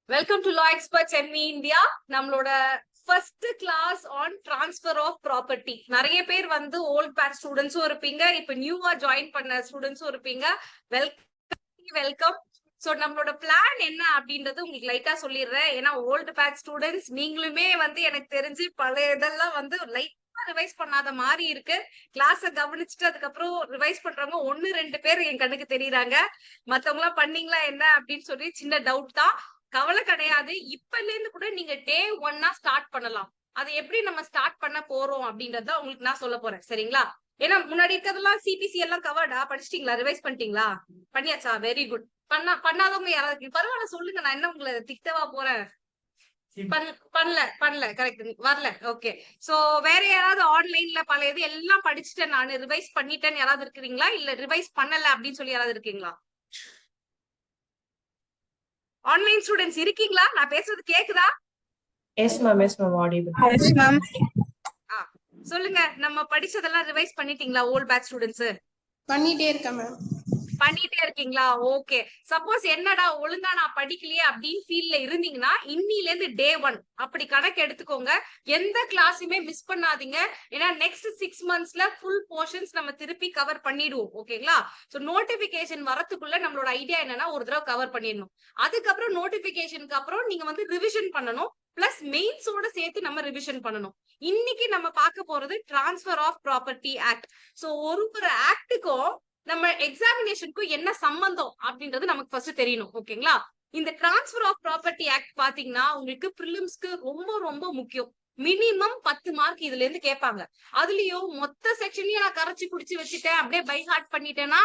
Welcome to law experts ME India. நம்மளோட first class on transfer of property. நிறைய பேர் வந்து ஓல்ட் பேட்ச் ஸ்டூடெண்ட்ஸும் இருப்பீங்க, இப்ப நியூவா ஜாயின் பண்ண ஸ்டூடெண்ட்ஸும் இருப்பீங்க. வெல்கம். சோ நம்மளோட பிளான் என்ன அப்படின்றது உங்களுக்கு லைட்டா சொல்லிடுறேன். ஏன்னா ஓல்டு பேட்ச் ஸ்டூடெண்ட்ஸ் நீங்களுமே வந்து எனக்கு தெரிஞ்சு பழைய இதெல்லாம் வந்து லைட்டா ரிவைஸ் பண்ணாத மாதிரி இருக்கு. கிளாஸ கவனிச்சுட்டு அதுக்கப்புறம் ரிவைஸ் பண்றவங்க 1-2 பேர் என் கண்ணுக்கு தெரியுறாங்க. மத்தவங்க எல்லாம் பண்ணீங்களா என்ன அப்படின்னு சொல்லி சின்ன டவுட் தான். கவலை கிடையாது. இப்பல இருந்து கூட நீங்க டே 1 ஸ்டார்ட் பண்ணலாம். அதை எப்படி நம்ம ஸ்டார்ட் பண்ண போறோம் அப்படின்றத உங்களுக்கு நான் சொல்ல போறேன். சரிங்களா? ஏன்னா முன்னாடி இருக்கிறதெல்லாம் சிபிசி எல்லாம் கவர்டா படிச்சிட்டீங்களா? ரிவைஸ் பண்ணிட்டீங்களா? பண்ணியாச்சா? Very good. பண்ணாதவங்க யாராவது பரவாயில்ல சொல்லுங்க, நான் என்ன உங்களை திட்டவா போறேன்? பண்ணல கரெக்ட், வரல. ஓகே. சோ வேற யாராவது ஆன்லைன்ல பழையது எல்லாம் படிச்சுட்டேன், நான் ரிவைஸ் பண்ணிட்டேன்னு யாராவது இருக்கிறீங்களா? இல்ல ரிவைஸ் பண்ணல அப்படின்னு சொல்லி யாராவது இருக்கீங்களா? ஆன்லைன் ஸ்டூடெண்ட்ஸ் இருக்கீங்களா? நான் பேசுறது கேக்குதா? Yes ma'am audible. Yes ma'am. சொல்லுங்க, நம்ம படிச்சதெல்லாம் ரிவைஸ் பண்ணிட்டீங்களா? ஓல்ட் பேட்ச் ஸ்டூடெண்ட்ஸ் பண்ணிட்டே இருக்கேன் மேம். பண்ணிட்டே இருக்கீங்களா? ஓகே. சப்போஸ் என்னடா ஒழுங்கா நான் படிக்கலையே அப்படின்னு ஃபீல்ல இருந்தீங்கன்னா இன்னில இருந்து டே 1 அப்படி கணக்கு எடுத்துக்கோங்க. எந்த கிளாஸுமே மிஸ் பண்ணாதீங்க. ஏன்னா நெக்ஸ்ட் 6 monthsல ஃபுல் போர்ஷன்ஸ் நம்ம திருப்பி கவர் பண்ணிடுவோம். ஓகேங்களா? சோ நோட்டிபிகேஷன் வரதுக்குள்ள நம்மளோட ஐடியா என்னன்னா ஒரு தடவை கவர் பண்ணிடணும். அதுக்கப்புறம் நோட்டிபிகேஷனுக்கு அப்புறம் நீங்க வந்து ரிவிஷன் பண்ணணும். பிளஸ் மெயின்ஸோட சேர்த்து நம்ம ரிவிஷன் பண்ணணும். இன்னைக்கு நம்ம பார்க்க போறது transfer of property act. So ஒரு ஆக்டுக்கும் நம்ம எக்ஸாமினேஷனுக்கும் என்ன சம்பந்தம் அப்படின்றது நமக்கு ஃபர்ஸ்ட் தெரியணும். ஓகேங்களா? இந்த டிரான்ஸ்பர் ஆஃப் ப்ராப்பர்ட்டி ஆக்ட் பாத்தீங்கன்னா உங்களுக்கு பிரிலிம்ஸ்க்கு ரொம்ப ரொம்ப முக்கியம். மினிமம் 10 மார்க் இதுல இருந்து கேட்பாங்க. அதுலயும் மொத்த செக்ஷனையும் நான் கரைச்சு குடிச்சு வச்சுட்டேன், அப்படியே பை ஹார்ட் பண்ணிட்டேன்னா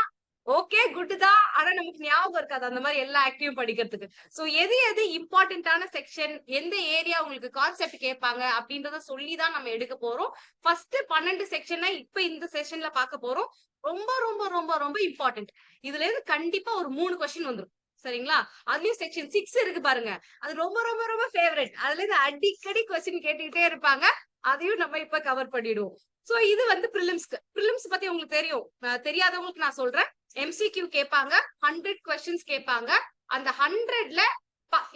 ஓகே குட் தான். ஆனா நமக்கு ஞாபகம் இருக்காது அந்த மாதிரி எல்லா ஆக்டிவும் படிக்கிறதுக்கு. சோ எது எது இம்பார்ட்டன்டான செக்ஷன், எந்த ஏரியா உங்களுக்கு கான்செப்ட் கேட்பாங்க அப்படின்றத சொல்லிதான் நம்ம எடுக்க போறோம். ஃபர்ஸ்ட் 12 செக்ஷனை இப்ப இந்த செஷன்ல பார்க்க போறோம். ரொம்ப ரொம்ப ரொம்ப ரொம்ப இம்பார்ட்டன்ட். இதுல இருந்து கண்டிப்பா ஒரு 3 கொஸ்டின் வந்துடும். சரிங்களா? அதுலயும் செக்ஷன் 6 இருக்கு பாருங்க, அது ரொம்ப ரொம்ப ரொம்ப ஃபேவரட். அதுல இருந்து அடிக்கடி கொஸ்டின் கேட்டுக்கிட்டே இருப்பாங்க. அதையும் நம்ம இப்ப கவர் பண்ணிடுவோம். சோ இது வந்து பிரிலிம்ஸ்க்கு. பிரிலிம்ஸ் பத்தி உங்களுக்கு தெரியும், தெரியாதவங்களுக்கு நான் சொல்றேன். எம்சிக்யூ கேட்பாங்க, 100 கொஸ்டின்ஸ் கேட்பாங்க. அந்த 100ல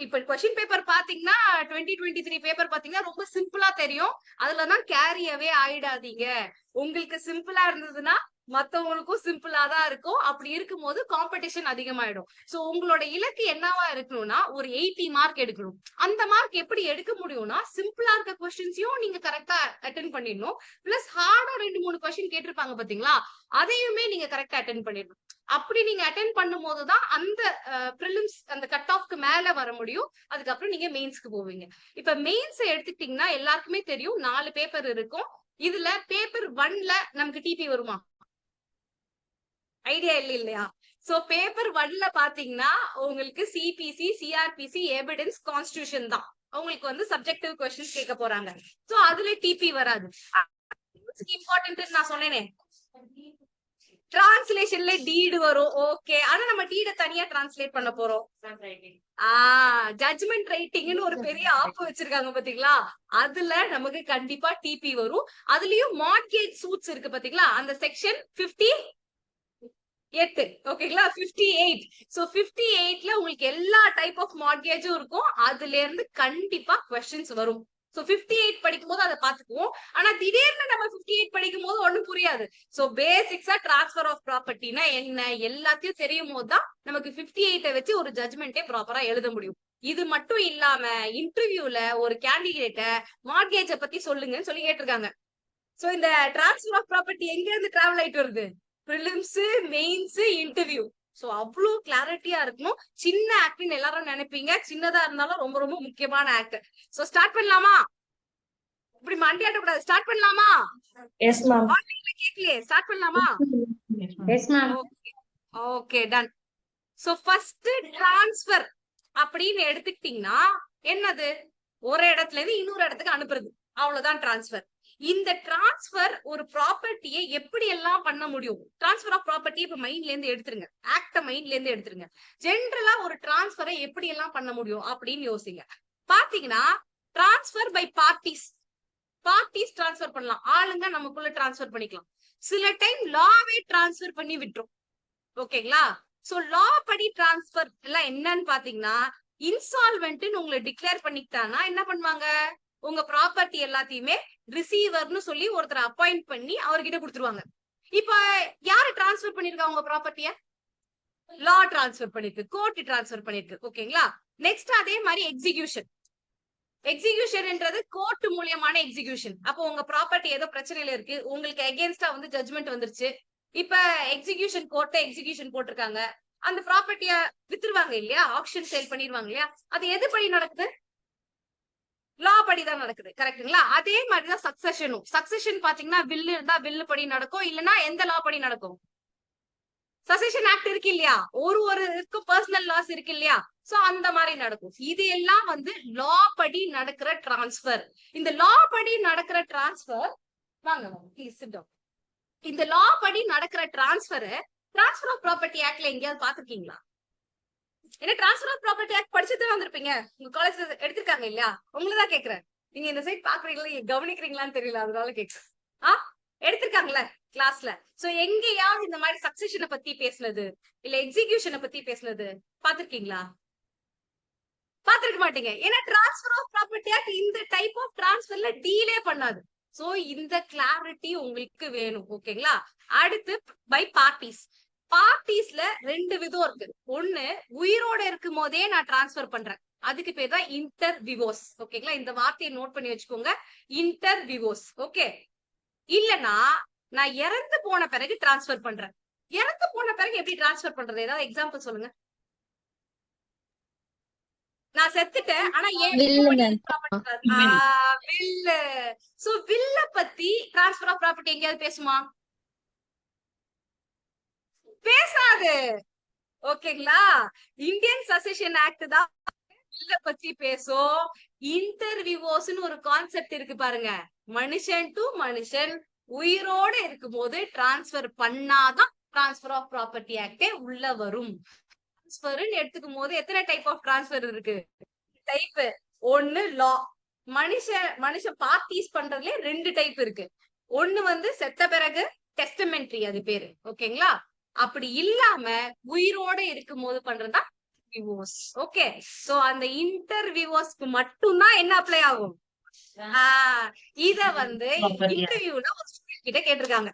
இப்ப கொஸ்டின் பேப்பர் பாத்தீங்கன்னா 2023 பேப்பர் பாத்தீங்கன்னா ரொம்ப சிம்பிளா தெரியும். அதுலதான் கேரியவே ஆயிடாதீங்க. உங்களுக்கு சிம்பிளா இருந்ததுன்னா மத்தவங்களுக்கும் சிம்பிளா தான் இருக்கும். அப்படி இருக்கும்போது காம்படிஷன் அதிகமாயிடும். சோ உங்களோட இலக்கு என்னவா இருக்கணும்னா ஒரு 80 மார்க் எடுக்கணும். அந்த மார்க் எப்படி எடுக்க முடியும்னா சிம்பிளா இருக்க கொஸ்டின்ஸையும் நீங்க கரெக்டா அட்டென்ட் பண்ணிடணும். பிளஸ் ஹார்டா 2-3 கொஸ்டின் கேட்டிருப்பாங்க பாத்தீங்களா, அதையுமே நீங்க கரெக்டா அட்டென்ட் பண்ணிடணும். அப்படி நீங்க அட்டென்ட் பண்ணும் போதுதான் அந்த பிரிலிம்ஸ் அந்த கட் ஆஃப்க்கு மேல வர முடியும். அதுக்கப்புறம் நீங்க மெயின்ஸ்க்கு போவீங்க. இப்ப மெயின்ஸ் எடுத்துக்கிட்டீங்கன்னா எல்லாருக்குமே தெரியும் 4 பேப்பர் இருக்கும். இதுல பேப்பர் 1ல நமக்கு டிபி வருமா? ஐடியா இல்லையா? சோ பேப்பர் 1ல பாத்தீங்கன்னா உங்களுக்கு சிபிசி, சிஆர்பிசி, எவிடன்ஸ், கான்ஸ்டிடியூஷன் தான் உங்களுக்கு வந்து சப்ஜெக்டிவ் கொஸ்டின்ஸ் கேட்க போறாங்க. சோ அதுல டிபி வராது. இம்பார்ட்டன்ட் நான் சொன்னேனே, டிரான்ஸ்லேஷன்ல டீடு வரும். ஓகே. ஆனா நம்ம டீட தனியா டிரான்ஸ்லேட் பண்ண போறோம். ஜட்ஜ்மெண்ட் ரைட்டிங்னு ஒரு பெரிய ஆப் வச்சிருக்காங்க பாத்தீங்களா, அதுல நமக்கு கண்டிப்பா டிபி வரும். அதுலயும் மார்ட்கேஜ் சூட்ஸ் இருக்கு பாத்தீங்களா, அந்த செக்ஷன் 58. ஓகேங்களா? 58. சோ 58ல உங்களுக்கு எல்லா டைப் ஆஃப் மார்ட்கேஜும் இருக்கும். அதுல இருந்து கண்டிப்பா கொஸ்டின்ஸ் வரும். சோ 58 படிக்கும் போது அதை பாத்துக்குவோம். ஆனா திடீர்னு நம்ம 58 படிக்கும் போது ஒண்ணும் புரியாது. சோ பேசிக்ஸா டிரான்ஸ்பர் ஆஃப் ப்ராப்பர்ட்டினா என்ன எல்லாத்தையும் தெரியும் போதுதான் நமக்கு 58 வச்சு ஒரு ஜட்ஜ்மெண்டே ப்ராப்பரா எழுத முடியும். இது மட்டும் இல்லாம இன்டர்வியூல ஒரு கேண்டிடேட்ட மார்ட்கேஜ பத்தி சொல்லுங்கன்னு சொல்லி கேட்டிருக்காங்க. சோ இந்த டிரான்ஸ்பர் ஆஃப் ப்ராப்பர்ட்டி எங்க இருந்து டிராவல் ஆயிட்டு வருது? Prelims, mains, interview. சோ அவ்வளவு கிளாரிட்டியா இருக்கணும். சின்ன ஆக்ட்னு எல்லாரும் நினைப்பீங்க, சின்னதா இருந்தாலும் ரொம்ப ரொம்ப முக்கியமான ஆக்ட். சோ ஸ்டார்ட் பண்ணலாமா? இப்படி மண்டியாட்ட கூடாது. ஸ்டார்ட் பண்ணலாமா? Yes ma'am. ஆன்லைன்ல கேக்கலையே, ஸ்டார்ட் பண்ணலாமா? Yes ma'am. Okay okay done. So first transfer அப்படின்னு எடுத்துக்கிட்டீங்கன்னா என்னது? ஒரு இடத்துல இருந்து இன்னொரு இடத்துக்கு அனுப்புறது, அவ்வளவுதான் டிரான்ஸ்பர். இந்த டிரான்ஸ்பர் ஒரு ப்ராப்பர்ட்டியை எப்படி எல்லாம் பண்ண முடியும்? டிரான்ஸ்பர் ஆஃப் ப்ராப்பர்ட்டி இப்ப மைண்ட்ல இருந்து எடுத்துருங்க, ஆக்ட மைண்ட்ல இருந்து எடுத்துருங்க. ஜென்ரலா ஒரு டிரான்ஸ்பரை எப்படி எல்லாம் பண்ண முடியும் அப்படின்னு யோசிங்க. பாத்தீங்கன்னா transfer by parties. Parties transfer பண்ணலாம், ஆளுங்க நமக்குள்ள டிரான்ஸ்பர் பண்ணிக்கலாம். சில டைம் லாவே டிரான்ஸ்பர் பண்ணி விட்டுரும். ஓகேங்களா? சோ லா படி டிரான்ஸ்பர் எல்லாம் என்னன்னு பாத்தீங்கன்னா இன்சால்வென்ட்னு உங்களை டிக்ளேர் பண்ணிக்கிட்டாங்கன்னா என்ன பண்ணுவாங்க, உங்க ப்ராப்பர்ட்டி எல்லாத்தையுமே ரிசீவர்னு சொல்லி ஒருத்தரை அப்பாயிண்ட் பண்ணி அவர்கிட்ட கொடுத்துருவாங்க. இப்ப யாரு டிரான்ஸ்ஃபர் பண்ணிருக்கா உங்க ப்ராப்பர்ட்டிய? லா டிரான்ஸ்ஃபர் பண்ணிருக்கு, கோர்ட் டிரான்ஸ்ஃபர் பண்ணிருக்கு. ஓகேங்களா? நெக்ஸ்ட் அதே மாதிரி எக்ஸிகியூஷன். எக்ஸிகியூஷன்ன்றது கோர்ட் மூலியமான எக்ஸிகியூஷன். அப்போ உங்க ப்ராப்பர்ட்டி ஏதோ பிரச்சனையில இருக்கு, உங்களுக்கு எகென்ஸ்டா வந்து ஜட்ஜ்மெண்ட் வந்துருச்சு. இப்ப எக்ஸிகியூஷன் கோர்ட்ட எக்ஸிகியூஷன் போட்டிருக்காங்க, அந்த ப்ராப்பர்ட்டிய வித்துருவாங்க இல்லையா, ஆக்ஷன் சேல் பண்ணிடுவாங்க இல்லையா, அது எது படி நடக்குது? லா படி தான் நடக்குது. கரெக்ட்டுங்களா? அதே மாதிரிதான் சக்சஷனும். சக்சஷன் பாத்தீங்கன்னா வில்லு இருந்தா வில்லு படி நடக்கும், இல்லைன்னா எந்த லா படி நடக்கும்? சக்சஷன் ஆக்ட் இருக்கு இல்லையா, ஒரு பர்சனல் லாஸ் இருக்கு இல்லையா, சோ அந்த மாதிரி நடக்கும். இது எல்லாம் வந்து லா படி நடக்கிற டிரான்ஸ்பர். இந்த லா படி நடக்கிற டிரான்ஸ்பர், வாங்க ப்ளீஸ் சிட் டவுன். இந்த லா படி நடக்கிற டிரான்ஸ்பர் ஆஃப் ப்ராப்பர்ட்டி ஆக்ட்ல எங்கேயாவது பாத்துருக்கீங்களா? ஏன்னா டிரான்ஸ்பர் ஆஃப் ப்ராப்பர்ட்டி ஆக்ட் படிச்சுட்டு வந்திருப்பீங்க, உங்க காலேஜ்ல எடுத்திருக்காங்க இல்லையா, உங்களதான் கேக்குறேன். நீங்க இந்த சைட் பாக்குறீங்களா, கவனிக்கிறீங்களான்னு தெரியல, அதனால கேக்குறேன். எடுத்திருக்காங்கல்ல கிளாஸ்ல. சோ எங்கேயாவது இந்த மாதிரி சக்சஷனை பத்தி பேசுனது இல்ல எக்ஸிகியூஷனை பத்தி பேசுனது பாத்திருக்கீங்களா? பாத்திருக்க மாட்டீங்க. ஏன்னா டிரான்ஸ்பர் ஆஃப் ப்ராப்பர்ட்டி ஆக்ட் இந்த டைப் ஆஃப் டிரான்ஸ்பர்ல டீலே பண்ணாது. சோ இந்த கிளாரிட்டி உங்களுக்கு வேணும். ஓகேங்களா? அடுத்து பை பார்ட்டிஸ். பார்ட்டிஸ்ல ரெண்டு விதம் இருக்கு. ஒண்ணு, உயிரோட இருக்கும் போதே நான் டிரான்ஸ்பர் பண்றேன், அதுக்கு பேர் தான் இன்டர் விவோஸ். ஓகேங்களா? இந்த வார்த்தையை நோட் பண்ணி வச்சுக்கோங்க, இன்டர் விவோஸ். ஓகே. இல்லனா நான் இறந்து போன பிறகு டிரான்ஸ்பர் பண்றேன். இறந்து போன பிறகு எப்படி டிரான்ஸ்பர் பண்றது? ஏதாவது எக்ஸாம்பிள் சொல்லுங்க. நான் செத்துட்டேன், ஆனா ஏன் வில்லு. சோ வில்ல பத்தி டிரான்ஸ்பர் ஆஃப் ப்ராப்பர்ட்டி எங்கேயாவது பேசுமா? பேசாது. ஓகேங்களா? இந்தியன் சக்சஷன் ஆக்ட் தான் வில்ல பத்தி பேசும். இன்டர் விவோஸ்னு ஒரு கான்செப்ட் இருக்கு பாருங்க. மனுஷன் டு மனுஷன் உயிரோட இருக்கும் போது டிரான்ஸ்பர் பண்ணாதான் டிரான்ஸ்பர் ஆஃப் ப்ராப்பர்ட்டி ஆக்டே உள்ள வரும். டிரான்ஸ்பர்னு எடுத்துக்கும் போது எத்தனை டைப் ஆஃப் டிரான்ஸ்பர் இருக்கு? டைப். ஒன்னு லா. மனுஷன் பார்ட்டிஸ் பண்றதுல ரெண்டு டைப் இருக்கு. ஒண்ணு வந்து செத்த பிறகு டெஸ்டமெண்ட்ரி, அது பேரு. ஓகேங்களா? அப்படி இல்லாம உயிரோட இருக்கும் போது பண்றதா விவோஸ். ஓகே. சோ அந்த இன்டர் விவோஸ்க்கு மட்டும்தான் என்ன அப்ளை ஆகும்? இத வந்து இன்டர்வியூல ஒரு ஸ்டூடெண்ட் கிட்ட கேட்டிருக்காங்க.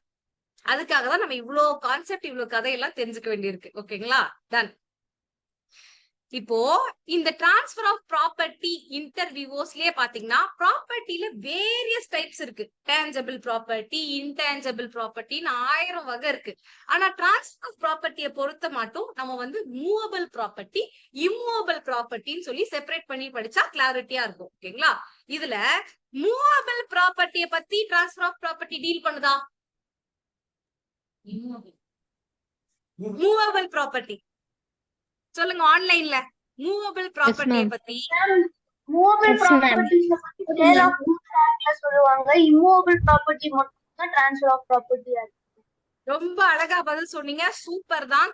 அதுக்காக தான் நம்ம இவ்ளோ கான்செப்ட், இவ்ளோ கதையெல்லாம் தெரிஞ்சுக்க வேண்டியிருக்கு. ஓகேங்களா? டன். இப்போ இந்த டிரான்ஸ்பர் ஆஃப் ப்ராப்பர்ட்டி இன்டர் விவோஸ்லயே பாத்தீங்கன்னா ப்ராப்பர்ட்டில வேரியஸ் டைப்ஸ் இருக்கு. டேஞ்சபிள் ப்ராப்பர்ட்டி, இன்டேஞ்சபிள் ப்ராப்பர்ட்டின்னு 1000 வகை இருக்கு. ஆனா டிரான்ஸ்பர் ஆஃப் ப்ராப்பர்ட்டியை பொறுத்த மட்டும் நம்ம வந்து மூவபிள் ப்ராப்பர்ட்டி, இம்மூவபிள் ப்ராப்பர்ட்டின்னு சொல்லி செப்பரேட் பண்ணி படிச்சா கிளாரிட்டியா இருக்கும். ஓகேங்களா? இதுல மூவபிள் ப்ராப்பர்ட்டியை பத்தி டிரான்ஸ்பர் ஆஃப் ப்ராப்பர்ட்டி டீல் பண்ணுதா? மூவபிள் ப்ராப்பர்ட்டி சொல்லுங்க ஆன்லைன்ல. மூவபிள் ப்ராப்பர்ட்டியை பத்தி. Movable property sale of goods ஆக்ட்ல சொல்லுவாங்க. இம்மூவபிள் ப்ராப்பர்ட்டி மட்டும் தான் ட்ரான்ஸ்ஃபர் ஆஃப் ப்ராப்பர்ட்டி ஆக்ட். ரொம்ப அழகா பதில் சொன்னீங்க, சூப்பர் தான்.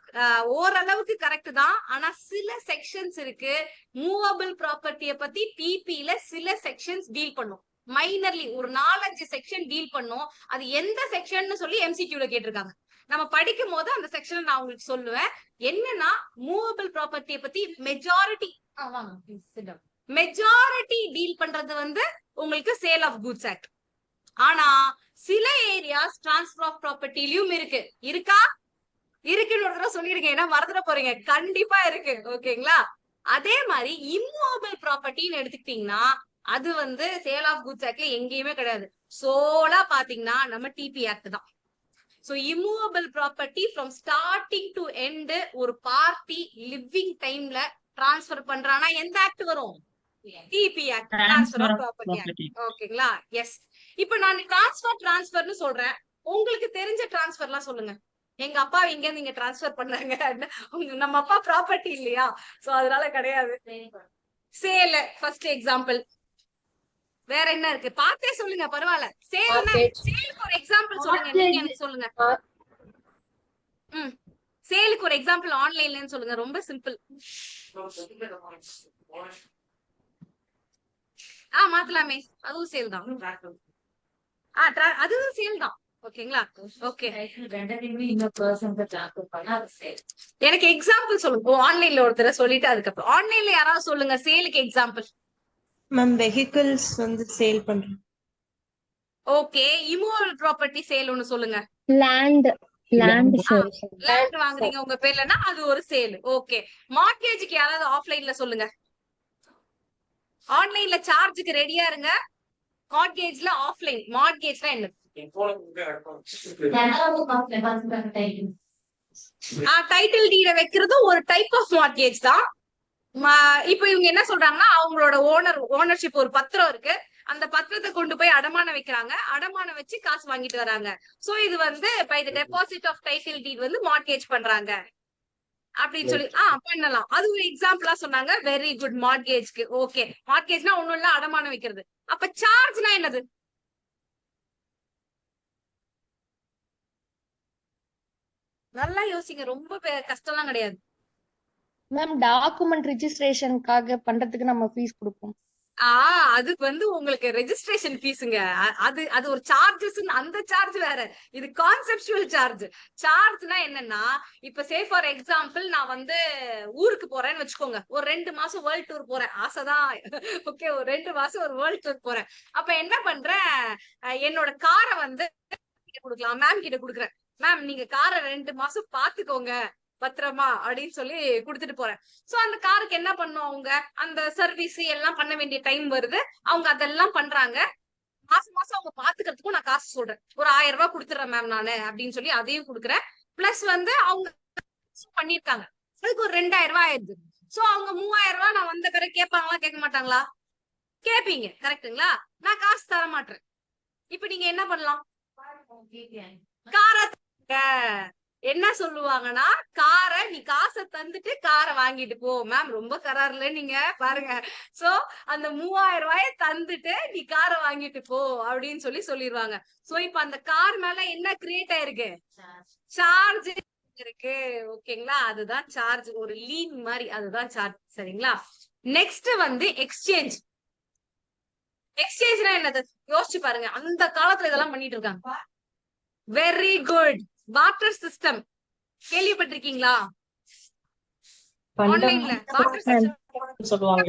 ஓரளவுக்கு கரெக்ட் தான். ஆனா சில செக்ஷன்ஸ் இருக்கு. மூவபிள் ப்ராப்பர்ட்டியை பத்தி டிபில சில செக்ஷன்ஸ் டீல் பண்ணும். மைனர்லி ஒரு 4-5 செக்ஷன் டீல் பண்ணும். அது எந்த செக்ஷன் சொல்லி எம்சிக்யூல கேட்டிருக்காங்க. நம்ம படிக்கும் போது அந்த செக்ஷன் நான் உங்களுக்கு சொல்லுவேன். என்னன்னா மூவபிள் ப்ராப்பர்ட்டியை பத்தி மெஜாரிட்டி டீல் பண்றது வந்து உங்களுக்கு சேல் ஆஃப் குட்ஸ் ஆக்ட். ஆனா சில ஏரியாஸ் டிரான்ஸ்பர் ஆஃப் ப்ராப்பர்ட்டிலயும் இருக்கா? இருக்குன்னு ஒரு தடவை சொல்லிருக்கேன், ஏன்னா மறந்துட போறீங்க. கண்டிப்பா இருக்கு. ஓகேங்களா? அதே மாதிரி இம்மூவபிள் ப்ராப்பர்ட்டின்னு எடுத்துக்கிட்டீங்கன்னா அது வந்து சேல் ஆஃப் குட்ஸ் ஆக்ட்ல எங்கேயுமே கிடையாது. சோலா பாத்தீங்கன்னா நம்ம டிபி ஆக்ட் தான். So immovable property from starting to end ஒரு பார்ட்டி லிவிங் டைம்ல டிரான்ஸ்பர் பண்றானா எந்த ஆக்ட் வரும்? TP act, transfer of property act. ஓகேங்களா? எஸ். இப்ப நான் டிரான்ஸ்பர்னு சொல்றேன், உங்களுக்கு தெரிஞ்ச டிரான்ஸ்பர்லாம் சொல்லுங்க. எங்க அப்பா இங்க இருந்து இங்க டிரான்ஸ்பர் பண்ணாங்க, நம்ம அப்பா ப்ராப்பர்ட்டி இல்லையா, சோ அதனால கிடையாது. Sale first example. வேற என்ன இருக்கு? பார்த்தே சொல்லுங்க, பரவாயில்ல. சேலுக்கு ஒரு எக்ஸாம்பிள் சொல்லுங்க. நீங்க எனக்கு சொல்லுங்க. சேலுக்கு ஒரு எக்ஸாம்பிள் ஆன்லைன்லன்னு சொல்லுங்க. ரொம்ப சிம்பிள். மாத்தலாமே, அதுவும் சேல் தான். அதுவும் சேல் தான். ஓகேங்களா? ஓகே, எனக்கு எக்ஸாம்பிள் சொல்லுங்க. ஆன்லைன்ல ஒருத்தர் சொல்லிட்டு அதுக்கப்புறம் ஆன்லைன்ல யாராவது சொல்லுங்க சேலுக்கு எக்ஸாம்பிள். மேம் வெஹிக்கிள்ஸ் வந்து சேல் பண்றோம். ஓகே, இமூவல் ப்ராப்பர்ட்டி சேல் ஒன்னு சொல்லுங்க. Land sale. லேண்ட் வாங்குறீங்க உங்க பேர்லனா அது ஒரு சேல். ஓகே, மார்ட்கேஜ்க்கு யாராவது ஆஃப்லைன்ல சொல்லுங்க. ஆன்லைன்ல சார்ஜுக்கு ரெடியா இருங்க. மார்ட்கேஜ்ல ஆஃப்லைன். மார்ட்கேஜ்னா என்ன? டைட்டில் டீட வைக்கிறது ஒரு டைப் ஆஃப் மார்ட்கேஜ் தான். இப்ப இவங்க என்ன சொல்றாங்கன்னா அவங்களோட ஓனர்ஷிப் ஒரு பத்திரம் இருக்கு. அந்த பத்திரத்தை கொண்டு போய் அடமானம் வைக்கிறாங்க. அடமானம் வச்சு காசு வாங்கிட்டு வராங்க. சோ இது வந்து by the deposit of title deed வந்து மார்ட்கேஜ் பண்றாங்க அப்படின்னு சொல்லி பண்ணலாம். அது ஒரு எக்ஸாம்பிளா சொன்னாங்க. Very good. மார்ட்கேஜ்க்கு ஓகே. மார்ட்கேஜ்னா ஒண்ணும் இல்ல, அடமானம் வைக்கிறது. அப்ப சார்ஜ்னா என்னது? நல்லா யோசிங்க, ரொம்ப கஷ்டம்லாம் கிடையாது. மேம் டாக்குமெண்ட் ரிஜிஸ்ட்ரேஷனுக்காக பண்றதுக்கு நம்ம ஃபீஸ் கொடுப்போம். அதுக்கு வந்து உங்களுக்கு ரெஜிஸ்ட்ரேஷன் ஃபீஸுங்க. அது அது ஒரு சார்ஜஸ். அந்த சார்ஜ் வேற, இது கான்செப்சுவல் சார்ஜ். சார்ஜ்னா என்னன்னா, இப்ப சே ஃபார் எக்ஸாம்பிள் நான் வந்து ஊருக்கு போறேன்னு வச்சுக்கோங்க. ஒரு 2 மாசம் வேர்ல்ட் டூர் போறேன், ஆசைதான். ஓகே, ஒரு 2 மாசம் ஒரு வேர்ல்ட் டூர் போறேன். அப்ப என்ன பண்றேன், என்னோட காரை வந்து கொடுக்கலாம், மேம் கிட்ட கொடுக்குறேன். மேம் நீங்க காரை 2 மாசம் பாத்துக்கோங்க பத்திரமா அப்படின்னு சொல்லி குடுத்துட்டு போறேன். சோ அந்த காருக்கு என்ன பண்ணும், அவங்க அந்த சர்வீஸ் எல்லாம் பண்ண வேண்டிய டைம் வருது. அவங்க அதெல்லாம் பண்றாங்க. மாசம் மாசம் அவங்க பாத்துக்கிறதுக்கும் நான் காசு சொல்றேன். ஒரு 1000 ரூபாய் கொடுத்துறேன் மேம் நானு அப்படின்னு சொல்லி அதையும் கொடுக்குறேன். பிளஸ் வந்து அவங்க பண்ணிருக்காங்க, அதுக்கு ஒரு 2000 ரூபாய் ஆயிடுது. சோ அவங்க 3000 ரூபாய் நான் வந்த பிறகு கேட்பாங்களா கேட்க மாட்டாங்களா? கேப்பீங்க, கரெக்டுங்களா? நான் காசு தர மாட்டேன். இப்ப நீங்க என்ன பண்ணலாம், காரை என்ன சொல்லுவாங்கன்னா, காரை நீ காசை தந்துட்டு காரை வாங்கிட்டு போ. மேம் ரொம்ப கரார்ல நீங்க பாருங்க. சோ அந்த 3000 ரூபாய தந்துட்டு நீ காரை வாங்கிட்டு போ அப்படின்னு சொல்லி சொல்லிடுவாங்க. சோ இப்ப அந்த கார் மேல என்ன கிரியேட் ஆயிருக்கு, சார்ஜ் இருக்கு. ஓகேங்களா? அதுதான் சார்ஜ், ஒரு லீன் மாதிரி, அதுதான் சார்ஜ். சரிங்களா? நெக்ஸ்ட் வந்து எக்ஸ்சேஞ்ச். எக்ஸ்சேஞ்ச்னா என்னது யோசிச்சு பாருங்க. அந்த காலத்துல இதெல்லாம் பண்ணிட்டு இருக்காங்க. Very good. வாட்டர் சிஸ்டம் கேள்விப்பட்டிருக்கீங்களா? ஆன்லைன்ல வாட்டர் சிஸ்டம் சொல்லுவாங்க.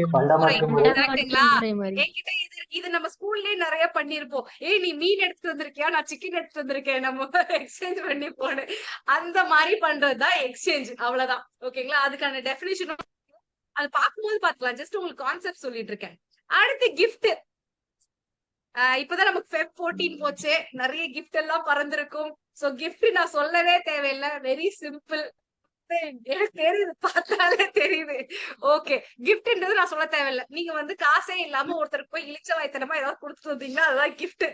கரெக்ட்டுங்களா? என்கிட்ட இது நம்ம ஸ்கூல்லயே நிறைய பண்ணிருப்போம். நீ மீன் எடுத்துட்டு வந்திருக்கியா, நான் சிக்கன் எடுத்துட்டு வந்திருக்கேன், நம்ம எக்ஸ்சேஞ்ச் பண்ணி போடு. அந்த மாதிரி பண்றதுதான் எக்ஸ்சேஞ்ச். அவ்வளவுதான். ஓகேங்களா? அதுக்கான டெபினிஷன் அது பார்க்கும்போது பாத்துக்கலாம். ஜஸ்ட் உங்களுக்கு கான்செப்ட் சொல்லிட்டு இருக்கேன். அடுத்து கிஃப்ட். இப்பதான் நமக்கு Feb 14 போச்சு. நிறைய கிஃப்ட் எல்லாம் பறந்திருக்கும். சோ கிஃப்ட் நான் சொல்லவே தேவையில்லை. Very simple. எனக்கு தெரியுது, பார்த்தாலே தெரியுது. ஓகே, கிஃப்ட்ன்றது நான் சொல்ல தேவையில்லை. நீங்க வந்து காசே இல்லாம ஒருத்தருக்கு போய் இளிச்ச வாய்த்தனமா ஏதாவது கொடுத்துட்டு வந்தீங்கன்னா அதுதான் கிஃப்ட்.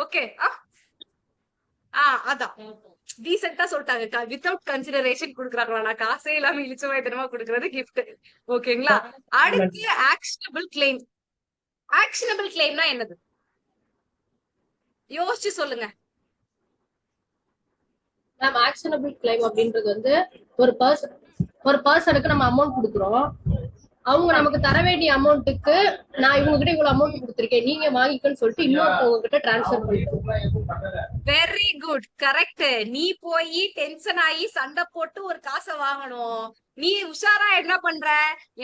ஓகே, அதான் டீசென்ட்டா சொல்லிட்டாங்க. வித்தவுட் கன்சிடரேஷன் குடுக்குறாங்களா, நான் காசே இல்லாம இளிச்ச வாய்த்தனமா கொடுக்கறது கிஃப்ட். ஓகேங்களா? அடுத்து ஆக்ஷனபிள் கிளைம். ஆக்ஷனபிள் கிளைம்னா என்னது யோசிச்சு சொல்லுங்க. மேம் ஆக்ஷனபிள் கிளைம் அப்படின்றது வந்து ஒரு பர்சனுக்கு நம்ம அமௌண்ட் கொடுக்குறோம். அவங்க நமக்கு தர வேண்டிய அமௌண்ட்டுக்கு நான் இவங்க கிட்ட இவ்வளவு அமௌண்ட் கொடுத்துருக்கேன், நீங்க வாங்கிக்கன்னு சொல்லிட்டு இன்னொருத்தவங்க கிட்ட டிரான்ஸ்ஃபர் பண்ணிடுவோம். Very good, correct. நீ போய் டென்ஷன் ஆகி சண்டை போட்டு ஒரு காசை வாங்கணும். நீ உஷாரா என்ன பண்ற,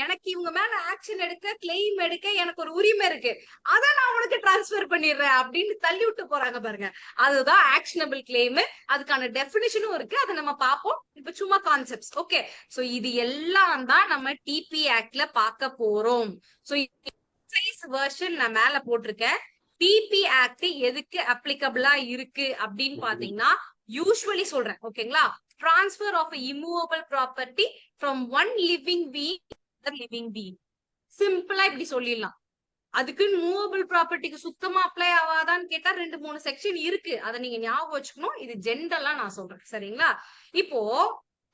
எனக்கு இவங்க மேல ஆக்ஷன் எடுக்க, கிளைம் எடுக்க எனக்கு ஒரு உரிமை இருக்கு, அத நான் உனக்கு டிரான்ஸ்பர் பண்ணிடுறேன் அப்படின்னு தள்ளி விட்டு போறாங்க பாருங்க. அதுதான் ஆக்ஷனபிள் கிளைம். அதுக்கான டெபினிஷனும் இருக்கு, அதை நம்ம பார்ப்போம். இப்ப சும்மா கான்செப்ட்ஸ். ஓகே, சோ இது எல்லாம் தான் நம்ம டிபி ஆக்ட்ல பார்க்க போறோம். சோ வெர்ஷன் நான் மேல போட்டிருக்கேன். டிபி ஆக்ட் எதுக்கு அப்ளிகபிளா இருக்கு அப்படின்னு பாத்தீங்கன்னா, யூசுவலி சொல்றேன். ஓகேங்களா? Transfer of immovable property from one living being to living being. சிம்பிளா இப்படி சொல்லிடலாம். அதுக்கு மூவபிள் ப்ராப்பர்ட்டிக்கு சுத்தமா அப்ளை ஆகாதான்னு கேட்டா 2-3 செக்ஷன் இருக்கு. அதை நீங்க ஞாபகம் வச்சுக்கணும். இது ஜென்ரலா நான் சொல்றேன். சரிங்களா? இப்போ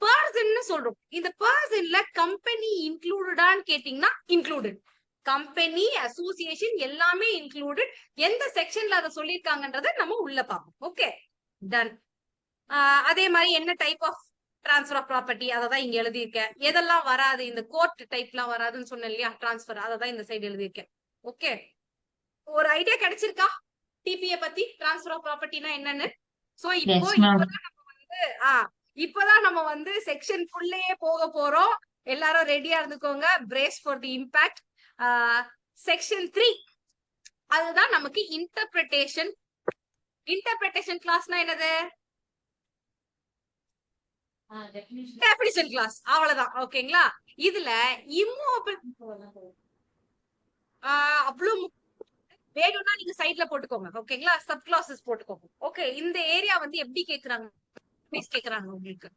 பர்சன் சொல்றோம். இந்த பர்சன்ல கம்பெனி இன்க்ளூடடான்னு கேட்டீங்கன்னா இன்க்ளூடட். கம்பெனி, அசோசியேஷன் எல்லாமே இன்க்ளூடட். எந்த செக்ஷன்ல அதை சொல்லியிருக்காங்கன்றத நம்ம உள்ள பார்ப்போம். Okay, done. அதே மாதிரி என்ன type of transfer of property அததான் இங்க எழுதியிருக்கேன். எதெல்லாம் வராது, இந்த கோர்ட் டைப்லாம் வராதுன்னு சொன்னேன் இல்லையா, டிரான்ஸ்பர், அததான் இந்த சைடு எழுதியிருக்கேன். ஓகே, ஒரு ஐடியா கிடைச்சிருக்கா டிபிஏ பத்தி, டிரான்ஸ்பர் ஆஃப் ப்ராப்பர்ட்டினா என்னன்னு? சோ இப்பதான் நம்ம வந்து செக்ஷன் ஃபுல்லையே போக போறோம். எல்லாரும் ரெடியா இருந்துக்கோங்க. Brace for the impact. Section 3 அதுதான் நமக்கு இன்டர்பிரேஷன். இன்டர்பிரேஷன் கிளாஸ்னா என்னது? டெஃபினிஷன் கிளாஸ், அவ்வளவுதான். ஓகேங்களா? இதுல இம்மூவபிள் அவ்வளவு வேணும்னா நீங்க சைட்ல போட்டுக்கோங்க. ஓகேங்களா? சப் கிளாஸஸ் போட்டுக்கோங்க. ஓகே, இந்த ஏரியா வந்து எப்படி கேக்குறாங்க கேக்குறாங்க உங்களுக்கு.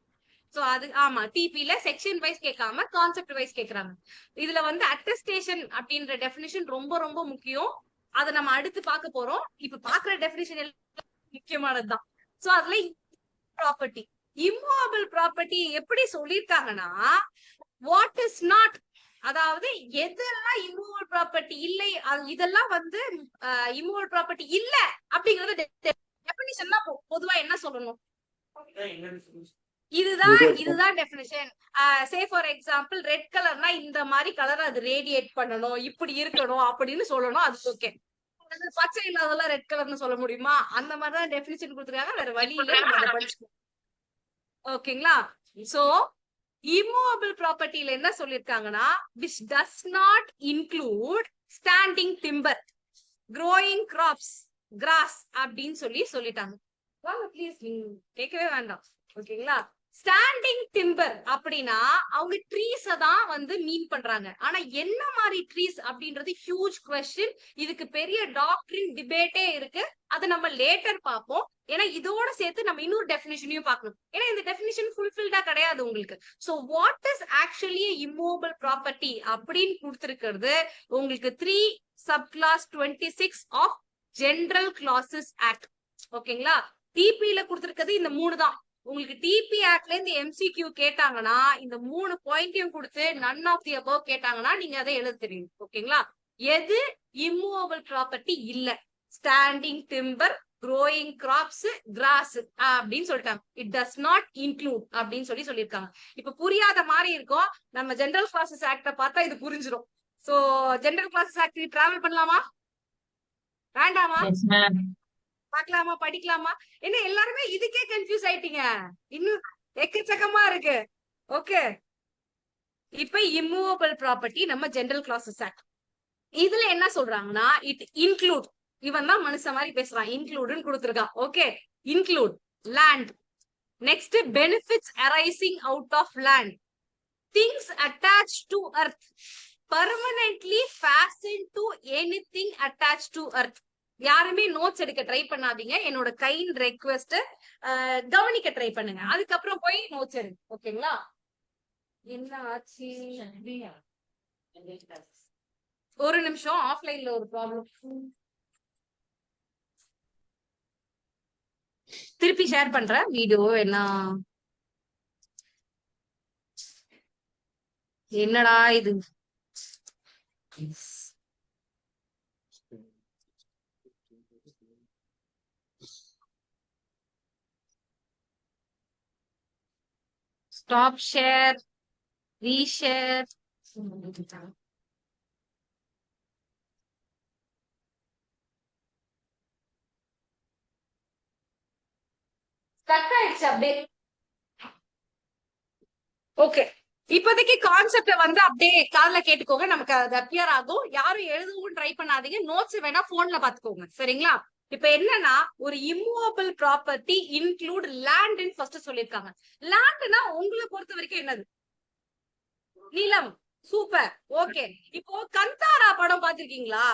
சோ அது ஆமா டிபில செக்ஷன் வைஸ் கேட்காம கான்செப்ட் வைஸ் கேக்குறாங்க. இதுல வந்து அட்டஸ்டேஷன் அப்படின்ற டெஃபினிஷன் ரொம்ப ரொம்ப முக்கியம். அதை நம்ம அடுத்து பார்க்க போறோம். இப்ப பாக்குற டெஃபினிஷன் எல்லாம் முக்கியமானதுதான். சோ அதுல ப்ராப்பர்ட்டி, இம்மூவபிள் ப்ராப்பர்ட்டி எப்படி சொல்லிருக்காங்கன்னா, வாட் இஸ் நாட், அதாவது எதெல்லாம் இம்மூவபிள் ப்ராப்பர்ட்டி இல்லை, இதெல்லாம் வந்து இம்மூவபிள் ப்ராப்பர்ட்டி இல்ல அப்படிங்கறது டெஃபினிஷன் தான். பொதுவா என்ன சொல்லணும்? இதுதான் definition. Say for example red கலர்னா இந்த மாதிரி கலர் அது ரேடியேட் பண்ணணும், இப்படி இருக்கணும் அப்படின்னு சொல்லணும். அது ஓகே. பச்சை இல்லாதெல்லாம் ரெட் கலர்னு சொல்ல முடியுமா? அந்த மாதிரிதான் டெஃபினிஷன் கொடுத்துருக்காங்க. வேற வழி இல்ல, நம்ம அதை படிச்சுக்கோம். ஓகேங்களா? சோ இம்மூவபிள் ப்ராப்பர்ட்டில என்ன சொல்லிருக்காங்கன்னா, which does not include standing timber, growing crops, grass அப்படின்னு சொல்லிட்டாங்க. வாங்க ப்ளீஸ், நீங்க கேட்கவே வேண்டாம். ஓகேங்களா? ஸ்டாண்டிங் டிம்பர் அப்படின்னா அவங்க ட்ரீஸ தான் வந்து மீன் பண்றாங்க. ஆனா என்ன மாதிரி ட்ரீஸ் அப்படின்றது ஹியூஜ் குவெஸ்டின். இதுக்கு பெரிய டாக்டரின் டிபேட்டே இருக்கு. அதை நம்ம லேட்டர் பார்ப்போம். ஏன்னா இதோட சேர்த்து நம்ம இன்னொரு டெஃபினிஷனையும் பார்க்கணும். ஏன்னா இந்த டெஃபினிஷன் ஃபுல்ஃபில்டா கிடையாது உங்களுக்கு. So what is actually immovable property அப்படின்னு கொடுத்திருக்கிறது உங்களுக்கு 3 sub clause 26 of general clauses act. ஓகேங்களா? டிபில கொடுத்திருக்கிறது இந்த 3 தான். உங்களுக்கு டிபி ஆக்ட்ல இருந்து எம்சிக்யூ கேட்டாங்கன்னா இந்த 3 பாயிண்டையும் கொடுத்து நன் ஆஃப் தி அபவ் கேட்டாங்கன்னா நீங்க அதை எழுத தெரியும். ஓகேங்களா? எது இம்மூவபிள் ப்ராப்பர்ட்டி இல்ல? Standing timber, growing crops, grass அப்படின்னு சொல்லிட்டாங்க. இட் டஸ் நாட் இன்க்ளூட் அப்படின்னு சொல்லியிருக்காங்க. இப்ப புரியாத மாதிரி இருக்கும். நம்ம ஜெனரல் கிளாஸஸ் ஆக்ட பார்த்தா இது புரிஞ்சிடும். So general clauses act travel பண்ணலாமா வேண்டாமா? பாக்கலாமா, படிக்கலாமா? என்ன எல்லாருமே இதுக்கே கன்ஃபியூஸ் ஆயிட்டீங்க? இன்னும் எக்கச்சக்கமா இருக்கு. ஓகே, இப்ப இம்மூவபிள் ப்ராப்பர்ட்டி நம்ம ஜெனரல் கிளாஸஸ் ஆக்ட் இதுல என்ன சொல்றாங்கன்னா, இட் இன்க்ளூட், இவன் தான் மனுஷன் மாதிரி பேசுறான், இன்க்ளூடுன்னு கொடுத்துருக்கான். Okay, include land, next benefits arising out of land, things attach to earth, permanently fastened to anything attached to earth. யாருமே நோட்ஸ் எடுக்க ட்ரை பண்ணாதீங்க. என்னோட கைண்ட் ரெக்வெஸ்ட், கவனிக்க ட்ரை பண்ணுங்க. அதுக்கப்புறம் போய் நோட்ஸ் எடுங்க. ஓகேங்களா? என்ன ஆச்சு? ஒரு நிமிஷம், ஆஃப்லைன்ல ஒரு ப்ராப்ளம். திருப்பி ஷேர் பண்றேன் வீடியோ. என்னடா இது? Stop share, reshare. ஸ்டக் ஆயிடுச்சு அப்படியே. ஓகே, இப்போதைக்கு கான்செப்ட வந்து அப்படியே காதுல கேட்டுக்கோங்க. நமக்கு அது அப்பியர் ஆகும். யாரும் எழுதவும் ட்ரை பண்ணாதீங்க. நோட்ஸ் வேணா போன்ல பாத்துக்கோங்க. சரிங்களா? இப்ப என்னன்னா, ஒரு immovable property include land first சொல்லிருக்காங்க. லேண்ட்னா உங்களை பொறுத்த வரைக்கும் என்னது? நிலம். சூப்பர். ஓகே, இப்போ கந்தாரா படம் பாத்திருக்கீங்களா?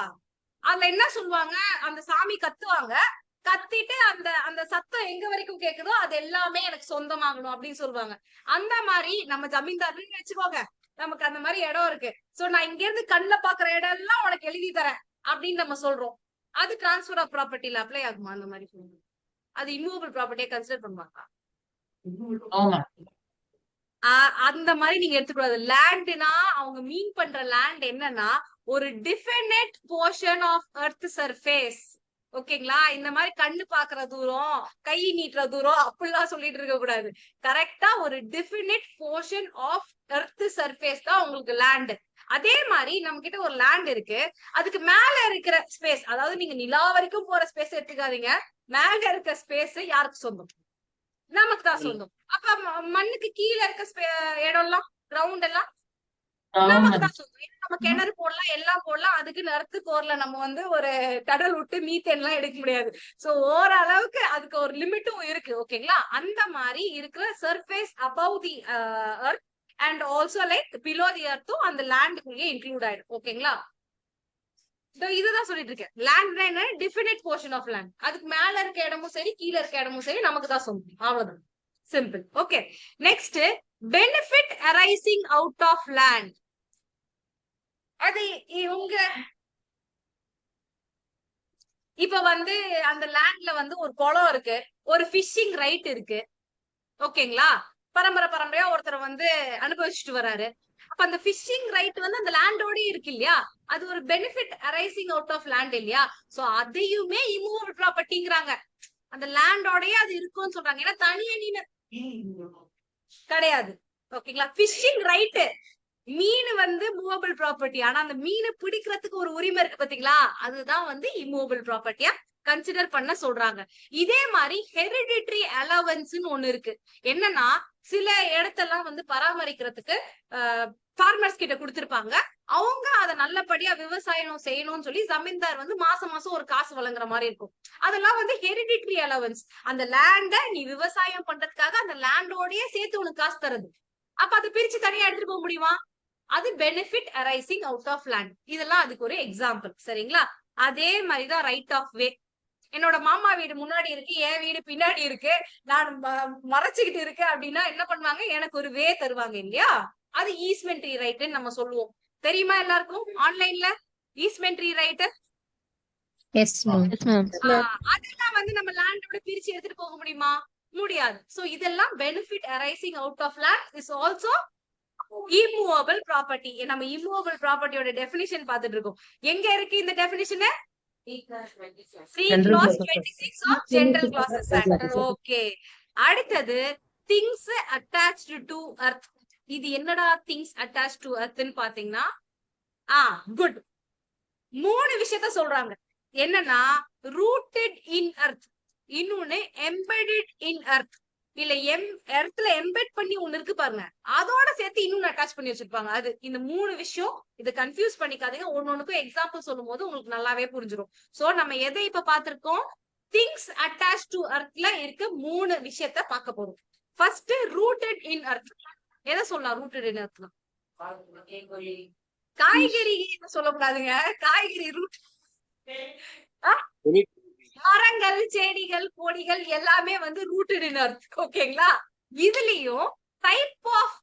அதுல என்ன சொல்லுவாங்க, அந்த சாமி கத்துவாங்க, கத்திட்டு அந்த சத்தம் எங்க வரைக்கும் கேக்குதோ அது எல்லாமே எனக்கு சொந்தமாகணும் அப்படின்னு சொல்லுவாங்க. அந்த மாதிரி நம்ம ஜமீன்தார்னு வச்சுக்கோங்க, நமக்கு அந்த மாதிரி இடம் இருக்கு. சோ நான் இங்க இருந்து கண்ணுல பாக்குற இடம் எல்லாம் உனக்கு எழுதி தரேன் அப்படின்னு நம்ம சொல்றோம். அது டிரான்ஸ்பர் ஆஃப் ப்ராப்பர்ட்டில அப்ளை ஆகுமா? அந்த மாதிரி சொல்லுங்க. அது இம்மூவபிள் ப்ராப்பர்ட்டியை கன்சிடர் பண்ணுவாங்க. அந்த மாதிரி நீங்க எடுத்துக்கூடாது. லேண்ட்னா அவங்க மீன் பண்ற லேண்ட் என்னன்னா, ஒரு டிஃபினிட் போர்ஷன் ஆஃப் எர்த் சர்ஃபேஸ். ஓகேங்களா? இந்த மாதிரி கண்ணு பாக்குற தூரம், கை நீட்டுற தூரம் அப்படிலாம் சொல்லிட்டு இருக்க கூடாது. கரெக்டா ஒரு டிஃபினிட் போர்ஷன் ஆஃப் எர்த் சர்ஃபேஸ் தான் உங்களுக்கு லேண்ட். அதே மாதிரி நம்ம கிட்ட ஒரு லேண்ட் இருக்கு, அதுக்கு மேல இருக்கிற ஸ்பேஸ், அதாவது நீங்க நிலா வரைக்கும் போற ஸ்பேஸ் எடுத்துக்காதீங்க, மேல இருக்க ஸ்பேஸ் யாருக்கு சொந்தம்? நமக்கு தான் சொந்தம். அப்ப மண்ணுக்கு கீழே இருக்க இடம்லாம், கிரவுண்ட் எல்லாம் நமக்கு தான் சொந்தம். ஏன்னா நம்ம கிணறு போடலாம், எல்லாம் போடலாம், அதுக்கு நிறத்து கோர்ல நம்ம வந்து ஒரு கடல் விட்டு மீத்தேன் எல்லாம் எடுக்க முடியாது. சோ ஓரளவுக்கு அதுக்கு ஒரு லிமிட்டும் இருக்கு. ஓகேங்களா? அந்த மாதிரி இருக்கிற surface above the earth and also like below the எர்த்தும் அந்த லேண்டுக்குள்ளேயே இன்க்ளூட் ஆயிடும். ஓகேங்களா? இதுதான் சொல்லிட்டு இருக்கேன். லேண்ட் என்ன, டிஃபினிட் போர்ஷன் ஆஃப் லேண்ட். அதுக்கு மேல இருக்க இடமும் சரி, கீழே இருக்க இடமும் சரி, நமக்கு தான் சொந்தம். அவ்வளவுதான், simple. Okay, next benefit arising out of land. அது உங்க இப்ப வந்து அந்த லேண்ட்ல வந்து ஒரு குளம் இருக்கு, ஒரு ஃபிஷிங் ரைட் இருக்கு. ஓகேங்களா? பரம்பரையா ஒருத்தர் வந்து அனுபவிச்சுட்டு வராரு. அப்ப அந்த ஃபிஷிங் ரைட் வந்து அந்த லேண்டோட இருக்கு இல்லையா, அது ஒரு benefit arising out of land இல்லையா? சோ அதையுமே இம்மூவபிள் ப்ராப்பர்ட்டிங்கிறாங்க. அந்த லேண்டோடயே அது இருக்கும்னு சொல்றாங்க. ஏன்னா தனியா நீங்க கிடையாது. ஓகேங்களா? ஃபிஷிங் ரைட், மீன் வந்து மூவபிள் ப்ராப்பர்ட்டி. ஆனா அந்த மீனை பிடிக்கிறதுக்கு ஒரு உரிமை இருக்கு பாத்தீங்களா, அதுதான் வந்து இம்மூவபிள் ப்ராப்பர்ட்டியா கன்சிடர் பண்ண சொல்றாங்க. இதே மாதிரி ஹெரிடிட்டரி அலவன்ஸ்னு ஒண்ணு இருக்கு. என்னன்னா சில இடத்தெல்லாம் வந்து பராமரிக்கிறதுக்கு ஃபார்மர்ஸ் கிட்ட கொடுத்திருப்பாங்க. அவங்க அதை நல்லபடியா விவசாயம் செய்யணும்னு சொல்லி ஜமீன்தார் வந்து மாசம் மாசம் ஒரு காசு வழங்குற மாதிரி இருக்கும். அதெல்லாம் வந்து ஹெரிடிட்டரி அலவன்ஸ். அந்த லேண்ட நீ விவசாயம் பண்றதுக்காக அந்த லேண்டோடயே சேர்த்து உனக்கு காசு தருது. அப்ப அதை பிரிச்சு தனியா எடுத்துட்டு போக முடியுமா? அது benefit arising out of land. இதெல்லாம் அதுக்கு ஒரு எக்ஸாம்பிள். சரிங்களா? அதே மாதிரிதான் ரைட் ஆஃப் வே. என்னோட மாமா வீடு முன்னாடி இருக்கு, என் வீடு பின்னாடி இருக்கு, நான் மறைச்சுக்கிட்டு இருக்கு அப்படின்னா என்ன பண்ணுவாங்க, எனக்கு ஒரு வே தருவாங்க இல்லையா? அது ஈஸ்மென்ட்ரி ரைட்னு நம்ம சொல்லுவோம். தெரியுமா எல்லாருக்கும்? ஆன்லைன்ல ஈஸ்மென்ட்ரி ரைட் அதெல்லாம் வந்து நம்ம லேண்டோட பிரிச்சு எடுத்துட்டு போக முடியுமா? முடியாது. சோ இதெல்லாம் benefit arising out of land is also immovable property. நம்ம இம்மூவபிள் ப்ராப்பர்ட்டியோட டெஃபினிஷன் பார்த்துட்டு இருக்கோம். எங்க இருக்கு இந்த definition? clause 26 of General Clauses Act. Okay. அடுத்தது things attached to earth. இது என்னடா things attached to earth ன்னு பாத்தீங்கன்னா, குட், 3 விஷயத்த சொல்றாங்க. என்னன்னா rooted in earth, இன்னொன்னு embedded in earth, இல்ல எர்த்ல எம்பெட் பண்ணி ஒண்ணு இருக்கு பாருங்க, அதோட சேர்த்து இன்னொன்னு அட்டாச் பண்ணி வச்சிருப்பாங்க. அது இந்த 3 விஷயம். இதை கன்ஃபியூஸ் பண்ணிக்காதீங்க. ஒன்னொன்னுக்கும் எக்ஸாம்பிள் சொல்லும் போது உங்களுக்கு நல்லாவே புரிஞ்சிடும். சோ நம்ம எதை இப்ப பாத்திருக்கோம்? திங்ஸ் அட்டாச் டு எர்த்ல இருக்க 3 விஷயத்த பார்க்க போறோம். ஃபர்ஸ்ட் ரூட்டட் இன் எர்த். எதை சொல்லலாம் ரூட்டட் இன் எர்த்ல? காய்கறி சொல்லக்கூடாதுங்க. காய்கறி ரூட், மரங்கள், செடிகள், கொடிகள் எல்லாமே வந்து ரூட்டட் இன் எர்த். ஓகேங்களா? இதுலயும் டைப் ஆஃப்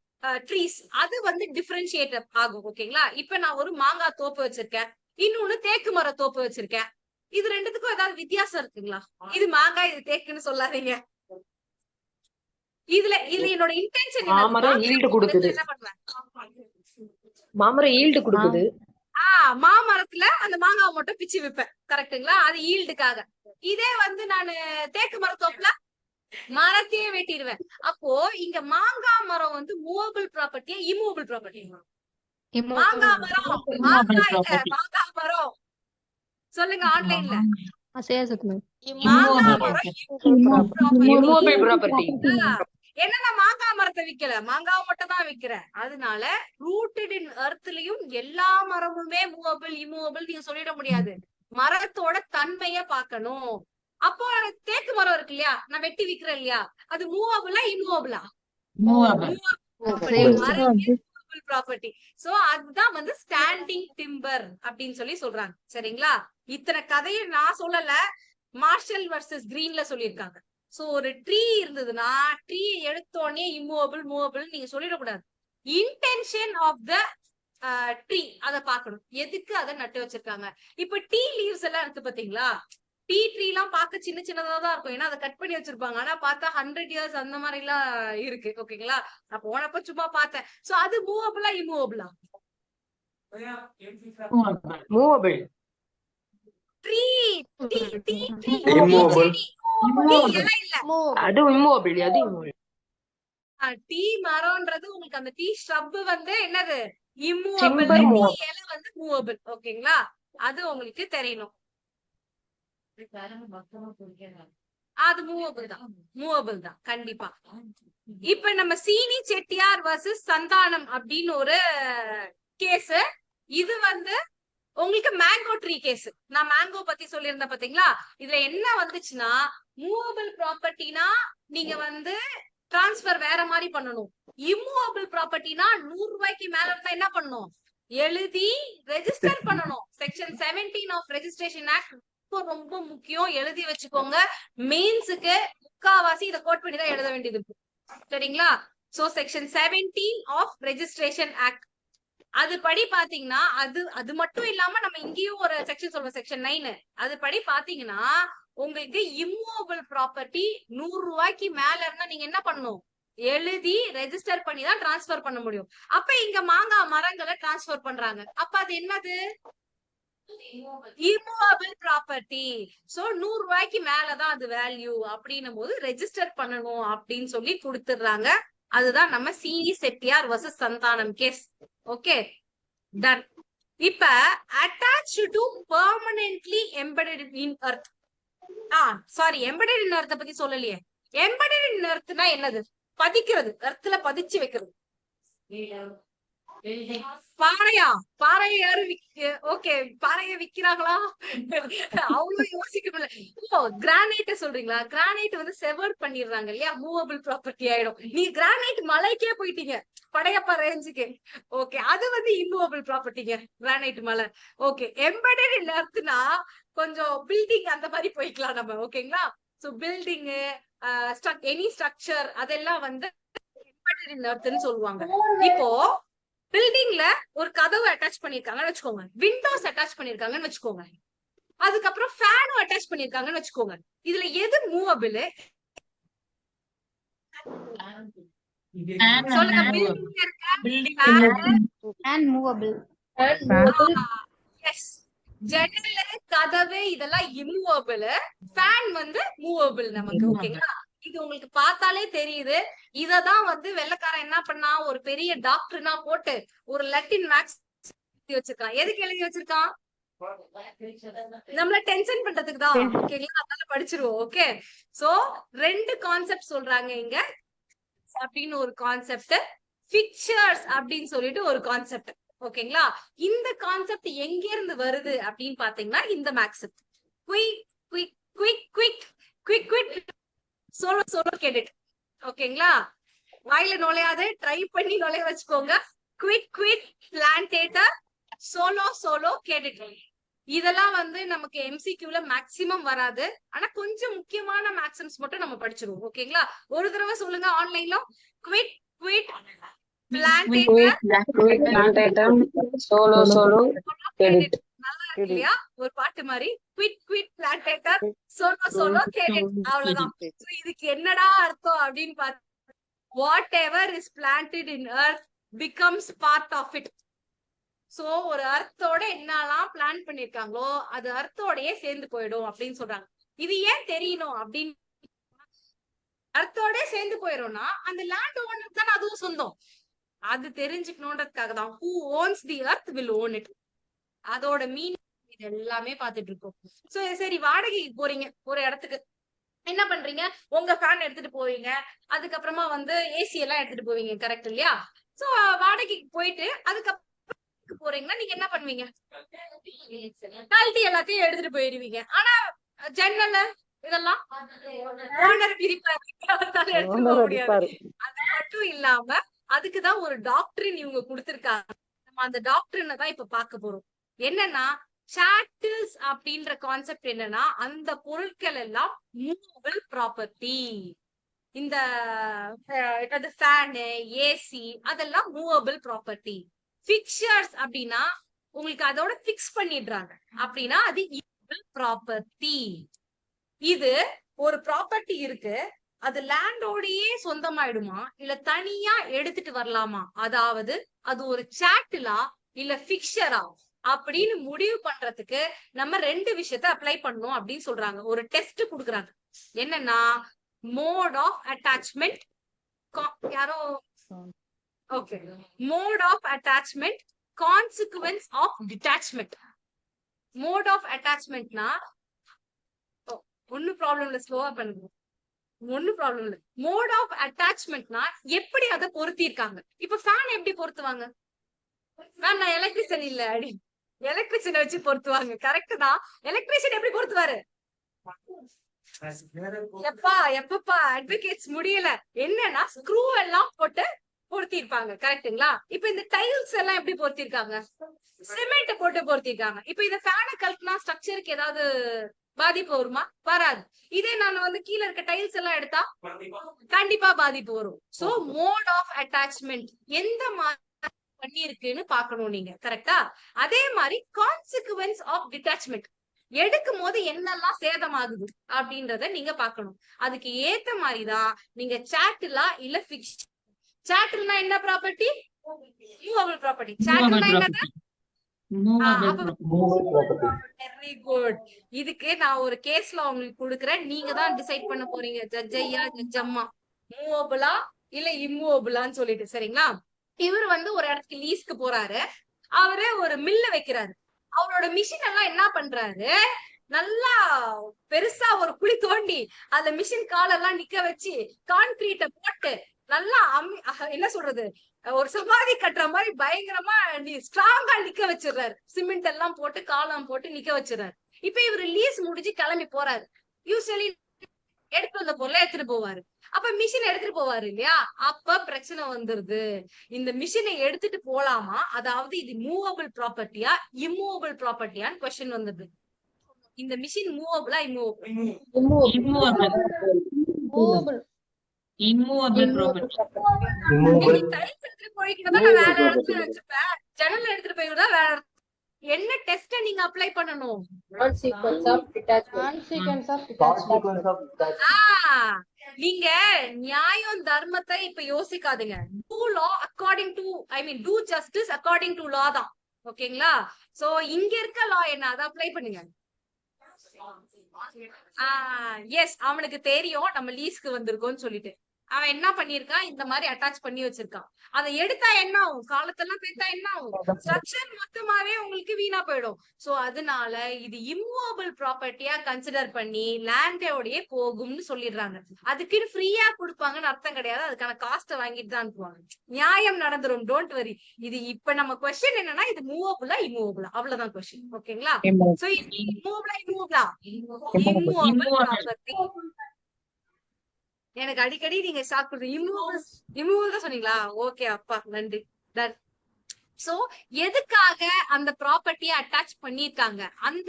ட்ரீஸ் அது வந்து டிஃபரன்ஷியேட் ஆகும். ஓகேங்களா? இப்ப நான் ஒரு மாங்காய் தோப்பு வச்சிருக்கேன், இன்னொன்னு தேக்கு மர தோப்பு வச்சிருக்கேன். இது ரெண்டுத்துக்கும் ஏதாவது வித்தியாசம் இருக்குங்களா? இது மாங்காய், இது தேக்குன்னு சொல்லாதீங்க. இதுல என்னோட இன்டென்ஷன் மாமரம் ஈல்டு கொடுக்குது. மாமரம் ஈல்டு கொடுக்குது. மாமரத்துல அந்த மாங்காய் மட்டும் பிச்சு வைப்பேன். கரெக்டுங்களா? அது ஈல்டுக்காக. இதே வந்து நான் தேக்கு மரத்தோப்புல மரத்தையே வெட்டிடுவேன். அப்போ இங்க மாங்காய் மரம் வந்து மூவபிள் ப்ராப்பர்ட்டியா இம்மூவபிள் ப்ராப்பர்ட்டி? மாங்காய் மரம், மாங்காய் மரம் சொல்லுங்க ஆன்லைன்ல. மாங்காய் மரம் இம்மூவபிள் ப்ராப்பர்ட்டி. என்னன்னா மாங்காய் மரத்தை விக்கல, மாங்காய் மட்டும் தான் விக்கிறேன். அதனால ரூட்டட் இன் எர்த்லயும் எல்லா மரமுமே மூவபிள் இம்மூவபிள் நீங்க சொல்லிட முடியாது. மரத்தோட தன்மைய பாக்கணும். அப்போ தேக்கு மரம் இருக்கு இல்லையா, நான் வெட்டி விக்கிறேன் இல்லையா, அது மூவபிளா இம்மூவபிளா? ப்ராப்பர்ட்டி. சோ அதுதான் வந்து ஸ்டாண்டிங் டிம்பர் அப்படின்னு சொல்லி சொல்றாங்க. சரிங்களா? இத்தனை கதையை நான் சொல்லல, மார்ஷல் வர்சஸ் கிரீன்ல சொல்லியிருக்காங்க. சோ ஒரு ட்ரீ இருந்ததுன்னா ட்ரீ எடுத்தோடனே இம்மூவபிள் மூவபிள் நீங்க சொல்லிடக்கூடாது. இன்டென்ஷன் ஆஃப் த ட்ரீ அதை பாக்கணும். எதுக்கு அதை நட்டு வச்சிருக்காங்க? இப்ப டீ லீவ்ஸ் எல்லாம் இருக்கு பாத்தீங்களா, டீ ட்ரீ எல்லாம் பார்க்க சின்ன சின்னதா தான் இருக்கும், ஏன்னா அதை கட் பண்ணி வச்சிருப்பாங்க. ஆனா பார்த்தா 100 years அந்த மாதிரி எல்லாம் இருக்கு. ஓகேங்களா? நான் போனப்ப சும்மா பார்த்தேன். சோ அது மூவபிளா இம்மூவபிளா? Movable. Tree tea tea tree immovable. அது இம்மூவபிள். அது டீ மரம்ன்றது உங்களுக்கு அந்த டீ ஸ்ரப் வந்து என்னது இம்மூவபிள் Timber டி movable. இலை வந்து மூவபிள். ஓகேங்களா? அது உங்களுக்கு தெரியணும். அது மூவபிள் தான் கண்டிப்பா. இப்ப நம்ம சீனி செட்டியார் வர்சஸ் சந்தானம் அப்படின்னு ஒரு கேஸ். இது வந்து உங்களுக்கு மேங்கோ ட்ரீ கேஸ். நான் மேங்கோ பத்தி சொல்லியிருந்தேன் பாத்தீங்களா? இதுல என்ன வந்துச்சுன்னா, மூவபிள் ப்ராப்பர்ட்டினா நீங்க வந்து டிரான்ஸ்பர் வேற மாதிரி பண்ணணும். இம்மூவபிள் ப்ராப்பர்ட்டினா 100 ரூபாய்க்கு மேல இருந்தா என்ன பண்ணணும்? எழுதி ரெஜிஸ்டர் பண்ணணும். செக்ஷன் 17 ஆஃப் ரெஜிஸ்ட்ரேஷன் ஆக்ட் ரொம்ப முக்கியம். எழுதி வச்சுக்கோங்க. மெயின்ஸுக்கு முக்காவாசி இதை கோட் பண்ணி தான் எழுத வேண்டியது இருக்கு. சரிங்களா? So section 17 of registration act அது படி பாத்தீங்கன்னா, அது மட்டும் இல்லாம நம்ம இங்கேயும் ஒரு செக்ஷன் சொல்றோம், செக்ஷன் 9. அது படி பாத்தீங்கன்னா உங்களுக்கு இம்மூவபிள் ப்ராப்பர்ட்டி 100 ரூபாய்க்கு மேல இருந்தா நீங்க என்ன பண்ணணும்? எழுதி ரெஜிஸ்டர் பண்ணி தான் டிரான்ஸ்பர் பண்ண முடியும். அப்ப இங்க மாங்காய் மரங்களை டிரான்ஸ்பர் பண்றாங்க. அப்ப அது என்னது? Immovable property. சோ 100 ரூபாய்க்கு மேலதான் அது வேல்யூ அப்படின்னும் போது ரெஜிஸ்டர் பண்ணணும் அப்படின்னு சொல்லி கொடுத்துடுறாங்க. அதுதான் நம்ம Seeni Chettiar versus Santhanam case. Okay, done. இப்ப attached to permanently embedded in earth. Sorry, embedded in earth பத்தி சொல்லலையே. embedded in earthனா என்னது? பதிக்கிறது, earthல பதிச்சு வைக்கிறது. பாறையா? பாறைய யாரு ஓகே, பாறைய விக்கிறாங்களா? அவ்வளவு யோசிக்கணும். ஓ, கிரானைட் சொல்றீங்களா? கிரானைட் வந்து செவர் பண்ணிடுறாங்க இல்லையா? மூவபிள் ப்ராப்பர்ட்டி ஆயிடும். நீ கிரானைட் மலைக்கே போயிட்டீங்க, படையப்பா ரேஞ்சுக்கு. ஓகே, அது வந்து இம்மூவபிள் ப்ராப்பர்ட்டிங்க, கிரானைட் மலை. ஓகே, எம்பெடட் இன் எர்த்னா கொஞ்சம் பில்டிங் அந்த மாதிரி போய்க்கலாம் நம்ம. ஓகேங்களா? சோ பில்டிங், எனி ஸ்ட்ரக்சர் அதெல்லாம் வந்து எம்பெடட் இன் எர்த்னு சொல்லுவாங்க. இப்போ பில்டிங்ல ஒரு கதவு அட்டாச் பண்ணிருக்காங்கன்னு வச்சுக்கோங்க, விண்டோஸ் அட்டாச் பண்ணிருக்காங்கன்னு வச்சுக்கோங்க, அதுக்கப்புறம் ஃபேனும் அட்டாச் பண்ணிருக்காங்கன்னு வச்சுக்கோங்க. இதுல எது மூவபிள்? சொல்லுங்க. பில்டிங்ல ஜன்னல், கதவு இதெல்லாம் இம்மூவபிள். ஃபேன் வந்து மூவபிள் நமக்கு. ஓகேங்களா? இது உங்களுக்கு பார்த்தாலே தெரியுது. இததான் வந்து வெள்ளைக்காரன் என்ன பண்ணா, ஒரு பெரிய டாக்டர்னா போட்டு ஒரு லட்டின் மேக்ஸ் எழுதி வச்சிருக்கான். எதுக்கு எழுதி வச்சிருக்கான்? நம்மள டென்ஷன் பண்றதுக்கு தான். ஓகேங்களா? அதனால படிச்சிருவோம். ஓகே, சோ 2 கான்செப்ட் சொல்றாங்க இங்க. அப்படின்னு ஒரு கான்செப்ட், பிக்சர்ஸ் அப்படின்னு சொல்லிட்டு ஒரு கான்செப்ட். ஓகேங்களா? இந்த கான்செப்ட் எங்க இருந்து வருது அப்படின்னு பாத்தீங்கன்னா, இந்த max quick quick quick quick quick quick solo solo cadet. ஓகேங்களா? வாயில நுழையாத, ட்ரை பண்ணி நுழைய வச்சுக்கோங்க. குவிக் குவிக் பிளான்டேட்டர், சோலோ சோலோ கேடட். இதெல்லாம் வந்து நமக்கு எம்சிக்யூல மேக்சிமம் வராது. ஆனா கொஞ்சம் முக்கியமான மேக்ஸிம்ஸ் மட்டும் நம்ம படிச்சிருவோம். ஓகேங்களா? ஒரு தடவை சொல்லுங்க ஆன்லைன்ல. குவிக் குவிக் பிளான்டேட்டர், Solo, solo, edit. நல்லா இருக்கு இல்லையா? ஒரு பாட்டு மாதிரி. குவிக் குவிக் பிளான்டேட்டர், சோலோ சோலோ கேடட். அவ்வளவுதான். இதுக்கு என்னடா அர்த்தம் அப்படின்னு பார்த்தா, whatever is planted in earth becomes part of it. So ஒரு அர்த்தோட என்னெல்லாம் பிளான் பண்ணிருக்காங்களோ அது அர்த்தோடயே சேர்ந்து போயிடும் அப்படின்னு சொல்றாங்க. இது ஏன் தெரியணும் அப்படின்னு, அர்த்தோட சேர்ந்து போயிடும்னா அந்த லேண்ட் ஓனர் தான் அதுவும் சொந்தம். அது தெரிஞ்சுக்கணும்ன்றதுக்காக தான் who owns the earth will own it. அதோட மீனிங் இது எல்லாமே பாத்துட்டு இருக்கோம். சோ சரி, வாடகைக்கு போறீங்க ஒரு இடத்துக்கு, என்ன பண்றீங்க? உங்க ஃபேன் எடுத்துட்டு போவீங்க, அதுக்கப்புறமா வந்து ஏசி எல்லாம் எடுத்துட்டு போவீங்க. கரெக்ட் இல்லையா? சோ வாடகைக்கு போயிட்டு அதுக்கப்புறம் போறீங்கன்னா நீங்க என்ன பண்ணுவீங்க? கழட்டி எல்லாத்தையும் எடுத்துட்டு போயிருவீங்க. ஆனா ஜன்னல் இதெல்லாம் ஓனர் பிரிப்பாரு, எடுத்துட்டு போக முடியாது. அது மட்டும் இல்லாம அதுக்குதான் ஒரு டாக்டரின் இவங்க கொடுத்திருக்காங்க. நம்ம அந்த டாக்டரினை தான் இப்ப பார்க்க போறோம். என்னன்னா, சாட்டில்ஸ் அப்படின்ற கான்செப்ட் என்னன்னா, அந்த பொருட்கள் எல்லாம் மூவபிள் ப்ராப்பர்ட்டி. இந்த ஃபேனு, ஏசி அதெல்லாம் மூவபிள் ப்ராப்பர்ட்டி. பிக்சர்ஸ் அப்படின்னா உங்களுக்கு அதோட பிக்ஸ் பண்ணிடுறாங்க அப்படின்னா அது இம்மூவபிள் ப்ராப்பர்ட்டி. இது ஒரு ப்ராப்பர்ட்டி இருக்கு, அது லேண்டோடயே சொந்தமாயிடுமா இல்ல தனியா எடுத்துட்டு வரலாமா, அதாவது அது ஒரு சாட்டிலா இல்ல பிக்சரா அப்படின்னு முடிவு பண்றதுக்கு நம்ம 2 விஷயத்த அப்ளை பண்ணணும் அப்படின்னு சொல்றாங்க. ஒரு டெஸ்ட் குடுக்குறாங்க. என்னன்னா, மோட் ஆஃப் அட்டாச்மெண்ட். யாரோ Okay. Mode of attachment, consequence of detachment. Mode of attachment na ஒன்னும் ப்ராப்ளம் இல்ல, ஸ்லோவா பண்ணுங்க. ஒன்னும் ப்ராப்ளம் இல்ல. மோட் ஆஃப் அட்டாச்மெண்ட்னா எப்படி அதை பொருத்திருக்காங்க. இப்ப ஃபேன் எப்படி பொருத்துவாங்க? நான் எலக்ட்ரிஷியன் இல்ல அடி, எலக்ட்ரிஷியனை வச்சு பொருத்துவாங்க. கரெக்ட் தான். எலக்ட்ரிஷியன் எப்படி பொருத்துவாரு? எப்பப்பா அட்வொகேட்ஸ் முடியல, என்னன்னா ஸ்க்ரூ எல்லாம் போட்டு பொருத்திருப்பாங்க. கரெக்டுங்களா? இப்ப இந்த டைல்ஸ் எல்லாம் எப்படி பொருத்திருக்காங்க? சிமெண்ட் போட்டு பொருத்திருக்காங்க. இப்ப இந்த ஃபேனை கழட்டினா ஸ்ட்ரக்சருக்கு ஏதாவது பாதிப்பு வருமா? வராது. இதே நான் வந்து கீழே இருக்க டைல்ஸ் எல்லாம் எடுத்தா கண்டிப்பா பாதிப்பு வரும். சோ மோட் ஆஃப் அட்டாச்மெண்ட் எந்த மாதிரி பண்ணிருக்குன்னு பாக்கணும் நீங்க. கரெக்டா? அதே மாதிரி கான்சிக்வன்ஸ் ஆஃப் டிட்டாச்மெண்ட் எடுக்கும் போது என்னெல்லாம் சேதமாகுது அப்படின்றத நீங்க பாக்கணும். அதுக்கு ஏத்த மாதிரிதான் நீங்க சாட்டிலா இல்ல பிக்ஸ். சாட்டில்னா என்ன ப்ராப்பர்ட்டி? Movable property. சாட்டில்னா என்னது? Very good. இதுக்கு நான் ஒரு கேஸ்ல உங்களுக்கு கொடுக்குறேன், நீங்க தான் டிசைட் பண்ண போறீங்க, ஜட்ஜ் ஐயா ஜட்ஜ் அம்மா, மூவபிளா இல்ல இம்மூவபிளான்னு சொல்லிட்டு. சரிங்களா? இவர் வந்து ஒரு இடத்துக்கு லீஸ்க்கு போறாரு. அவரு ஒரு மில்ல வைக்கிறாரு. அவரோட மிஷின் எல்லாம் என்ன பண்றாரு, நல்லா பெருசா ஒரு குழி தோண்டி அதுல மிஷின் காலெல்லாம் நிக்க வச்சு கான்கிரீட்டை போட்டு நல்லா என்ன சொல்றது, ஒரு சமாதி கட்டுற மாதிரி பயங்கரமா ஸ்ட்ராங்கா நிக்க வச்சிடுறாரு. சிமெண்ட் எல்லாம் போட்டு காலம் போட்டு நிக்க வச்சிடறாரு. இப்ப இவரு லீஸ் முடிஞ்சு கிளம்பி போறாரு. யூஸ்வலி எடுத்து வந்த பொருளை எடுத்துட்டு போவாரு. அப்ப மிஷின் எடுத்துட்டு போவாரு இல்லையா? அப்ப பிரச்சனை வந்துருது. இந்த மிஷினை எடுத்துட்டு போலாமா, அதாவது இது மூவபிள் ப்ராப்பர்ட்டியா இம்மூவபிள் ப்ராப்பர்ட்டியான்னு கொஸ்டின் வந்தது. இந்த மிஷின் மூவபிளா இம்மூவபிள்? Immovable property. எடுத்துட்டு போய்க்கிட்டதான் நான் வேற இடத்துல வச்சுப்பேன், ஜன்னல் எடுத்துட்டு போய்தான் வேற. என்ன டெஸ்ட் நீங்க அப்ளை பண்ணணும்? நீங்க நியாயம் தர்மத்தை இப்ப யோசிக்காதீங்க. Do law according to, I mean do justice according to law தான். ஓகேங்களா? சோ இங்க இருக்க லா என்ன, அதை அப்ளை பண்ணுங்க. எஸ், அவனுக்கு தெரியும் நம்ம லீஸ்க்கு வந்திருக்கோம்னு சொல்லிட்டு அவன் என்ன பண்ணிருக்கான், இந்த மாதிரி அட்டாச் பண்ணி வச்சிருக்கான். அதை எடுத்தா என்ன ஆகும், காலத்தெல்லாம் பேத்தா என்ன ஆகும், ஸ்ட்ரக்சர் மொத்தமாவே உங்களுக்கு வீணா போயிடும். சோ அதனால இது இம்மூவபிள் ப்ராப்பர்ட்டியா கன்சிடர் பண்ணி லேண்டோடயே போகும்னு சொல்லிடுறாங்க. அதுக்கு ஃப்ரீயா கொடுப்பாங்கன்னு அர்த்தம் கிடையாது, அதுக்கான காஸ்ட வாங்கிட்டு தான் அனுப்புவாங்க. நியாயம் நடந்துரும், டோன்ட் வரி. இது இப்ப நம்ம கொஸ்டின் என்னன்னா, இது மூவபிளா இம்மூவபிளா, அவ்வளவுதான் கொஸ்டின். ஓகேங்களா? சோ இம்மூவபிளா இம்மூவபிள் ப்ராப்பர்ட்டி. எனக்கு அடிக்கடி நீங்க ஷாக் கொடுத்து இம்மூவபிள் தான் சொன்னீங்களா? ஓகே அப்பா, நன்றி. டன். சோ எதுக்காக அந்த ப்ராப்பர்ட்டியை அட்டாச் பண்ணிருக்காங்க அந்த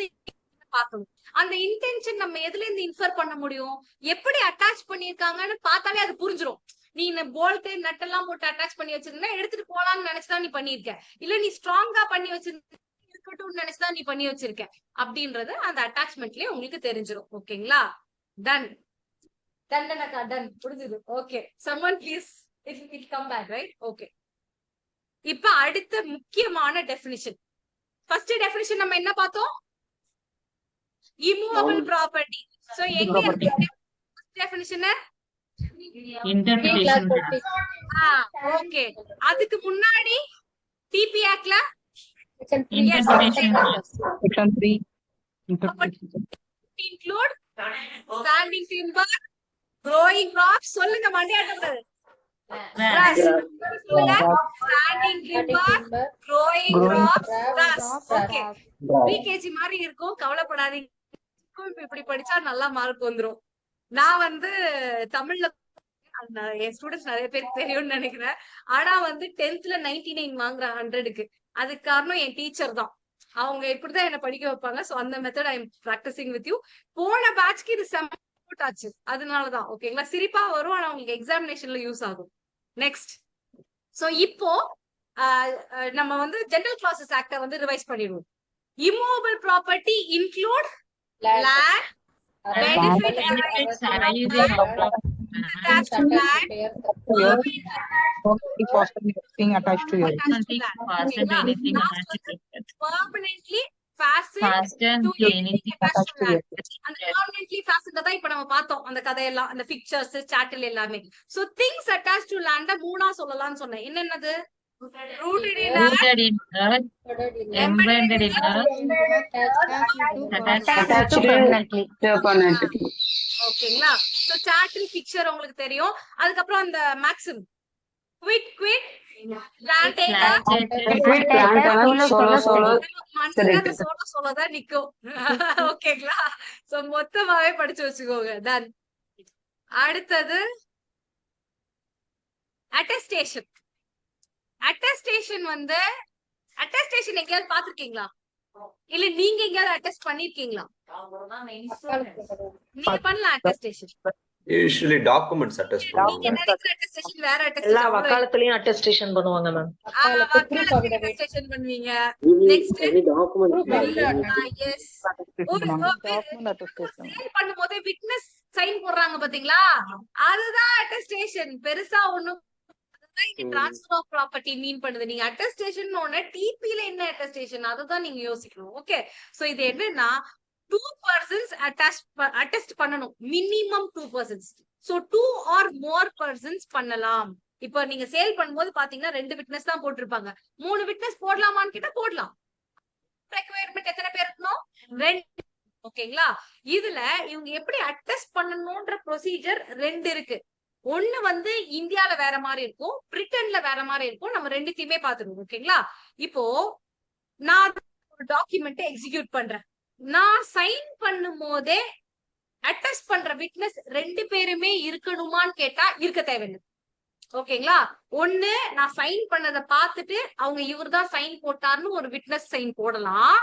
பாக்கணும். அந்த இன்டென்ஷன் நம்ம எதுல இருந்து இன்ஃபர் பண்ண முடியும், எப்படி அட்டாச் பண்ணிருக்காங்கன்னு பார்த்தாலே அது புரிஞ்சிடும். நீ இந்த போல்ட் நட் எல்லாம் போட்டு அட்டாச் பண்ணி வச்சிருந்தா எடுத்துட்டு போலான்னு நினைச்சுதான் நீ பண்ணிருக்க, இல்ல நீ ஸ்ட்ராங்கா பண்ணி வச்சிருக்க இருக்கட்டும் நினைச்சுதான் நீ பண்ணி வச்சிருக்க அப்படின்றது அந்த அட்டாச்மெண்ட்லயே உங்களுக்கு தெரிஞ்சிடும். ஓகேங்களா? டன். தண்டனக்கா டன், புரிஞ்சுது. Okay, someone please it come back, right? Okay, இப்ப அடுத்த முக்கியமான டெஃபினிஷன். ஃபர்ஸ்ட் டெஃபினிஷன் நம்ம என்ன பார்த்தோம்? Immovable property. சோ எங்க இருக்கு டெஃபினிஷன்? இன்டர்பிரேஷன். ஓகே, அதுக்கு முன்னாடி டிபி ஆக்ட்ல interpretation section 3 include standing timber, growing crops. சொல்லுங்க மண்டியாட்டது. Standing timber, growing crops, grass. Okay, PKG மாதிரி இருக்கும், கவலைப்படாதீங்க. இப்படி படிச்சா நல்லா மார்க் வந்துரும். நான் வந்து தமிழ்ல என் ஸ்டூடெண்ட்ஸ் நிறைய பேருக்கு தெரியும்னு நினைக்கிறேன். ஆனா வந்து 10th 99 வாங்குறேன் 100க்கு. அதுக்கு காரணம் என் டீச்சர் தான். அவங்க இப்படிதான் என்ன படிக்க வைப்பாங்க. சோ அந்த method I am practising with you. போன பேட்ச்க்கு இது செம்ம ஆச்சு, அதனாலதான். ஓகேங்களா? சிரிப்பா வரும், ஆனா உங்களுக்கு எக்ஸாமினேஷன்ல யூஸ் ஆகும். நெக்ஸ்ட். சோ இப்போ நம்ம வந்து ஜெனரல் கிளாஸஸ் ஆக்ட வந்து ரிவைஸ் பண்ணிடுவோம். Immovable property include land, benefits arising attached to land, being attached to your permanently fastened Fastened to to anything anything attached to land. attached to அந்த permanently fastened தான் இப்ப நம்ம பார்த்தோம் அந்த கதையெல்லாம், அந்த pictures, chattel எல்லாமே. So things attached to land மூணா சொல்லலாம்னு சொன்னேன். என்னென்னது? Rooted in earth, rooted in earth, embedded in earth, attached to permanently. ஓகேங்களா? So chattel picture உங்களுக்கு தெரியும். அதுக்கப்புறம் அந்த maxim quit மனசுல சொல்லதான் நிக்கும். ஓகேங்களா? சோ மொத்தமாவே படிச்சு வச்சுக்கோங்க. டன். அடுத்தது அட்டஸ்டேஷன். அட்டஸ்டேஷன் வந்து அட்டஸ்டேஷன் எங்கேயாவது பாத்துருக்கீங்களா? இல்ல நீங்க எங்கேயாவது அட்டஸ்ட் பண்ணிருக்கீங்களா? நீங்க பண்ணலாம் அட்டஸ்டேஷன். Usually documents attest நீங்க பண்ணுவாங்க. நினைக்கிற அட்டஸ்டேஷன் வேற எல்லா அட்டஸ்டேஷன். வக்காலத்துலயும் அட்டஸ்டேஷன் பண்ணுவாங்க மேம். வக்காலத்து அட்டஸ்டேஷன் பண்ணுவீங்க. நெக்ஸ்ட் எஸ் சேல் பண்ணும்போது விட்னஸ் சைன் போடுறாங்க பாத்தீங்களா, அதுதான் அட்டஸ்டேஷன். பெருசா ஒண்ணும் டிரான்ஸ்ஃபர் ஆஃப் ப்ராப்பர்ட்டி மீன் பண்ணுது. நீங்க அட்டஸ்டேஷன் ஒண்ணு டிபில என்ன அட்டஸ்டேஷன் அதுதான் நீங்க யோசிக்கணும். ஓகே, சோ இது என்னன்னா 2 persons attest பண்ணணும். Minimum 2 persons. So 2 or more persons பண்ணலாம். இப்ப நீங்க சேல் பண்ணும்போது பாத்தீங்கன்னா 2 விட்னஸ் தான் போட்டிருப்பாங்க. 3 விட்னஸ் போடலாமான்னு கேட்டா போடலாம். ரெக்வயர்மெண்ட் எத்தனை பேர் இருக்கணும்? 2. ஓகேங்களா? இதுல இவங்க எப்படி அட்டஸ்ட் பண்ணணும்ன்ற ப்ரொசீஜர் 2 இருக்கு. ஒண்ணு வந்து இந்தியால வேற மாதிரி இருக்கும், பிரிட்டன்ல வேற மாதிரி இருக்கும். நம்ம ரெண்டுத்தையுமே பாத்துருவோம். ஓகேங்களா? இப்போ நான் ஒரு டாக்குமெண்ட் எக்ஸிக்யூட் பண்றேன். நான் சைன் பண்ணும் போதே அட்டஸ்ட் பண்ற விட்னஸ் 2 பேருமே இருக்கணுமான்னு கேட்டா இருக்க தேவையில்லை. ஓகேங்களா? ஒண்ணு நான் சைன் பண்ணதை பார்த்துட்டு அவங்க இவர்தான் சைன் போட்டார்னு ஒரு விட்னஸ் சைன் போடலாம்.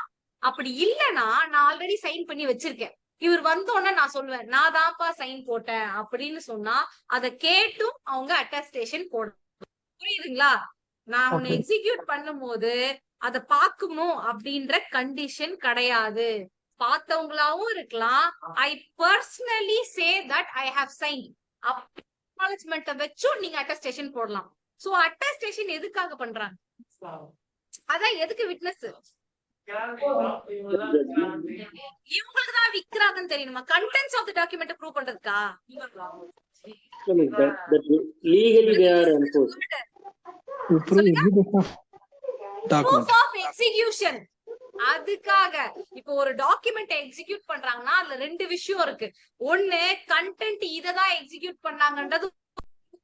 அப்படி இல்லைன்னா நான் ஆல்ரெடி சைன் பண்ணி வச்சிருக்கேன், இவர் வந்தோடனே நான் சொல்லுவேன் நான் தான்ப்பா சைன் போட்டேன் அப்படின்னு சொன்னா அதை கேட்டும் அவங்க அட்டஸ்டேஷன் போடணும். புரியுதுங்களா? நான் உன்னை எக்ஸிக்யூட் பண்ணும் போது அதை பார்க்கணும் அப்படின்ற கண்டிஷன் கிடையாது. பார்த்தவங்களாவும் இருக்கலாம். I personally say that I have sign acknowledgement வச்சும் நீங்க அட்டஸ்டேஷன் போடலாம். சோ அட்டஸ்டேஷன் எதுக்காக பண்றாங்க? அதான் எதுக்கு விட்னஸ் இவங்களுக்கு தான் விக்கிறாங்கன்னு தெரியணுமா? Contents of the document prove பண்றதுக்கா? legally they are enforced. Proof of execution. அதுக்காக இப்போ ஒரு டாக்குமெண்ட் எக்ஸிக்யூட் பண்றாங்கன்னா அதுல 2 விஷயம் இருக்கு. ஒண்ணு கண்டென்ட் இததான் execute பண்ணாங்கன்றது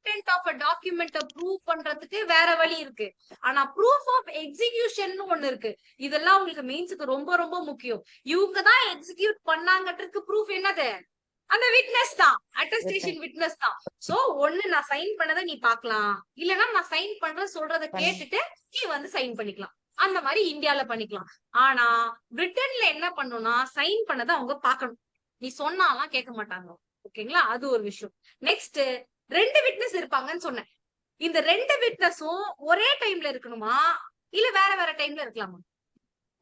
content of a document prove பண்றதுக்கு வேற வழி இருக்கு. ஆனா proof of execution ஒண்ணு இருக்கு. இதெல்லாம் உங்களுக்கு மெயின்ஸ்க்கு ரொம்ப ரொம்ப முக்கியம். இவங்க தான் எக்ஸிக்யூட் பண்ணாங்கன்றதுக்கு ப்ரூஃப் என்னது? அந்த விட்னஸ் தான், அட்டஸ்டேஷன் விட்னஸ் தான். சோ ஒண்ணு நான் சைன் பண்ணதை நீ பாக்கலாம், இல்லன்னா நான் சைன் பண்ற சொல்றதை கேட்டுட்டு நீ வந்து சைன் பண்ணிக்கலாம். அந்த மாதிரி இந்தியால பண்ணிக்கலாம். ஆனா பிரிட்டன்ல என்ன பண்ணும்னா சைன் பண்ணதை அவங்க பாக்கணும். நீ சொன்னாலாம் கேட்க மாட்டாங்க. ஓகேங்களா? அது ஒரு விஷயம். நெக்ஸ்ட் 2 விட்னஸ் இருப்பாங்கன்னு சொன்னேன். இந்த 2 விட்னஸும் ஒரே டைம்ல இருக்கணுமா இல்ல வேற வேற டைம்ல இருக்கலாமா?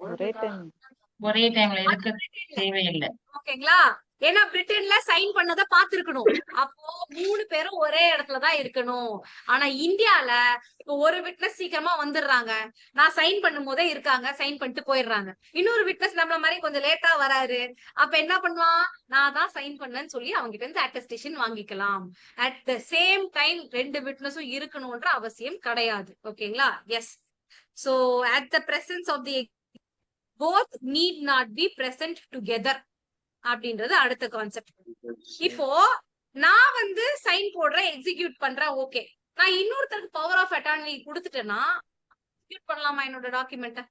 ஒரே டைம்ல இருக்க தேவையில்லை. ஓகேங்களா? ஏன்னா பிரிட்டன்ல சைன் பண்ணதை பாத்துருக்கணும். அப்போ 3 பேரும் ஒரே இடத்துலதான் இருக்கணும். ஆனா இந்தியால இப்போ ஒரு விட்னஸ் சீக்கிரமா வந்துடுறாங்க, நான் சைன் பண்ணும் போதே இருக்காங்க, சைன் பண்ணிட்டு போயிடுறாங்க. இன்னொரு விட்னஸ் நம்மள மாதிரி கொஞ்சம் லேட்டா வராரு, அப்ப என்ன பண்ணுவான்? நான் தான் சைன் பண்ணேன்னு சொல்லி அவங்க கிட்ட இருந்து அட்டஸ்டேஷன் வாங்கிக்கலாம். அட் த சேம் டைம் 2 விட்னஸும் இருக்கணும்ன்ற அவசியம் கிடையாது. ஓகேங்களா? Yes. So at the presence of the both need not be present together அப்படின்றது அடுத்த கான்செப்ட். இப்போ நான் வந்து சைன் போடுறேன், எக்ஸிக்யூட் பண்றேன். ஓகே, நான் இன்னொருத்தருக்கு பவர் ஆஃப் அட்டார்னி கொடுத்துட்டேன்னா எக்ஸிக்யூட் பண்ணலாமா என்னோட டாக்குமெண்ட்?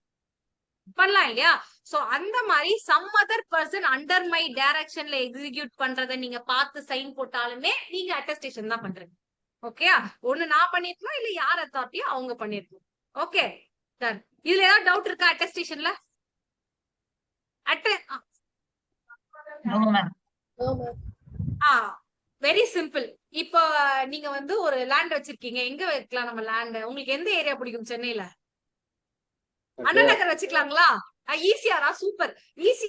பண்ணலாம் இல்லையா? சோ அந்த மாதிரி some other person under my டைரக்ஷன்ல எக்ஸிக்யூட் பண்றதை நீங்க பார்த்து சைன் போட்டாலுமே நீங்க அட்டஸ்டேஷன் தான் பண்றீங்க. ஓகே, ஒண்ணு நான் பண்ணிருக்கணும், இல்ல யார் அத்தாரிட்டியோ அவங்க பண்ணிருக்கணும். Okay done. இதுல ஏதாவது டவுட் இருக்கா அட்டஸ்டேஷன்ல? Very simple. இப்போ நீங்க வந்து ஒரு லேண்ட் வச்சிருக்கீங்க, எங்க வைக்கலாம் நம்ம லேண்ட்? உங்களுக்கு எந்த ஏரியா பிடிக்கும் சென்னையில? Anna Nagar வச்சுக்கலாங்களா? ஈசிஆரா? Super. Easy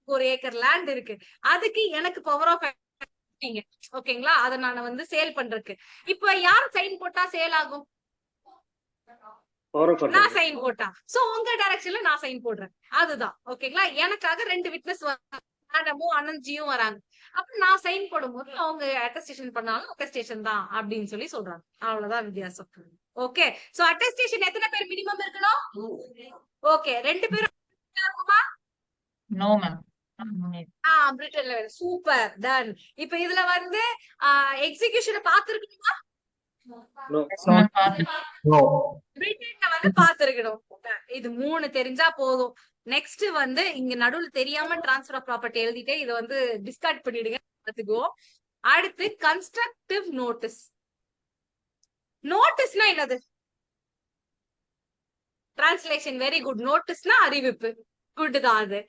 1 acre land இருக்கு, அதுக்கு எனக்கு பவர் ஆஃப் ஓகேங்களா? அத நான் வந்து சேல் பண்றதுக்கு இப்ப யார் சைன் போட்டா சேல் ஆகும்? பவர் ஆஃப் நான் சைன் போட்டேன். சோ உங்க டைரக்ஷன்ல நான் சைன் போடுறேன். அதுதான் ஓகேங்களா. எனக்காக 2 விட்னஸ் மேடமும் அனந்த்ஜியும் வராங்க. அப்ப நான் சைன் போடும்போது அவங்க அட்டஸ்டேஷன் பண்ணாலும் அட்டஸ்டேஷன் தான் அப்படின்னு சொல்லி சொல்றாங்க. அவ்வளவுதான் வித்தியாசம். ஓகே. சோ அட்டஸ்டேஷன் எத்தனை பேர் மினிமம் இருக்கணும்? ஓகே. 2 பேரும் இருக்குமா? No ma'am. பிரிட்டன்ல சூப்பர் டன். இப்ப இதுல வந்து எக்ஸிகியூஷனை பாத்துருக்கணுமா? பிரிட்டன்ல வந்து பாத்துருக்கணும். இது 3 தெரிஞ்சா போதும். நெக்ஸ்ட் வந்து இங்க நடுவுல தெரியாம டிரான்ஸ்ஃபர் ஆஃப் ப்ராப்பர்ட்டி எழுதிட்டே இதை வந்து டிஸ்கார்ட் பண்ணிடுங்க. பாத்துக்குவோம். அடுத்து கன்ஸ்ட்ரக்டிவ் நோட்டீஸ். நோட்டீஸ்னா என்னது? Translation very good. நோட்டீஸ்னா அறிவிப்பு. குட் தான் அது.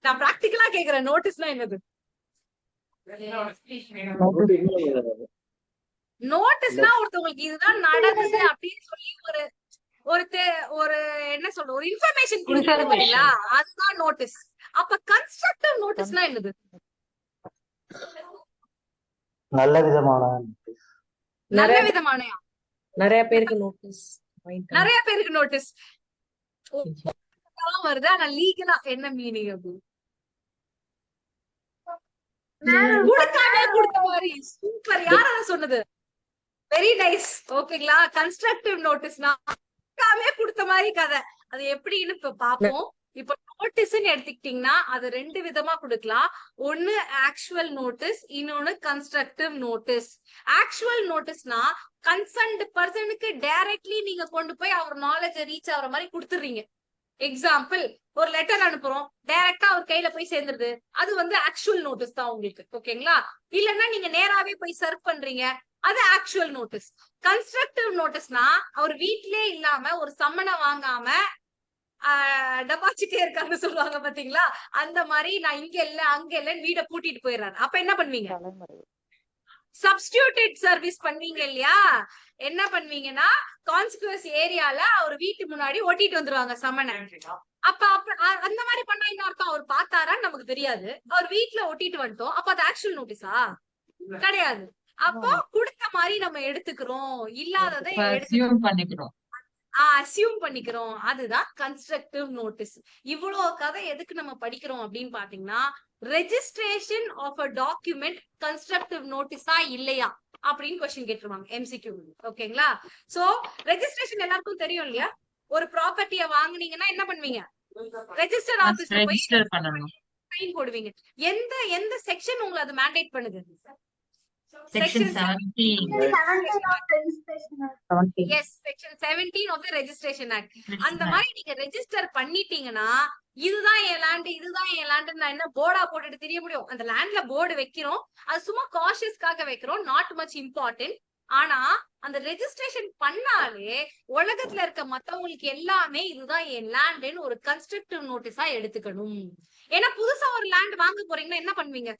நான் பிராக்டிகலா கேக்குறேன். நோட்டீஸ்னா என்னது? நோட்டீஸ்னா ஒருத்தவங்களுக்கு இதுதான் நடந்தது அப்படின்னு சொல்லி ஒரு என்ன சொல்ற ஒரு இன்ஃபர்மேஷன் கொடுக்கறீங்களா? அதுதான் நோட்டீஸ். அப்ப கன்ஸ்ட்ரக்டிவ் நோட்டீஸ்னா என்னது? நல்ல விதமான நல்ல விதமான நிறைய பேருக்கு நோட்டீஸ் நிறைய பேருக்கு நோட்டீஸ் வருது. ஆனா லீகலா என்ன மீனிங்? அப்படி கொடுக்காம கொடுத்த மாதிரி. சூப்பர். யார் அத சொன்னது? Very nice. ஓகேங்களா. கன்ஸ்ட்ரக்டிவ் நோட்டீஸ்னா கொடுக்காம கொடுத்த மாதிரி கதை. அது எப்படின்னு இப்ப பாப்போம். இப்ப நோட்டீஸ்ன்னு எடுத்துக்கிட்டீங்கன்னா அது 2 விதமா கொடுக்கலாம். ஒன்னு ஆக்சுவல் நோட்டீஸ், இன்னொன்னு கன்ஸ்ட்ரக்டிவ் நோட்டீஸ். ஆக்சுவல் நோட்டீஸ்னா கன்சர்ன்ட் பர்சனுக்கு டைரக்ட்லி நீங்க கொண்டு போய் அவர் நாலேஜ் ரீச் ஆகுற மாதிரி கொடுத்துறீங்க. எக்ஸாம்பிள், ஒரு லெட்டர் அனுப்புறோம், டைரக்டா அவர் கையில போய் சேர்ந்துருது. அது வந்து ஆக்சுவல் நோட்டீஸ் தான் உங்களுக்கு. ஓகேங்களா. இல்லன்னா நீங்க நேராவே போய் சர்வ் பண்றீங்க, அது ஆக்சுவல் நோட்டீஸ். கன்ஸ்ட்ரக்டிவ் நோட்டீஸ்னா அவர் வீட்லயே இல்லாம ஒரு சம்மனை வாங்காம டெபாசிட்டே இருக்கான்னு சொல்லுவாங்க பாத்தீங்களா? அந்த மாதிரி நான் இங்க இல்ல அங்க இல்லன்னு வீட பூட்டிட்டு போயிடுறாரு. அப்ப என்ன பண்ணுவீங்க? சப்ஸ்டிடியூட்டட் சர்வீஸ் பண்ணுவீங்க இல்லையா? என்ன பண்ணுவீங்கன்னா கான்சிக்வன்ஸ் ஏரியால அவர் வீட்டு முன்னாடி ஒட்டிட்டு வந்துருவாங்க சம்மனை. அப்ப அந்த மாதிரி பண்ணா என்ன அர்த்தம்? அவர் பார்த்தாரான்னு நமக்கு தெரியாது. அவர் வீட்டுல ஒட்டிட்டு வந்துட்டோம். அப்ப அது ஆக்சுவல் நோட்டீஸா? கிடையாது. அப்போ கொடுத்த மாதிரி நம்ம எடுத்துக்கிறோம், இல்லாததை அசியூம் பண்ணிக்கிறோம். அதுதான் கன்ஸ்ட்ரக்டிவ் நோட்டீஸ். இவ்வளவு கதை எதுக்கு நம்ம படிக்கிறோம் அப்படின்னு பாத்தீங்கன்னா, registration of a document constructive நோட்டீஸா இல்லையா அப்படின்னு கொஸ்டின் கேட்டுருவாங்க MCQ. ஓகேங்களா. சோ ரெஜிஸ்ட்ரேஷன் எல்லாருக்கும் தெரியும் இல்லையா? ஒரு ப்ராப்பர்ட்டியை வாங்குனீங்கன்னா என்ன பண்ணுவீங்க? ரெஜிஸ்டர் ஆபீஸ்ல போய் சைன் போடுவீங்க. எந்த செக்ஷன் உங்களை அது மேண்டேட் பண்ணுது? Section 17. Yes, Section 17 of the Registration Act. அந்த மாதிரி நீங்க ரெஜிஸ்டர் பண்ணிட்டீங்கன்னா இதுதான் என் லேண்ட், இதுதான் என் லேண்ட் நான் என்ன போர்டா போட்டுட்டு தெரிய முடியும்? அந்த லேண்ட்ல போர்டு வைக்கிறோம், அது சும்மா காஷியஸ்க்காக வைக்கிறோம், நாட் மச் இம்பார்ட்டன்ட். ஆனா அந்த ரெஜிஸ்ட்ரேஷன் பண்ணாலே உலகத்துல இருக்க மத்தவங்களுக்கு எல்லாமே இதுதான் என் லேண்ட்னு ஒரு கன்ஸ்ட்ரக்டிவ் நோட்டீஸா எடுத்துக்கணும். ஏன்னா புதுசா ஒரு லேண்ட் வாங்க போறீங்கன்னா என்ன பண்ணுவீங்க?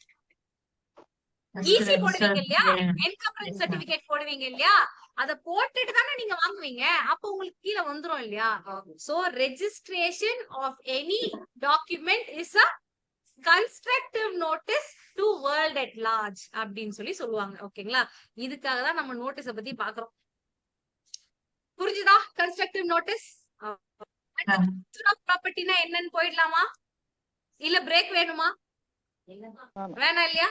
ஈசி போடுவீங்க இல்லையா? என்கம்பரன்ஸ் சர்டிபிகேட் போடுவீங்க இல்லையா? அத போட்டுட்டு தானே நீங்க வாங்குவீங்க. அப்ப உங்களுக்கு கீழே வந்துரும் இல்லையா? So registration of any document is a constructive notice to world at large அப்படின்னு சொல்லி சொல்லுவாங்க. ஓகேங்களா. இதுக்காக தான் நம்ம நோட்டீஸ பத்தி பாக்குறோம். புரிஞ்சுதா? Constructive notice. ப்ராப்பர்ட்டினா என்னன்னு போயிடலாமா? இல்ல பிரேக் வேணுமா? வேணாம் இல்லையா?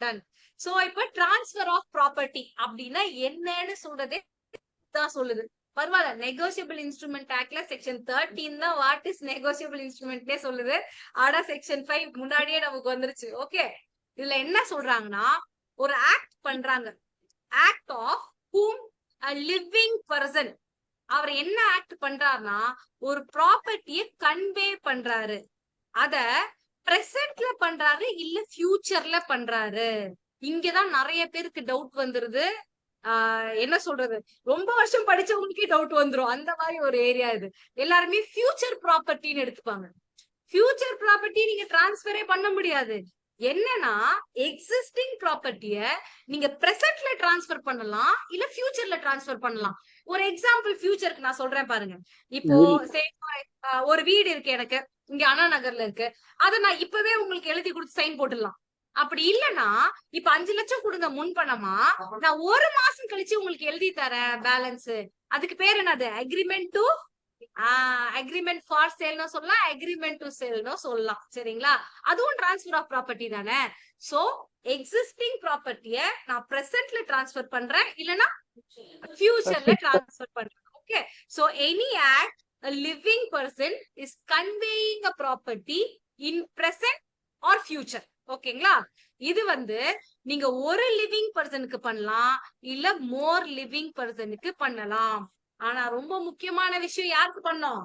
டன். சோ இப்ப டிரான்ஸ்பர் ஆஃப் ப்ராப்பர்ட்டி அப்படின்னா என்னன்னு சொல்றதே தான் சொல்லுது. பரவாயில்ல, நெகோசியபிள் இன்ஸ்ட்ருமெண்ட் ஆக்ட்ல செக்ஷன் 13 தான் வாட் இஸ் நெகோசியபிள் இன்ஸ்ட்ருமெண்ட்னே சொல்லுது. ஆனா செக்ஷன் 5 முன்னாடியே நமக்கு வந்துருச்சு. ஓகே. இதுல என்ன சொல்றாங்கன்னா ஒரு ஆக்ட் பண்றாங்க. Act of whom a living person. அவர் என்ன ஆக்ட் பண்றாருன்னா ஒரு ப்ராப்பர்ட்டிய கன்வே பண்றாரு. அத பிரசன்ட்ல பண்றாரு இல்ல ஃபியூச்சர்ல பண்றாரு. இங்கதான் நிறைய பேருக்கு டவுட் வந்துருது. என்ன சொல்றது, ரொம்ப வருஷம் படிச்சவங்களுக்கே டவுட் வந்துரும். அந்த மாதிரி ஒரு ஏரியா இது. எல்லாருமே ஃபியூச்சர் ப்ராப்பர்ட்டின்னு எடுத்துப்பாங்க. ஃபியூச்சர் ப்ராப்பர்ட்டி நீங்க டிரான்ஸ்பரே பண்ண முடியாது. என்னன்னா எக்ஸிஸ்டிங் ப்ராப்பர்ட்டிய நீங்க பிரசன்ட்ல டிரான்ஸ்பர் பண்ணலாம் இல்ல ஃபியூச்சர்ல டிரான்ஸ்பர் பண்ணலாம். ஒரு எக்ஸாம்பிள் ஃபியூச்சருக்கு நான் சொல்றேன் பாருங்க. இப்போ ஒரு வீடு இருக்கு எனக்கு இங்க அண்ணா நகர்ல இருக்கு. அத நான் இப்பவே உங்களுக்கு எழுதி கொடுத்து சைன் போட்டுடலாம். அப்படி இல்லனா இப்ப 5 லட்சம் கொடுங்க முன்பணமா, நான் ஒரு மாசம் கழிச்சு உங்களுக்கு எழுதி தரேன் பேலன்ஸ். அதுக்கு பேர் என்னது? அக்ரிமெண்ட் டு அக்ரிமெண்ட் ஃபார் சேல்னு சொல்லலாம், அக்ரிமெண்ட் டு சேல்னு சொல்லலாம். சரிங்களா? அதுவும் டிரான்ஸ்ஃபர் ஆஃப் ப்ராப்பர்ட்டி தானே. சோ எக்ஸிஸ்டிங் ப்ராப்பர்ட்டிய நான் பிரசன்ட்ல டிரான்ஸ்ஃபர் பண்றேன், இல்லனா ஃபியூச்சர்ல டிரான்ஸ்ஃபர் பண்றேன். Okay. So any act a living person is conveying a property in present or future. ஓகேங்களா? இது வந்து நீங்க ஒரு லிவிங் பர்சனுக்கு பண்ணலாம், இல்ல மோர் லிவிங் பர்சனுக்கு பண்ணலாம். ஆனா ரொம்ப முக்கியமான விஷயம் யாருக்கு பண்ணோம்?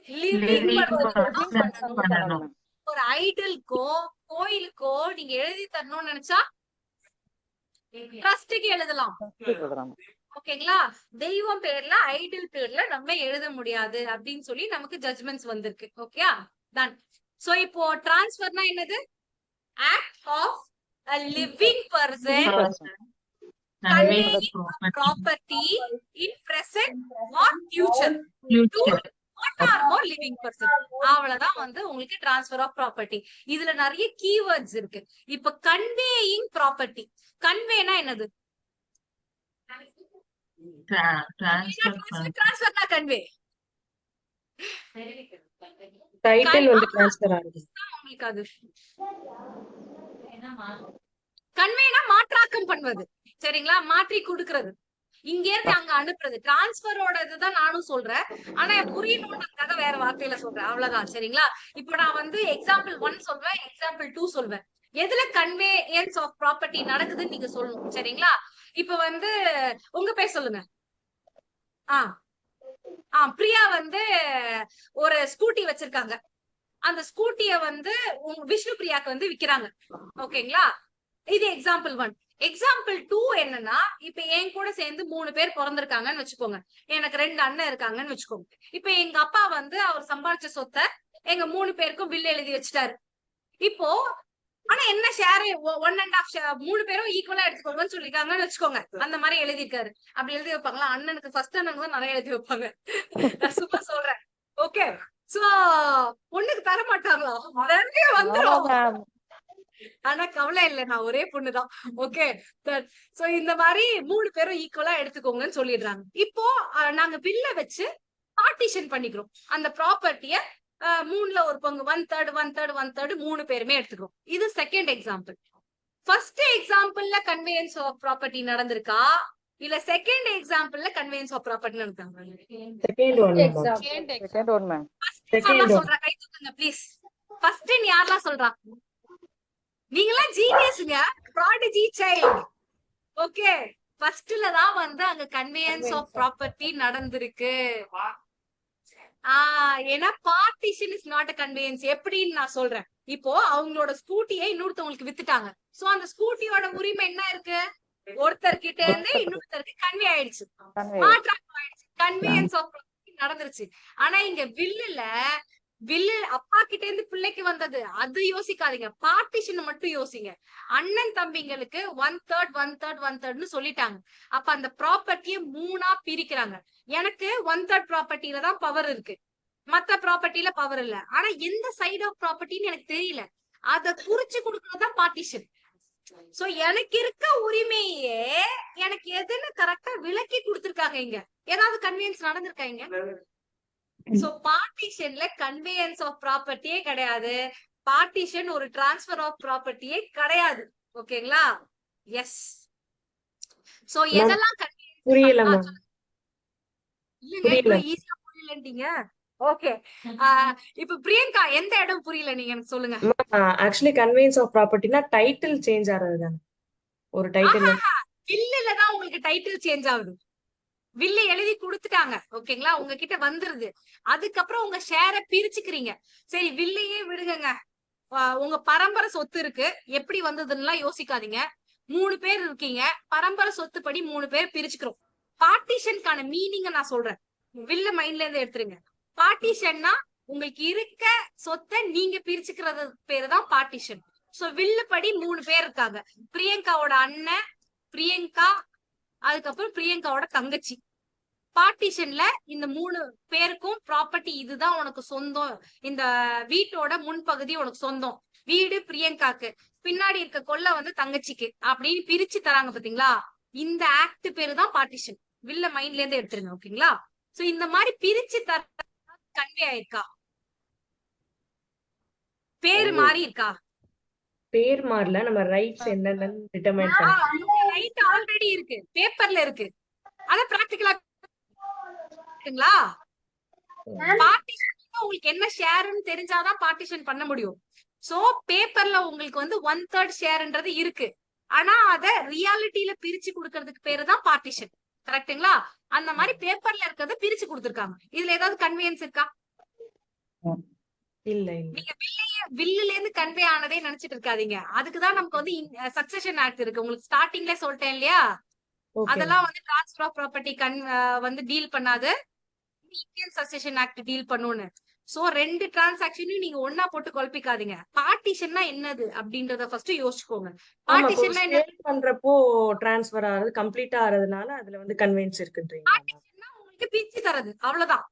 லிவிங் பர்சனுக்கு பண்ணணும். ஒரு ஐடலுக்கோ கோயிலுக்கோ நீங்க எழுதி தரணும்னு நினைச்சா ட்ரஸ்டுக்கு எழுதலாம். ஓகேங்களா? தெய்வம் பேர்ல ஐடில் பேர்ல நம்ம எழுத முடியாது அப்படின்னு சொல்லி நமக்கு ஜட்ஜ்மெண்ட்ஸ் வந்திருக்கு. Okay done. சோ இப்போ டிரான்ஸ்ஃபர்னா என்னது? Act of a living person conveying property in present or future to one or more living person. அவ்வளவுதான் வந்து உங்களுக்கு டிரான்ஸ்ஃபர் ஆஃப் ப்ராப்பர்ட்டி. இதுல நிறைய கீவேர்ட்ஸ் இருக்கு. இப்ப கன்வேயிங் ப்ராப்பர்ட்டி, கன்வேனா என்னது? டிரான்ஸ்ஃபர்னா கன்வே. டைட்டில் வந்து ட்ரான்ஸ்ஃபர் ஆகுது. உங்களுக்கு அது கன்வேனா மாற்றாக்கம் பண்ணுவது. சரிங்களா? மாற்றி கொடுக்கிறது, இங்க இருந்து அங்க அனுப்புறது. டிரான்ஸ்ஃபரோட இதுதான் நானும் சொல்றேன், ஆனா புரியணும்ன்றதுக்காக வேற வார்த்தையில சொல்றேன். அவ்வளவுதான். சரிங்களா? இப்ப நான் வந்து எக்ஸாம்பிள் 1 சொல்வேன், எக்ஸாம்பிள் 2 சொல்வேன். எதுல கன்வேயன்ஸ் ஆஃப் ப்ராப்பர்ட்டி நடக்குதுன்னு நீங்க சொல்லணும். சரிங்களா? இப்ப வந்து உங்க பேர் சொல்லுங்க. பிரியா வந்து ஒரு ஸ்கூட்டி வச்சிருக்காங்க. அந்த ஸ்கூட்டிய வந்து விஷ்ணு பிரியாக்கு வந்து விக்கிறாங்க. ஓகேங்களா? இது எக்ஸாம்பிள் 1. எக்ஸாம்பிள் 2 என்னன்னா, இப்ப என் கூட சேர்ந்து 3 பேர் பிறந்திருக்காங்கன்னு வச்சுக்கோங்க. எனக்கு 2 அண்ணன் இருக்காங்கன்னு வச்சுக்கோங்க. இப்ப எங்க அப்பா வந்து அவர் சம்பாதிச்ச சொத்தை எங்க 3 பேருக்கும் பில் எழுதி வச்சுட்டாரு. இப்போ ஆனா என்ன ஷேர் 1.5 ஷேர் 3 பேரும் ஈக்குவலா எடுத்துக்கோங்கன்னு சொல்லிருக்காங்கன்னு வச்சுக்கோங்க. அந்த மாதிரி எழுதிருக்காரு. அப்படி எழுதி வைப்பாங்களா? அண்ணனுக்கு ஃபர்ஸ்ட் அண்ணனுக்கு தான் நிறைய எழுதி வைப்பாங்க. நான் சும்மா சொல்றேன். ஓகே. சோ பொண்ணுக்கு தர மாட்டாங்களா? நிறைய வந்துரும். ஆனா கவலை இல்ல, நான் ஒரே பொண்ணுதான். ஓகே. சோ இந்த மாதிரி 3 பேரும் ஈக்குவலா எடுத்துக்கோங்கன்னு சொல்லிடுறாங்க. இப்போ நாங்க பில்ல வச்சு பார்ட்டிஷன் பண்ணிக்கிறோம். அந்த ப்ராப்பர்ட்டிய 3ல ஒரு பங்கு 1/3 1/3 1/3 3 பேருமே எடுத்துக்கிறோம். இது செகண்ட் எக்ஸாம்பிள். ஃபர்ஸ்ட் எக்ஸாம்பிள்ல கன்வேயன்ஸ் ஆஃப் ப்ராப்பர்ட்டி நடந்திருக்கா, இல்ல செகண்ட் எக்ஸாம்பிள்ல கன்வேயன்ஸ் ஆஃப் ப்ராப்பர்ட்டி நடந்திருக்கா? Second one ma'am. யாரெல்லாம் சொல்றா? கை தூக்குங்க ப்ளீஸ். ஃபர்ஸ்ட் யாரெல்லாம் சொல்றா? நீங்களாம் ஜீனியஸ்ங்க, ப்ராடிஜி சைல்ட். ஓகே. ஃபர்ஸ்ட்ல தான் வந்து அங்க கன்வேயன்ஸ் ஆஃப் ப்ராப்பர்ட்டி நடந்திருக்கு. ஏன்னா partition is not a conveyance. எப்படின்னு நான் சொல்றேன். இப்போ அவங்களோட ஸ்கூட்டியை இன்னொருத்தவங்களுக்கு வித்துட்டாங்க. சோ அந்த ஸ்கூட்டியோட உரிமை என்ன இருக்கு? ஒருத்தர்கிட்ட இருந்து இன்னொருத்தருக்கு கன்வே ஆயிடுச்சு, மாற்றாக்கம் ஆயிடுச்சு, கன்வேயன்ஸ் ஆஃப் ப்ராப்பர்ட்டி நடந்துருச்சு. ஆனா இங்க வில்லு அப்பா கிட்ட இருந்து பிள்ளைக்கு வந்தது, அது யோசிக்காதீங்க. பார்ட்டிஷன் மட்டும் யோசிங்க. அண்ணன் தம்பிங்களுக்கு 1/3 1/3 1/3ன்னு சொல்லிட்டாங்க. அப்ப அந்த ப்ராப்பர்ட்டிய 3ஆ பிரிக்கிறாங்க. எனக்கு 1/3 ப்ராப்பர்ட்டில தான் பவர் இருக்கு, மத்த ப்ராப்பர்ட்டில பவர் இல்ல. ஆனா எந்த சைடு ஆஃப் ப்ராப்பர்ட்டின்னு எனக்கு தெரியல. அத குறிச்சு கொடுக்கறதுதான் பார்ட்டிஷன். சோ எனக்கு இருக்க உரிமையே எனக்கு எதுன்னு கரெக்டா விளக்கி கொடுத்திருக்காங்க. இங்க ஏதாவது கன்வீனியன்ஸ் நடந்திருக்கா? இங்க சோ பார்ட்டிஷன்ல கன்வேயன்ஸ் ஆஃப் ப்ராப்பர்ட்டியே கிடையாது. பார்ட்டிஷன் ஒரு டிரான்ஸ்ஃபர் ஆஃப் ப்ராப்பர்ட்டியே கிடையாது. ஓகேங்களா? எஸ். சோ எதெல்லாம் புரியல மேம். இல்லங்க, ஈஸியா புரியலன்றீங்க. ஓகே. இப்ப பிரியங்கா எந்த இடம் புரியல நீங்க எனக்கு சொல்லுங்க. ஆக்சுவலி கன்வேயன்ஸ் ஆஃப் ப்ராப்பர்ட்டினா டைட்டில் சேஞ்ச் ஆறது தானே. ஒரு டைட்டில் வில்லுல தான் உங்களுக்கு டைட்டில் சேஞ்ச் ஆகுது. வில்ல எழுதி கொடுத்துட்டாங்க. ஓகேங்களா? உங்ககிட்ட வந்துருது. அதுக்கப்புறம் உங்க ஷேரை பிரிச்சுக்கிறீங்க. சரி வில்லையே விடுங்க, உங்க பரம்பரை சொத்து இருக்கு, எப்படி வந்ததுன்னு யோசிக்காதீங்க. 3 பேர் இருக்கீங்க, பரம்பரை சொத்து படி 3 பேர் பிரிச்சுக்கிறோம். பார்ட்டிஷனுக்கான மீனிங்க நான் சொல்றேன், வில்ல மைண்ட்ல இருந்து எடுத்துருங்க. பார்ட்டிஷன்னா உங்களுக்கு இருக்க சொத்தை நீங்க பிரிச்சுக்கிறது பேரு தான் பார்ட்டிஷன். சோ வில்லு படி 3 பேர் இருக்காங்க. பிரியங்காவோட அண்ணன், பிரியங்கா, அதுக்கப்புறம் பிரியங்காவோட தங்கச்சி. பார்ட்டிஷன்ல இந்த 3 பேருக்கும் ப்ராப்பர்ட்டி இதுதான் உனக்கு சொந்தம், இந்த வீட்டோட முன்பகுதி உனக்கு சொந்தம், வீடு பிரியங்காக்கு, பின்னாடி இருக்க கொல்லை வந்து தங்கச்சிக்கு அப்படின்னு பிரிச்சு தராங்க பாத்தீங்களா, இந்த ஆக்ட் பேரு தான் பார்ட்டிஷன். வில்ல மைண்ட்ல இருந்து எடுத்துருங்க. ஓகேங்களா? சோ இந்த மாதிரி பிரிச்சு தர கன்வே ஆயிருக்கா? பேரு மாறி இருக்கா? பேர் மாறல, நம்ம ரைட்ஸ் என்னென்னு டிட்டர்மைன் ரைட் ஆல்ரெடி இருக்கு, பேப்பர்ல இருக்கு. அத பிராக்டிகலா பார்ட்டிஷன் உங்களுக்கு என்ன ஷேர்னு தெரிஞ்சாதான் பார்ட்டிஷன் பண்ண முடியும். சோ பேப்பர்ல உங்களுக்கு வந்து 1/3 ஷேர்ன்றது இருக்கு. ஆனா அத ரியாலிட்டியில பிரிச்சு கொடுக்கறதுக்கு பேரு தான் பார்ட்டிஷன். கரெக்ட்டுங்களா? அந்த மாதிரி பேப்பர்ல இருக்கிறத பிரிச்சு கொடுத்திருக்காங்க. இதுல ஏதாவது கன்வீனியன்ஸ் இருக்கா? இல்ல. நீங்க வில்லுல இருந்து கன்வே ஆனதே நினைச்சிட்டு இருக்காதீங்க. அதுக்குதான் நமக்கு வந்து சக்சஷன் ஆக்ட் இருக்கு. உங்களுக்கு ஸ்டார்டிங்ல சொல்லிட்டேன் இல்லையா, அதெல்லாம் வந்து டிரான்ஸ்ஃபர் ஆஃப் ப்ராப்பர்ட்டி வந்து டீல் பண்ணாது, இந்தியன் சக்சஷன் ஆக்ட் டீல் பண்ணுன்னு. சோ 2 டிரான்சாக்ஷனையும் நீங்க ஒன்னா போட்டு குழப்பிக்காதீங்க. பார்ட்டிஷன்னா என்னது அப்படின்றத ஃபர்ஸ்ட் யோசிச்சுக்கோங்க. பார்ட்டிஷன்னா என்ன பண்றப்போ டிரான்ஸ்ஃபர் ஆறது கம்ப்ளீட்டா ஆறதுனால அதுல வந்து கன்வீனியன்ஸ் இருக்குன்றீங்க. பார்ட்டிஷன்னா உங்களுக்கு பிரிச்சு தரது, அவ்வளவுதான்.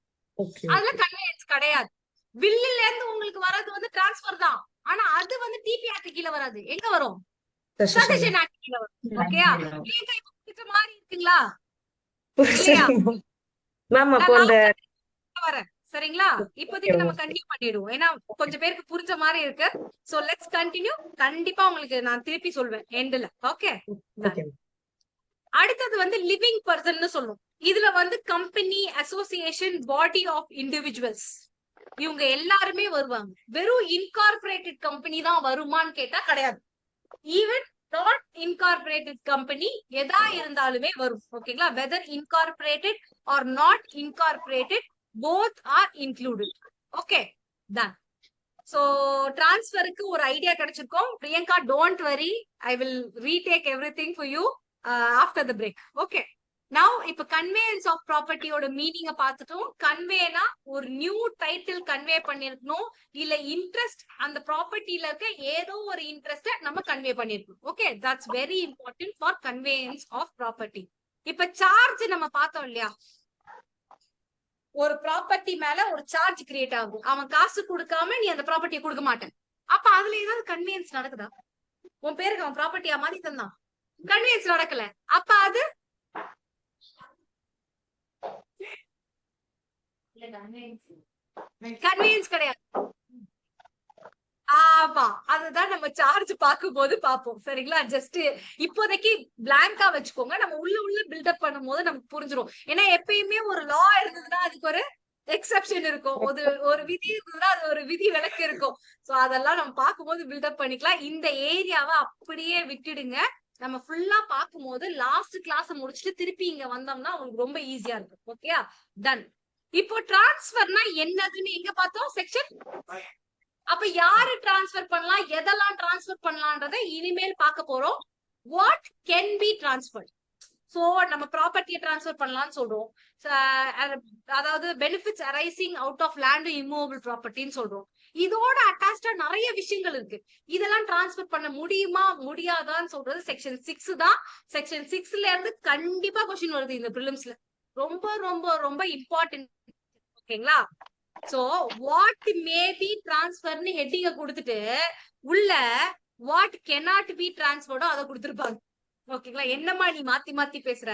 அதுல கன்வீனியன்ஸ் கிடையாது. வில்லுல இருந்து உங்களுக்கு வர்றது வந்து டிரான்ஸ்ஃபர் தான். ஆனா அது வந்து டிபி ஆக்ட் கீழ வராது. எங்க வரும்? சக்சஷன் ஆக்ட் கீழ வரும். ஓகேயா? நீங்க இப்ப புரிஞ்ச மாதிரி இருக்குங்களா? இல்லையா? மேம் அப்போ அந்த வரேன். சரிங்களா? இப்போதைக்கு நம்ம கண்டினியூ பண்ணிடுவோம். ஏன்னா கொஞ்சம் பேருக்கு புரிஞ்ச மாதிரி இருக்கு. So let's continue. கண்டிப்பா உங்களுக்கு நான் திருப்பி சொல்வேன் எண்ட்ல. ஓகே? அடுத்தது வந்து லிவிங் பர்சன் சொல்லும். இதுல வந்து company, association, body of individuals இவங்க எல்லாருமே வருவாங்க. வெறும் இன்கார்பரேட்டட் கம்பெனி தான் வருமான்னு கேட்டா கிடையாது. ஈவன் நாட் இன்கார்பரேட்டட் கம்பெனி எதா இருந்தாலுமே வரும். ஓகேங்களா? Whether incorporated or not incorporated, both are included. Okay, done. So transferக்கு ஒரு ஐடியா கிடைச்சிருக்கும். Priyanka, don't worry, I will retake everything for you after the break. Okay. Now இப்ப கன்வேயன்ஸ் ஆஃப் ப்ராப்பர்ட்டியோட மீனிங்க பார்த்துட்டோம். கன்வேனா ஒரு நியூ டைட்டில் கன்வே பண்ணிருக்கணும், இல்ல இன்ட்ரெஸ்ட் அந்த ப்ராப்பர்ட்டில இருக்க ஏதோ ஒரு இன்ட்ரெஸ்ட நம்ம கன்வே பண்ணிருக்கோம். Okay, that's very important for conveyance of property. இப்ப சார்ஜ் நம்ம பார்த்தோம் இல்லையா, ஒரு ப்ராப்பர்ட்டி மேல ஒரு சார்ஜ் கிரியேட் ஆகும். அவன் காசு கொடுக்காம நீ அந்த ப்ராப்பர்ட்டியை கொடுக்க மாட்டேன். அப்ப அதுல ஏதாவது கன்வீனியன்ஸ் நடக்குதா? உன் பேருக்கு அவன் ப்ராப்பர்ட்டியா மாத்தி தந்தான், கன்வீனியன்ஸ் நடக்கல. அப்ப அது கன்வீனியன்ஸ் கிடையாது. ஆமா, அதுதான் நம்ம சார்ஜ் பார்க்கும் போது பார்ப்போம். சரிங்களா? ஜஸ்ட் இப்போதைக்கு பிளாங்கா வச்சுக்கோங்க. நம்ம உள்ள பில்டப் பண்ணும் போது நமக்கு புரிஞ்சிடும். ஏன்னா எப்பயுமே ஒரு லா இருந்ததுன்னா அதுக்கு ஒரு எக்ஸெப்ஷன் இருக்கும், ஒரு விதி இருந்ததுன்னா அது ஒரு விதி விலக்கு இருக்கும். சோ அதெல்லாம் நம்ம பார்க்கும்போது பில்டப் பண்ணிக்கலாம். இந்த ஏரியாவை அப்படியே விட்டுடுங்க. நம்ம ஃபுல்லா பார்க்கும் போது லாஸ்ட் கிளாஸ் முடிச்சுட்டு திருப்பி இங்க வந்தோம்னா உங்களுக்கு ரொம்ப ஈஸியா இருக்கும். ஓகேயா? டன். இப்போ டிரான்ஸ்ஃபர்னா என்னதுன்னு எங்க பார்த்தோம்? செக்ஷன். அப்ப யாரு டிரான்ஸ்ஃபர் பண்ணலாம், எதெல்லாம் டிரான்ஸ்ஃபர் பண்ணலாம்ன்றத இனிமேல் பார்க்க போறோம். What can be transfer. So நம்ம ப்ராப்பர்ட்டியை டிரான்ஸ்ஃபர் பண்ணலாம்னு சொல்றோம். அதாவது benefits arising out of land immovable ப்ராப்பர்ட்டின்னு சொல்றோம். இதோட அட்டாச்சா நிறைய விஷயங்கள் இருக்கு. இதெல்லாம் டிரான்ஸ்ஃபர் பண்ண முடியுமா முடியாதான்னு சொல்றது செக்ஷன் 6 தான். செக்ஷன் 6ல இருந்து கண்டிப்பா கொஸ்டின் வருது இந்த பிலிம்ஸ்ல. ரொம்ப ரொம்ப ரொம்ப இம்பார்ட்டன்ட். ஓகேங்களா? சோ வாட் மே பி டிரான்ஸ்ஃபர்னு ஹெட்டிங்க கொடுத்துட்டு உள்ள வாட் cannot be transferred அதை கொடுத்திருப்பாங்க. ஓகேங்களா? என்னமா நீ மாத்தி மாத்தி பேசுற,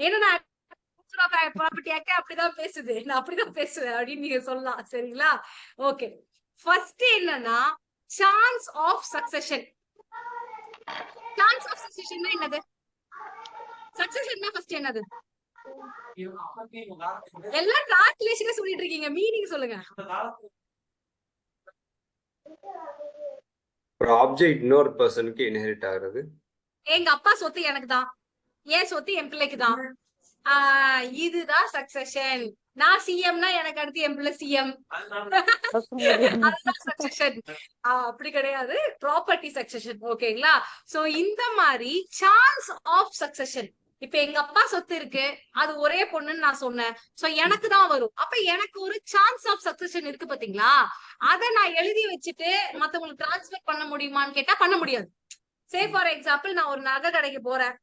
ஏன்னா நான் ப்ராப்பர்ட்டி ஆக்ட் அப்படிதான் பேசுது, நான் அப்படிதான் பேசுவேன் அப்படின்னு நீங்க சொல்லலாம். சரிங்களா? ஓகே, ஃபர்ஸ்ட் என்னன்னா chance of succession. Chance of சக்சஷன்னா என்னது? சக்சஷன்னா ஃபர்ஸ்ட் என்னது? எல்லாம் டிரான்ஸ்லேஷனே சொல்லிட்டு இருக்கீங்க, மீனிங் சொல்லுங்க. ஒரு ஆப்ஜெக்ட் இன்னொரு பர்சனுக்கு இன்ஹெரிட் ஆகுறது. எங்க அப்பா சொத்து எனக்கு தான், என் சொத்து என் பிள்ளைக்கு தான். இதுதான் சக்சஷன். நான் சிஎம்னா எனக்கு அடுத்து என் பிள்ளை சிஎம். அதுதான் சக்சஷன். அப்படி கிடையாது, ப்ராப்பர்ட்டி சக்சஷன். ஓகேங்களா? சோ இந்த மாதிரி சான்ஸ் ஆஃப் சக்சஷன். இப்ப எங்க அப்பா சொத்து இருக்கு, அது ஒரே பொண்ணுன்னு நான் சொன்னேன். சோ எனக்கு தான் வரும். அப்ப எனக்கு ஒரு சான்ஸ் ஆஃப் சக்சஷன் இருக்கு பாத்தீங்களா? அத நான் எழுதி வச்சுட்டு மத்தவங்களுக்கு டிரான்ஸ்ஃபர் பண்ண முடியுமான்னு கேட்டா பண்ண முடியாது. சே ஃபார் எக்ஸாம்பிள், நான் ஒரு நகை கடைக்கு போறேன்,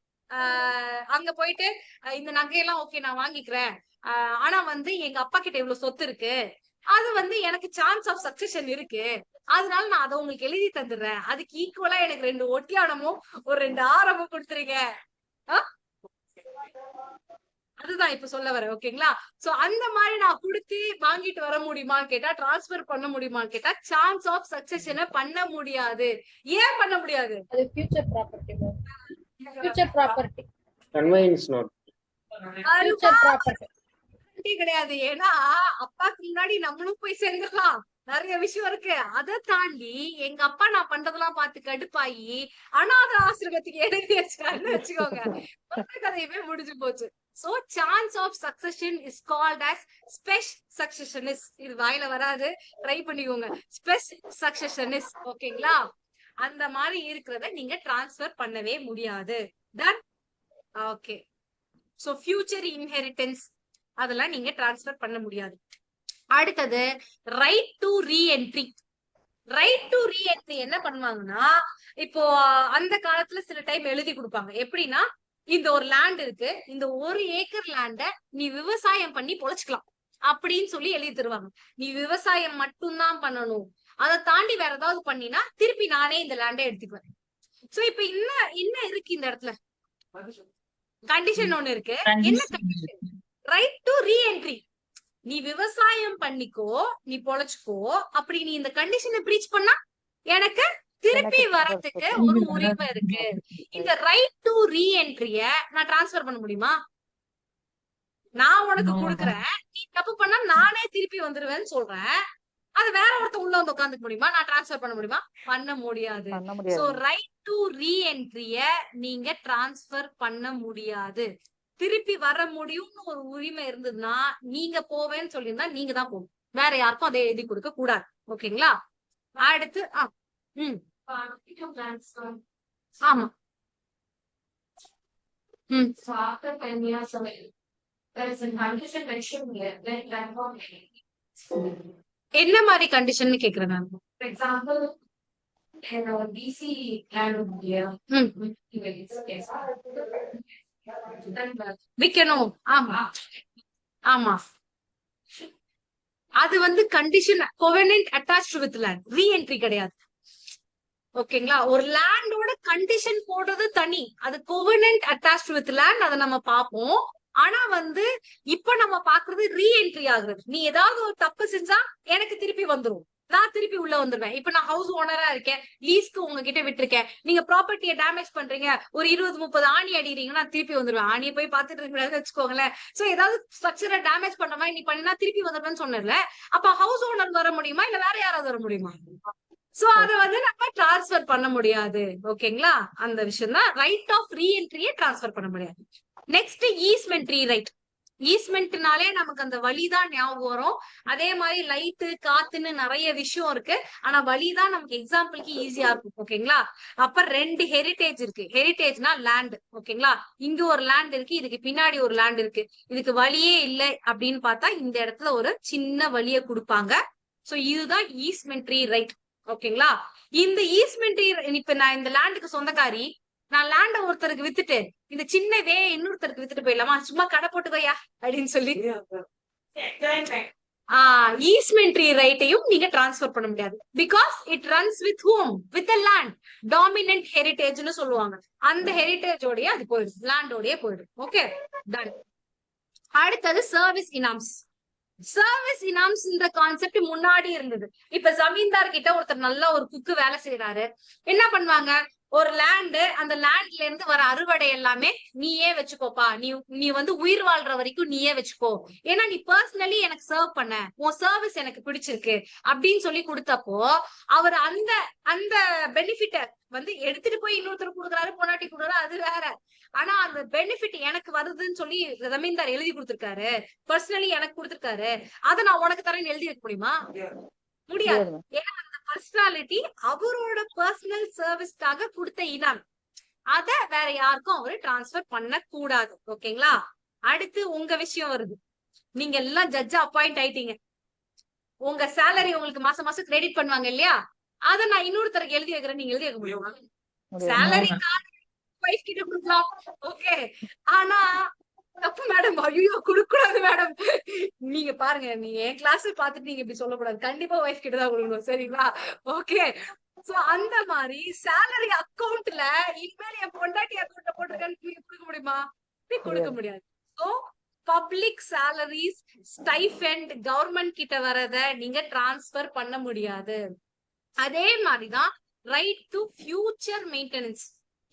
அங்க போயிட்டு இந்த நகையெல்லாம் ஓகே நான் வாங்கிக்கிறேன், ஆனா வந்து எங்க அப்பா கிட்ட இவ்வளவு சொத்து இருக்கு, அது வந்து எனக்கு சான்ஸ் ஆஃப் சக்சஷன் இருக்கு, அதனால நான் அதை உங்களுக்கு எழுதி தந்துடுறேன், அதுக்கு ஈக்குவலா எனக்கு 2 ஒட்டியானமும் ஒரு 2 ஆரமும் கொடுத்துருங்க. அதுதான் இப்ப சொல்ல வரேன். ஓகேங்களா? சோ அந்த மாதிரி நான் கொடுத்து வாங்கிட்டு வர முடியுமான்னு கேட்டா, டிரான்ஸ்பர் பண்ண முடியுமான்னு கேட்டா, சான்ஸ் ஆஃப் சக்சஷனை பண்ண முடியாது. ஏன் பண்ண முடியாது? அது future property. Future property conveyance not. Future property கிடையாது. ஏன்னா அப்பாக்கு முன்னாடி நம்மளும் போய் சேர்ந்துடலாம், நிறைய விஷயம் இருக்கு. அதை தாண்டி எங்க அப்பா நான் பண்றதெல்லாம் பார்த்து கடுப்பாயி அனாதை ஆசிரமத்துக்கு எழுதி வச்சாருன்னு வச்சுக்கோங்க, கதையுமே முடிஞ்சு போச்சு. So chance of succession is called as special successionist. இது வாயில வராது, ட்ரை பண்ணிக்கோங்க. special successionist. ஓகேங்களா? அந்த மாதிரி இருக்கிறத நீங்க டிரான்ஸ்ஃபர் பண்ணவே முடியாது. Done. Okay. So future inheritance அதெல்லாம் நீங்க டிரான்ஸ்ஃபர் பண்ண முடியாது. அடுத்தது right to reentry. Right to reentry என்ன பண்ணுவாங்கன்னா, இப்போ அந்த காலத்துல சில டைம் எழுதி கொடுப்பாங்க. எப்படின்னா, இந்த ஒரு லேண்ட் இருக்கு, இந்த 1 ஏக்கர் லேண்ட நீ விவசாயம் பண்ணி பொழைச்சுக்கலாம் அப்படின்னு சொல்லி எழுதி தருவாங்க. நீ விவசாயம் மட்டும்தான் பண்ணணும், அதை தாண்டி வேற ஏதாவது பண்ணினா திருப்பி நானே இந்த லேண்டை எடுத்துக்குவேன். சோ இப்ப என்ன இருக்கு இந்த இடத்துல? கண்டிஷன் ஒண்ணு இருக்கு. என்ன கண்டிஷன்? Right to reentry. நீ விவசாயம் பண்ணிக்கோ, நீ பொழைச்சுக்கோ, அப்படி நீ இந்த கண்டிஷனை பிரீச் பண்ணா எனக்கு திருப்பி வரதுக்கு ஒரு உரிமை இருக்கு. இந்த ரைட் டு ரீஎன்ட்ரிய நான் டிரான்ஸ்பர் பண்ண முடியுமா? நான் உனக்கு கொடுக்குறேன், நீ தப்பு பண்ணா நானே திருப்பி வந்துருவேன்னு சொல்றேன். அது வேற ஒருத்தர் உள்ள வந்து உட்காந்துக்க முடியுமா? நான் டிரான்ஸ்பர் பண்ண முடியுமா? பண்ண முடியாது. சோ ரைட் டு ரீஎன்ட்ரிய நீங்க டிரான்ஸ்பர் பண்ண முடியாது. திருப்பி வர முடியும்னு ஒரு உரிமை இருந்ததுன்னா நீங்க போவேன்னு சொல்லியிருந்தா நீங்க தான் போகணும், வேற யாருக்கும் அதை எழுதி கொடுக்க கூடாது. ஓகேங்களா? அடுத்து ஆமா. என்ன மாதிரி கண்டிஷன் கேக்குறேன் நான். விக்கணும். ஆமா ஆமா, அது வந்து condition covenant attached with land, reentry கிடையாது. ஓகேங்களா? ஒரு லேண்டோட கண்டிஷன் போடுறது தனி, அது கோவெனன்ட் அட்டாச்ட் வித் லேண்ட், அதை நம்ம பார்ப்போம். ஆனா வந்து இப்ப நம்ம பாக்குறது ரீஎன்ட்ரி ஆகுறது. நீ ஏதாவது ஒரு தப்பு செஞ்சா எனக்கு திருப்பி வந்துரும், நான் திருப்பி உள்ள வந்துருவேன். இப்ப நான் ஹவுஸ் ஓனரா இருக்கேன், லீஸ்க்கு உங்ககிட்ட விட்டுருக்கேன், நீங்க ப்ராப்பர்ட்டியை டேமேஜ் பண்றீங்க, ஒரு 20-30 ஆணி அடிக்கிறீங்கன்னா திருப்பி வந்துருவேன். ஆணியை போய் பாத்துட்டு இருக்க வச்சுக்கோங்களேன். சோ ஏதாவது ஸ்ட்ரக்சரை டேமேஜ் பண்ற மாதிரி நீ பண்ணினா திருப்பி வந்துருவேன்னு சொன்னல, அப்ப ஹவுஸ் ஓனர் வர முடியுமா இல்ல வேற யாராவது வர முடியுமா? சோ அதை வந்து நம்ம டிரான்ஸ்பர் பண்ண முடியாது. ஓகேங்களா? அந்த விஷயம் தான் ரைட் ஆஃப் ரீஎன்ட்ரியை டிரான்ஸ்பர் பண்ண முடியாது. Next ஈஸ்மென்ட்ரி right. ஈஸ்மெண்ட்னாலே நமக்கு அந்த வழிதான் ஞாபகம் வரும். அதே மாதிரி லைட்டு காத்துன்னு நிறைய விஷயம் இருக்கு, ஆனா வழிதான் நமக்கு எக்ஸாம்பிளுக்கு ஈஸியா இருக்கும். ஓகேங்களா? அப்ப 2 ஹெரிட்டேஜ் இருக்கு. ஹெரிட்டேஜ்னா லேண்ட். ஓகேங்களா? இங்க ஒரு லேண்ட் இருக்கு, இதுக்கு பின்னாடி ஒரு லேண்ட் இருக்கு, இதுக்கு வழியே இல்லை அப்படின்னு பார்த்தா இந்த இடத்துல ஒரு சின்ன வழியை கொடுப்பாங்க. சோ இதுதான் ஈஸ்மென்ட்ரி ரைட். ஓகேங்களா? இந்த ஈஸ்மென்ட்ரி, இப்ப நான் இந்த லேண்டுக்கு சொந்தக்காரி, நான் லேண்ட ஒருத்தருக்கு வித்துட்டு இந்த சின்ன இன்னொருத்தருக்கு வித்துட்டு போயிடலாமா, சும்மா கடை போட்டுக்கோயா அப்படின்னு சொல்லி ஈஸ்மென்ட்ரி ரைட்டையும் நீங்க டிரான்ஸ்பர் பண்ண முடியாது. Because it runs with hmm, with the land. Dominant ஹெரிட்டேஜ்னு சொல்லுவாங்க, அந்த ஹெரிட்டேஜோடய அது போயிடும், லேண்டோடய போயிடும். Okay, done. அடுத்தது சர்வீஸ் இனாம்ஸ். சர்வீஸ் இனாம்ஸ் இந்த கான்செப்ட் முன்னாடி இருந்தது. இப்ப ஜமீன்தார் கிட்ட ஒருத்தர் நல்ல ஒரு குக்கு வேலை செய்யறாரு, என்ன பண்ணுவாங்க, ஒரு லேண்டு, அந்த லேண்ட்ல இருந்து வர அறுவடை எல்லாமே நீயே வச்சுக்கோப்பா, நீ வந்து உயிர் வாழ்ற வரைக்கும் நீயே வச்சுக்கோ, ஏன்னா நீ பர்சனலி எனக்கு சர்வ் பண்ண, உன் சர்வீஸ் எனக்கு பிடிச்சிருக்கு அப்படின்னு சொல்லி கொடுத்தப்போ அவர் அந்த பெனிஃபிட்ட வந்து எடுத்துட்டு போய் இன்னொருத்தர் கொடுக்குறாரு, பொன்னாட்டி கொடுக்குறாரு, அது வேற. ஆனா அந்த பெனிஃபிட் எனக்கு வருதுன்னு சொல்லி ஜமீன்தார் எழுதி கொடுத்திருக்காரு, பர்சனலி எனக்கு கொடுத்திருக்காரு, அதை நான் உனக்கு தரேன்னு எழுதி வைக்க முடியுமா? முடியாது. ஏன்னா அந்த பர்சனாலிட்டி அவரோட பர்சனல் சர்வீஸ்க்காக கொடுத்த இனாம், அத வேற யாருக்கும் அவரு டிரான்ஸ்பர் பண்ண கூடாது. ஓகேங்களா? அடுத்து உங்க விஷயம் வருது. நீங்க எல்லாம் ஜட்ஜா அப்பாயிண்ட் ஆயிட்டீங்க, உங்க சேலரி உங்களுக்கு மாசம் மாசம் கிரெடிட் பண்ணுவாங்க இல்லையா, அத நான் இன்னொருத்தருக்கு எழுதி வைக்கிறேன், நீங்க எழுதி வைக்க முடியுமா? சேலரி கார்டு வைஃப் கிட்ட கொடுக்கலாம். ஓகே, ஆனா தப்பு மேடம். ஐயோ கொடுக்க கூடாது மேடம். நீங்க பாருங்க, நீங்க என் கிளாஸ் பாத்துட்டு நீங்க இப்படி சொல்லக்கூடாது. கண்டிப்பா வைஃப் கிட்ட தான் கொடுக்கணும். சரிங்களா? ஓகே. சோ அந்த மாதிரி சேலரி அக்கவுண்ட்ல இனிமேல் என் பொண்டாட்டி அக்கவுண்ட்ல போட்டிருக்கேன்னு நீங்க கொடுக்க முடியுமா? கொடுக்க முடியாது. So public salaries, stipend government கிட்ட வரத நீங்க டிரான்ஸ்பர் பண்ண முடியாது. அதே மாதிரிதான் ரைட் டு ஃபியூச்சர் மெயின்டெனன்ஸ்.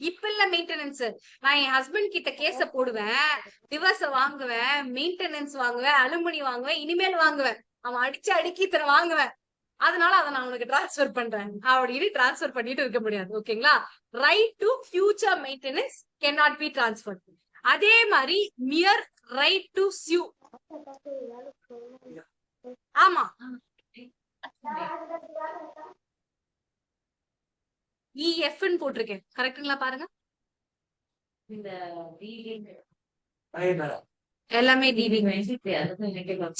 இப்ப இல்ல மெயின்டெனன்ஸ், நான் என் ஹஸ்பண்ட் கிட்ட கேஸ போடுவேன், டிவர்ஸ் வாங்குவேன், மெயின்டெனன்ஸ் வாங்குவேன், அலுமினி வாங்குவேன், இனிமேல் வாங்குவேன், அவன் அடிச்சு அடுக்கி இத்தனை வாங்குவேன், அதனால அதை நான் உனக்கு டிரான்ஸ்பர் பண்றேன் அப்படின்னு டிரான்ஸ்பர் பண்ணிட்டு இருக்க முடியாது. ஓகேங்களா? Right to future maintenance can not be transfer. அதே மாதிரி மியர் ரைட் டு சியூ. ஆமா, EFன்னு போட்டிருக்கேன். கரெக்ட்டுங்களா? பாருங்க, எல்லாமே டிவிங்க.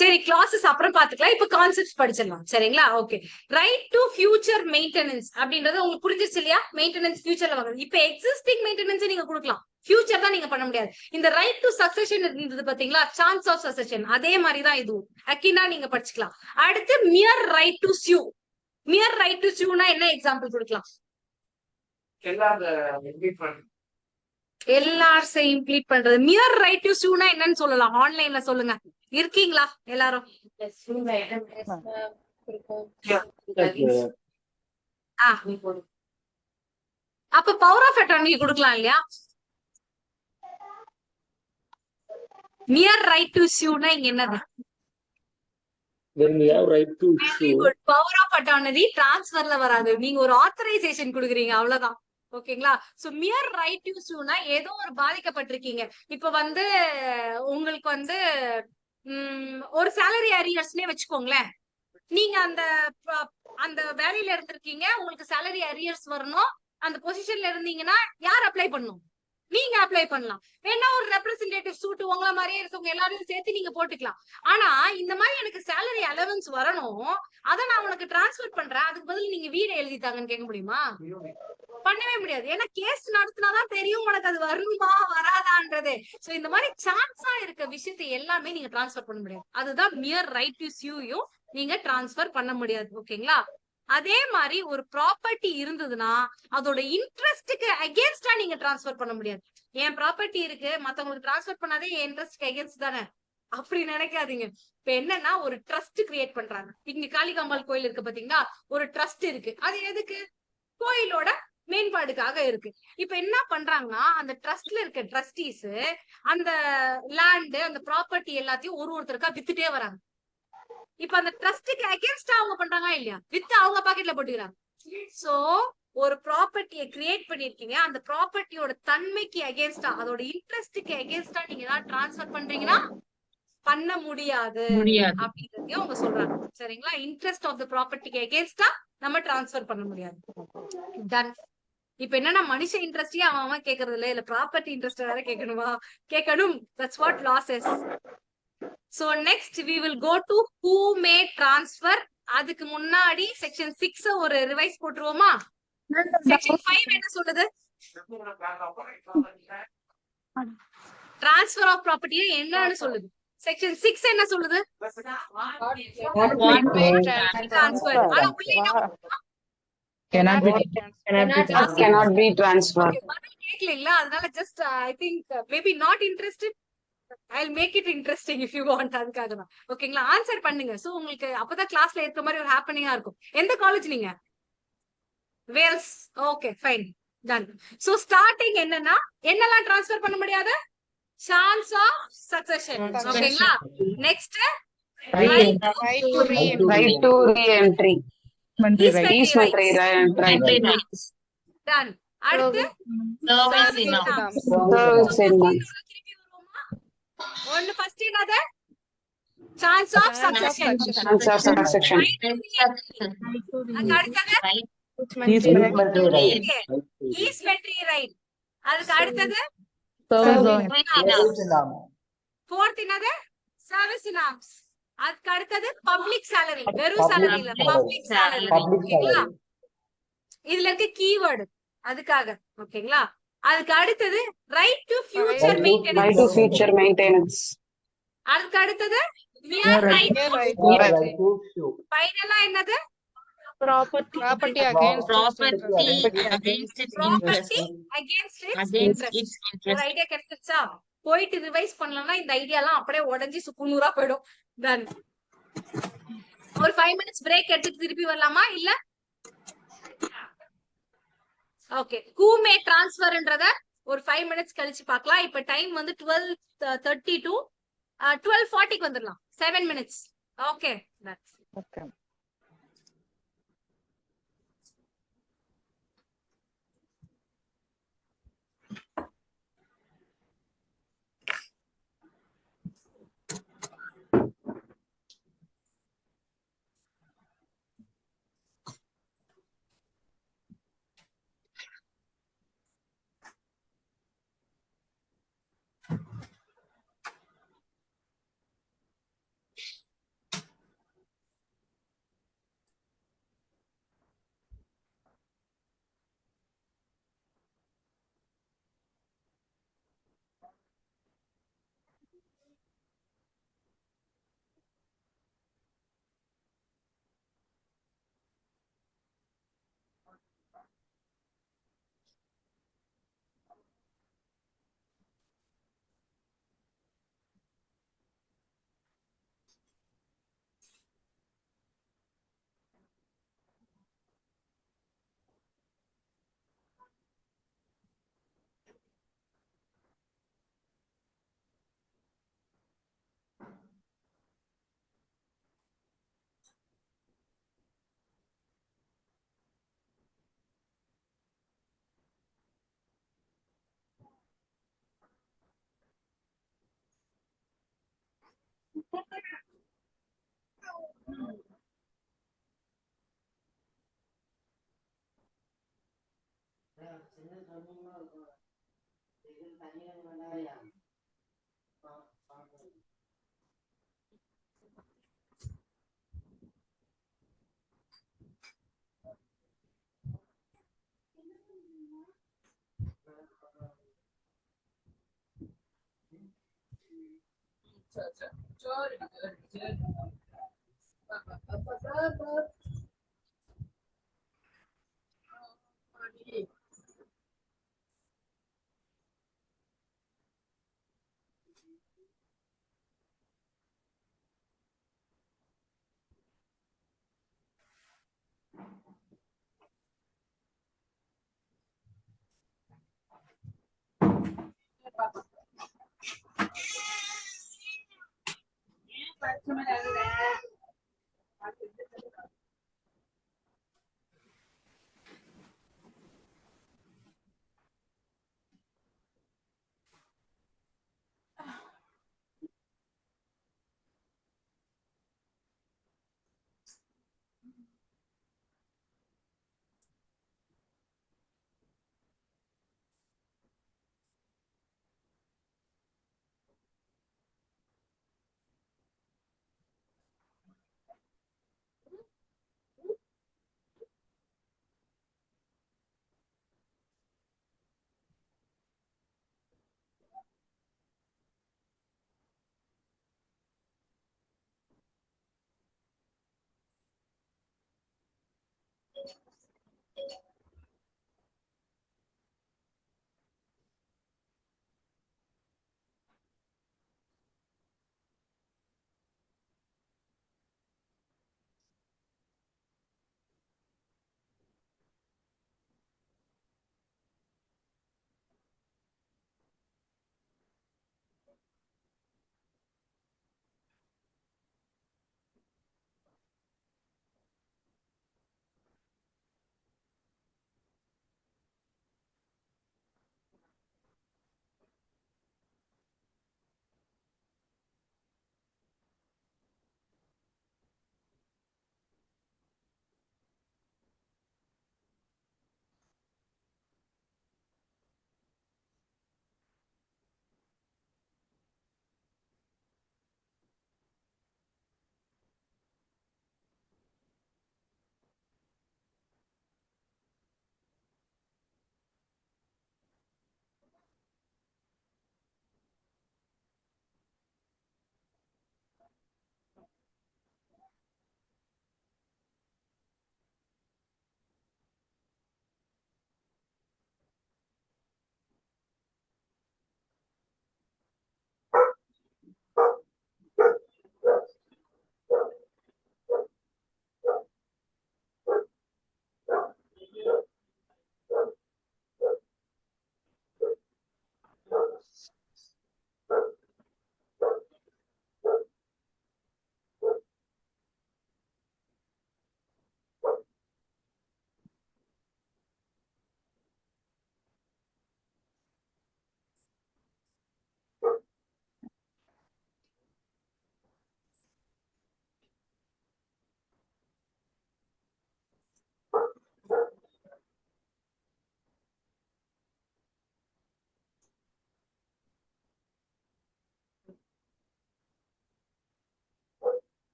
சரி, கிளாஸஸ் அப்புறம் பாத்துக்கலாம். இப்ப கான்செப்ட்ஸ் படிச்சிடலாம். சரிங்களா? Okay. Right to future maintenance அப்படின்றது உங்களுக்கு புரிஞ்சிருச்சு இல்லையா? மெயின்டெனன்ஸ் ஃபியூச்சர்ல வாங்குறது. இப்ப எக்ஸிஸ்டிங் மெயின்டெனன்ஸ் நீங்க கொடுக்கலாம், ஃபியூச்சர் தான் நீங்க பண்ண முடியாது. இந்த ரைட் டு சக்சஷன் இருந்தது பாத்தீங்களா, சான்ஸ் ஆஃப் சக்சஷன், அதே மாதிரிதான் இதுவும். அக்கினா நீங்க படிச்சுக்கலாம். அடுத்து mere right to sue. Mere right to சியூனா என்ன எக்ஸாம்பிள் கொடுக்கலாம்? எல்லாரையும் இம்ப்ளீட் பண்றது. மியர் ரைட் டு சூனா என்னன்னு சொல்லலாம்? ஆன்லைன்ல சொல்லுங்க. இருக்கீங்களா எல்லாரும்? அப்ப பவர் ஆஃப் அட்டார்னி கொடுக்கலாம் இல்லையா? மியர் ரைட் டு சூனா இங்க என்னது? பவர் ஆஃப் அட்டார்னரி டிரான்ஸ்ஃபர்ல வராது, நீங்க ஒரு ஆத்தரைசேஷன் கொடுக்குறீங்க, அவ்வளவுதான். ஓகேங்களா? சோ மியர் ரைட் டு சூனா ஏதோ ஒரு பாதிக்கப்பட்டிருக்கீங்க. இப்ப வந்து உங்களுக்கு வந்து ஒரு சேலரி அரியர்ஸ்னே வச்சுக்கோங்களேன். நீங்க அந்த வேலையில இருந்திருக்கீங்க, உங்களுக்கு சேலரி அரியர்ஸ் வரணும். அந்த பொசிஷன்ல இருந்தீங்கன்னா யார் அப்ளை பண்ணணும்? நீங்க அப்ளை பண்ணலாம். வேணா ஒரு ரெப்ரசன்டேட்டிவ் சூட் உங்கள மாதிரியே இருக்கவங்க எல்லாரையும் சேர்த்து நீங்க போட்டுக்கலாம். ஆனா இந்த மாதிரி எனக்கு சேலரி அலவன்ஸ் வரணும், அதை நான் உனக்கு டிரான்ஸ்பர் பண்றேன், அதுக்கு பதில் நீங்க வீடு எழுதித்தாங்கன்னு கேட்க முடியுமா? பண்ணவே முடியாது. ஏன்னா கேஸ் நடத்தினாதான் தெரியும் உனக்கு அது வருமா வராதான்றது. சோ இந்த மாதிரி சான்ஸா இருக்க விஷயத்தை எல்லாமே நீங்க டிரான்ஸ்பர் பண்ண முடியாது. அதுதான் மியர் ரைட் டு சியூயும் நீங்க டிரான்ஸ்பர் பண்ண முடியாது. ஓகேங்களா? அதே மாதிரி ஒரு ப்ராப்பர்ட்டி இருந்ததுன்னா அதோட இன்ட்ரெஸ்டுக்கு அகேன்ஸ்டா நீங்க டிரான்ஸ்பர் பண்ண முடியாது. என் ப்ராப்பர்ட்டி இருக்கு, மத்தவங்களுக்கு டிரான்ஸ்பர் பண்ணாதே என் இன்ட்ரெஸ்ட்க்கு அகேன்ஸ்ட் தானே, அப்படி நினைக்காதீங்க. இப்ப என்னன்னா ஒரு ட்ரஸ்ட் கிரியேட் பண்றாங்க. இங்க காளிகாம்பாள் கோயில் இருக்கு பாத்தீங்களா, ஒரு ட்ரஸ்ட் இருக்கு. அது எதுக்கு? கோயிலோட மேம்பாடுக்காக இருக்கு. இப்ப என்ன பண்றாங்கன்னா அந்த ட்ரஸ்ட்ல இருக்க ட்ரஸ்டீஸ் அந்த லேண்ட், அந்த ப்ராப்பர்ட்டி எல்லாத்தையும் ஒருத்தருக்கா வித்துட்டே வராங்க. இப்ப அந்த ட்ரஸ்டுக்கு அகேன்ஸ்டா அவங்க பண்றாங்க இல்லையா? வித்து அவங்க பாக்கெட்ல போட்டுக்கிறாங்க. சோ ஒரு ப்ராப்பர்ட்டியை கிரியேட் பண்ணிருக்கீங்க, அந்த ப்ராப்பர்ட்டியோட தன்மைக்கு அகேன்ஸ்டா, அதோட இன்ட்ரெஸ்டுக்கு அகேன்ஸ்டா நீங்க ஏதாவது டிரான்ஸ்பர் பண்றீங்கன்னா பண்ண முடியாது அப்படிங்கறதையும் அவங்க சொல்றாங்க. சரிங்களா? இன்ட்ரெஸ்ட் ஆஃப் த ப்ராப்பர்ட்டிக்கு அகேன்ஸ்டா நம்ம டிரான்ஸ்பர் பண்ண முடியாது. டன். இப்ப என்னன்னா மனுஷ இன்ட்ரெஸ்டே அவன் கேக்குறது இல்ல ப்ராப்பர்ட்டி இன்ட்ரெஸ்ட் வேற கேட்கணுமா? கேட்கணும். That's what law says. So next we will go to who may transfer. அதுக்கு முன்னாடி செக்ஷன் 6 ஒரு ரிவைஸ் போட்டுருவோமா? செக்ஷன் 5 என்ன சொல்லுது? டிரான்ஸ்ஃபர் ஆஃப் ப்ராப்பர்ட்டி என்னன்னு சொல்லுது? செக்ஷன் 6 என்ன சொல்லுது? டிரான்ஸ்ஃபர். ஆனா உள்ள cannot be transferred. கேக்கலீங்களா? அதனால just I think maybe not interested. I'll make it interesting if you want. அதுக்காக தான். ஓகேங்களா? ஆன்சர் பண்ணுங்க. சோ உங்களுக்கு அப்பதான் கிளாஸ்ல இருக்க மாதிரி ஒரு ஹேப்பனிங்கா இருக்கும். எந்த காலேஜ் நீங்க? Vels. Okay fine, done. So starting என்னன்னா என்னெல்லாம் டிரான்ஸ்ஃபர் பண்ண முடியாது? Chance of succession. ஓகேங்களா? Next Right to re-entry. Easementary right. Done. அடுத்து Service in arms. Service in arms. ஒன்னு ஃபர்ஸ்ட் என்னது? Chance of succession. Chance of succession. அதுக்கு அடுத்தது ஈஸ்மெண்ட்ரி ரைட். அதுக்கு அடுத்தது ஃபோர்த் என்னது? சர்வீஸ் இன் ஆர்ம்ஸ். அதுக்கு அடுத்தது பப்ளிக் சாலரி. வெறும் சாலரி இல்ல, பப்ளிக் சாலரி. ஓகேங்களா? இதுல இருக்க கீவேர்டு அதுக்காக. ஓகேங்களா? அதுக்கு அடுத்தது right to future Right maintenance. to future maintenance. அதுக்கு அடுத்தது நியர் ரைட். ஃபைனலா என்னது? Property against against its property interest. Against it's Against interest. its ஒரு interest. ஐடியா கிடைச்சிருச்சா? போயிட்டு ரிவைஸ் பண்ணலன்னா இந்த ஐடியாலாம் அப்படியே உடைஞ்சு சுக்குநூறா போயிடும். டன். ஒரு 5 minutes பிரேக் எடுத்துட்டு திருப்பி வரலாமா இல்ல? ஓகே, who may transferன்றத ஒரு 5 minutes கழிச்சு பார்க்கலாம். இப்ப டைம் வந்து 12:30 to 12:40க்கு வந்துடலாம். 7 minutes. ஓகே, that's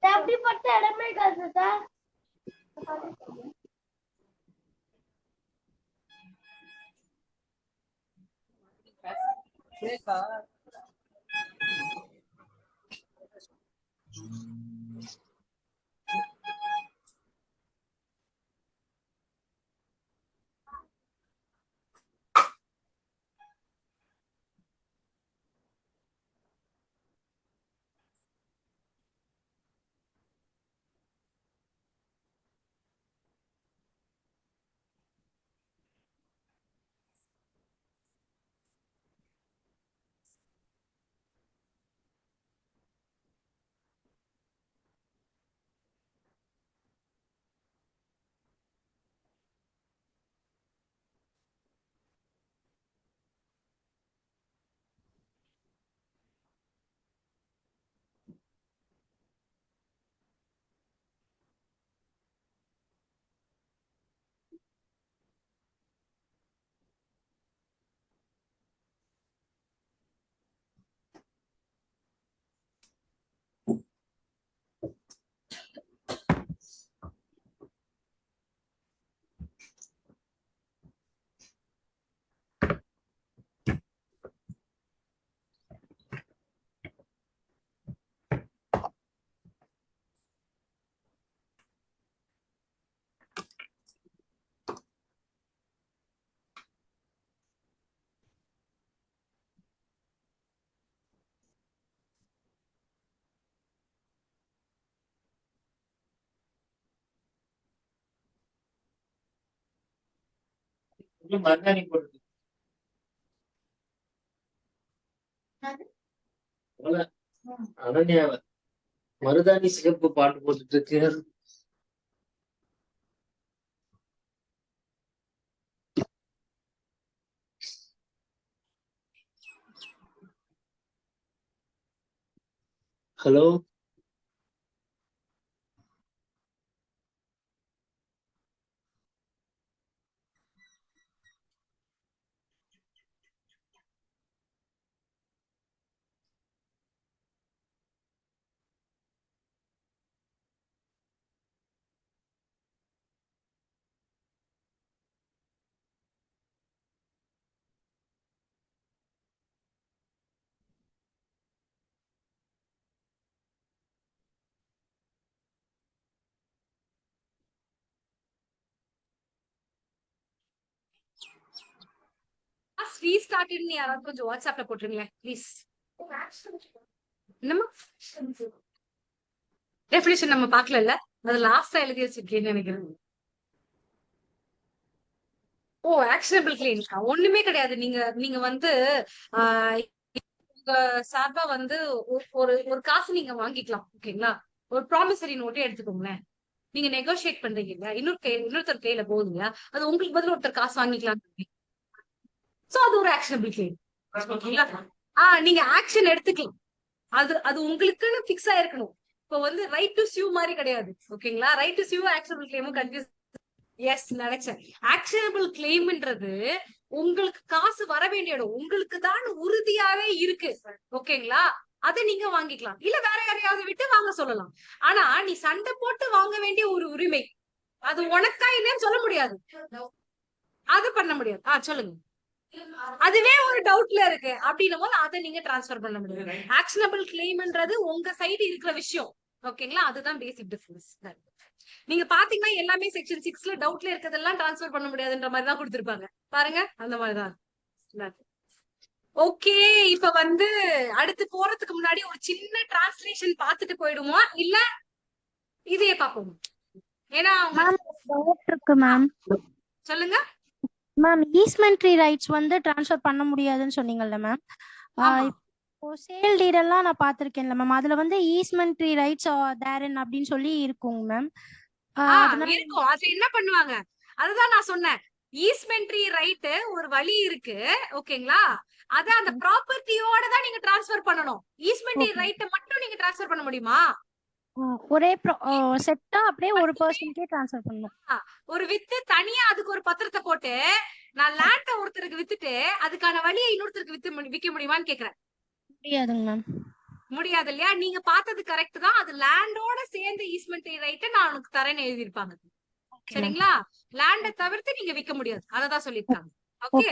எப்படிப்பட்ட இடமே காசு சார். மருதாணி போட்டு அனன்யாவ மருதாணி சிகப்பு பாட்டு போட்டுட்டு இருக்கு. ஹலோ ரீஸ்டார்ட்னு யாராவது கொஞ்சம் வாட்ஸ்அப்ல போட்டுருங்களேன் ப்ளீஸ். என்னமா டெஃபினிஷன் நம்ம பார்க்கல, அது லாஸ்டா எழுதி வச்சிருக்கேன்னு நினைக்கிறேன். ஓ ஆக்ஷனபிள் கிளைம் ஒண்ணுமே கிடையாது. நீங்க நீங்க வந்து ஆஹ் உங்க சார்பா வந்து ஒரு ஒரு காசு நீங்க வாங்கிக்கலாம். ஓகேங்களா, ஒரு ப்ராமிசரி நோட்டே எடுத்துக்கோங்களேன். நீங்க நெகோசியேட் பண்றீங்க இல்லையா, இன்னொருத்தர் கையில போகுதுங்க, அது உங்களுக்கு பதில் ஒருத்தர் காசு வாங்கிக்கலாம். சோ அது ஒரு ஆக்ஷனபிள் கிளைம். ஓகேங்களா, நீங்க ஆக்ஷன் எடுத்துக்கலாம். அது அது உங்களுக்குன்னு பிக்ஸ் ஆயிருக்கணும். இப்போ வந்து ரைட் டு சியூ மாதிரி கிடையாது. ஓகேங்களா, ரைட் டு சியூ ஆக்ஷனபிள் கிளைமும் கன்ஃபியூஸ். எஸ் நினைச்சேன். ஆக்ஷனபிள் கிளைம்ன்றது உங்களுக்கு காசு வர வேண்டிய இடம் உங்களுக்கு தான் உறுதியாவே இருக்கு. ஓகேங்களா, அதை நீங்க வாங்கிக்கலாம், இல்ல வேற யாரையாவது விட்டு வாங்க சொல்லலாம். ஆனா நீ சண்டை போட்டு வாங்க வேண்டிய ஒரு உரிமை, அது உனக்கா இல்லைன்னு சொல்ல முடியாது. அது பண்ண முடியாது. சொல்லுங்க. அதுவே ஒரு டவுட்ல இருக்கு அப்படின்னும் போது அதை நீங்க டிரான்ஸ்பர் பண்ண முடியாது. ஆக்ஷனபிள் கிளைம்ன்றது உங்க சைடு இருக்கிற விஷயம். ஓகேங்களா, அதுதான் பேசிக் டிஃபரன்ஸ். நீங்க பாத்தீங்கன்னா எல்லாமே செக்ஷன் 6ல டவுட்ல இருக்கிறதெல்லாம் டிரான்ஸ்பர் பண்ண முடியாதுன்ற மாதிரி தான் கொடுத்திருப்பாங்க பாருங்க, அந்த மாதிரிதான். ஓகே, இப்ப வந்து அடுத்து போறதுக்கு முன்னாடி ஒரு சின்ன டிரான்ஸ்லேஷன் பார்த்துட்டு போயிடுமா, இல்ல இதையே பாப்போம்? ஏன்னா மேம் சொல்லுங்க மேம், ஈஸ்மெண்ட்ரி ரைட்ஸ் வந்து ட்ரான்ஸ்ஃபர் பண்ண முடியாதுன்னு சொன்னீங்கல்ல மேம். ஆமா. சேல் டீடெல்லாம் நான் பார்த்திருக்கேன்ல மேம். அதுல வந்து ஈஸ்மென்ட்ரி ரைட்ஸ் தேரன் அப்படின்னு சொல்லி இருக்குங்க மேம். இருக்கும். அது என்ன பண்ணுவாங்க, அதுதான் நான் சொன்னேன். ஈஸ்மென்ட்ரி ரைட் ஒரு வழி இருக்கு, ஓகேங்களா? அத அந்த ப்ராப்பர்ட்டியோட தான் நீங்க டிரான்ஸ்ஃபர் பண்ணணும். ஈஸ்மென்ட்ரி ரைட்ட மட்டும் நீங்க டிரான்ஸ்ஃபர் பண்ண முடியுமா? ஒரே செட்டா அப்படியே ஒரு பர்சனுக்கே ட்ரான்ஸ்ஃபர் பண்ணணும். ஒரு வித்து தனியா அதுக்கு ஒரு பத்திரத்தை போட்டு நான் லேண்ட ஒருத்தருக்கு வித்துட்டு அதுக்கான வழியை இன்னொருத்தருக்கு விக்க முடியுமான்னு கேக்குறேன். முடியாதுங்க மேம். முடியாது இல்லையா? நீங்க பார்த்தது கரெக்ட் தான். அது லேண்டோட சேர்ந்த ஈஸ்மென்ட்ரி ரைட்ட நான் உனக்கு தரேன்னு எழுதிருப்பாங்க. சரிங்களா? லேண்ட தவிர்த்து நீங்க விக்க முடியாது, அததான் சொல்லிருக்காங்க. ஓகே,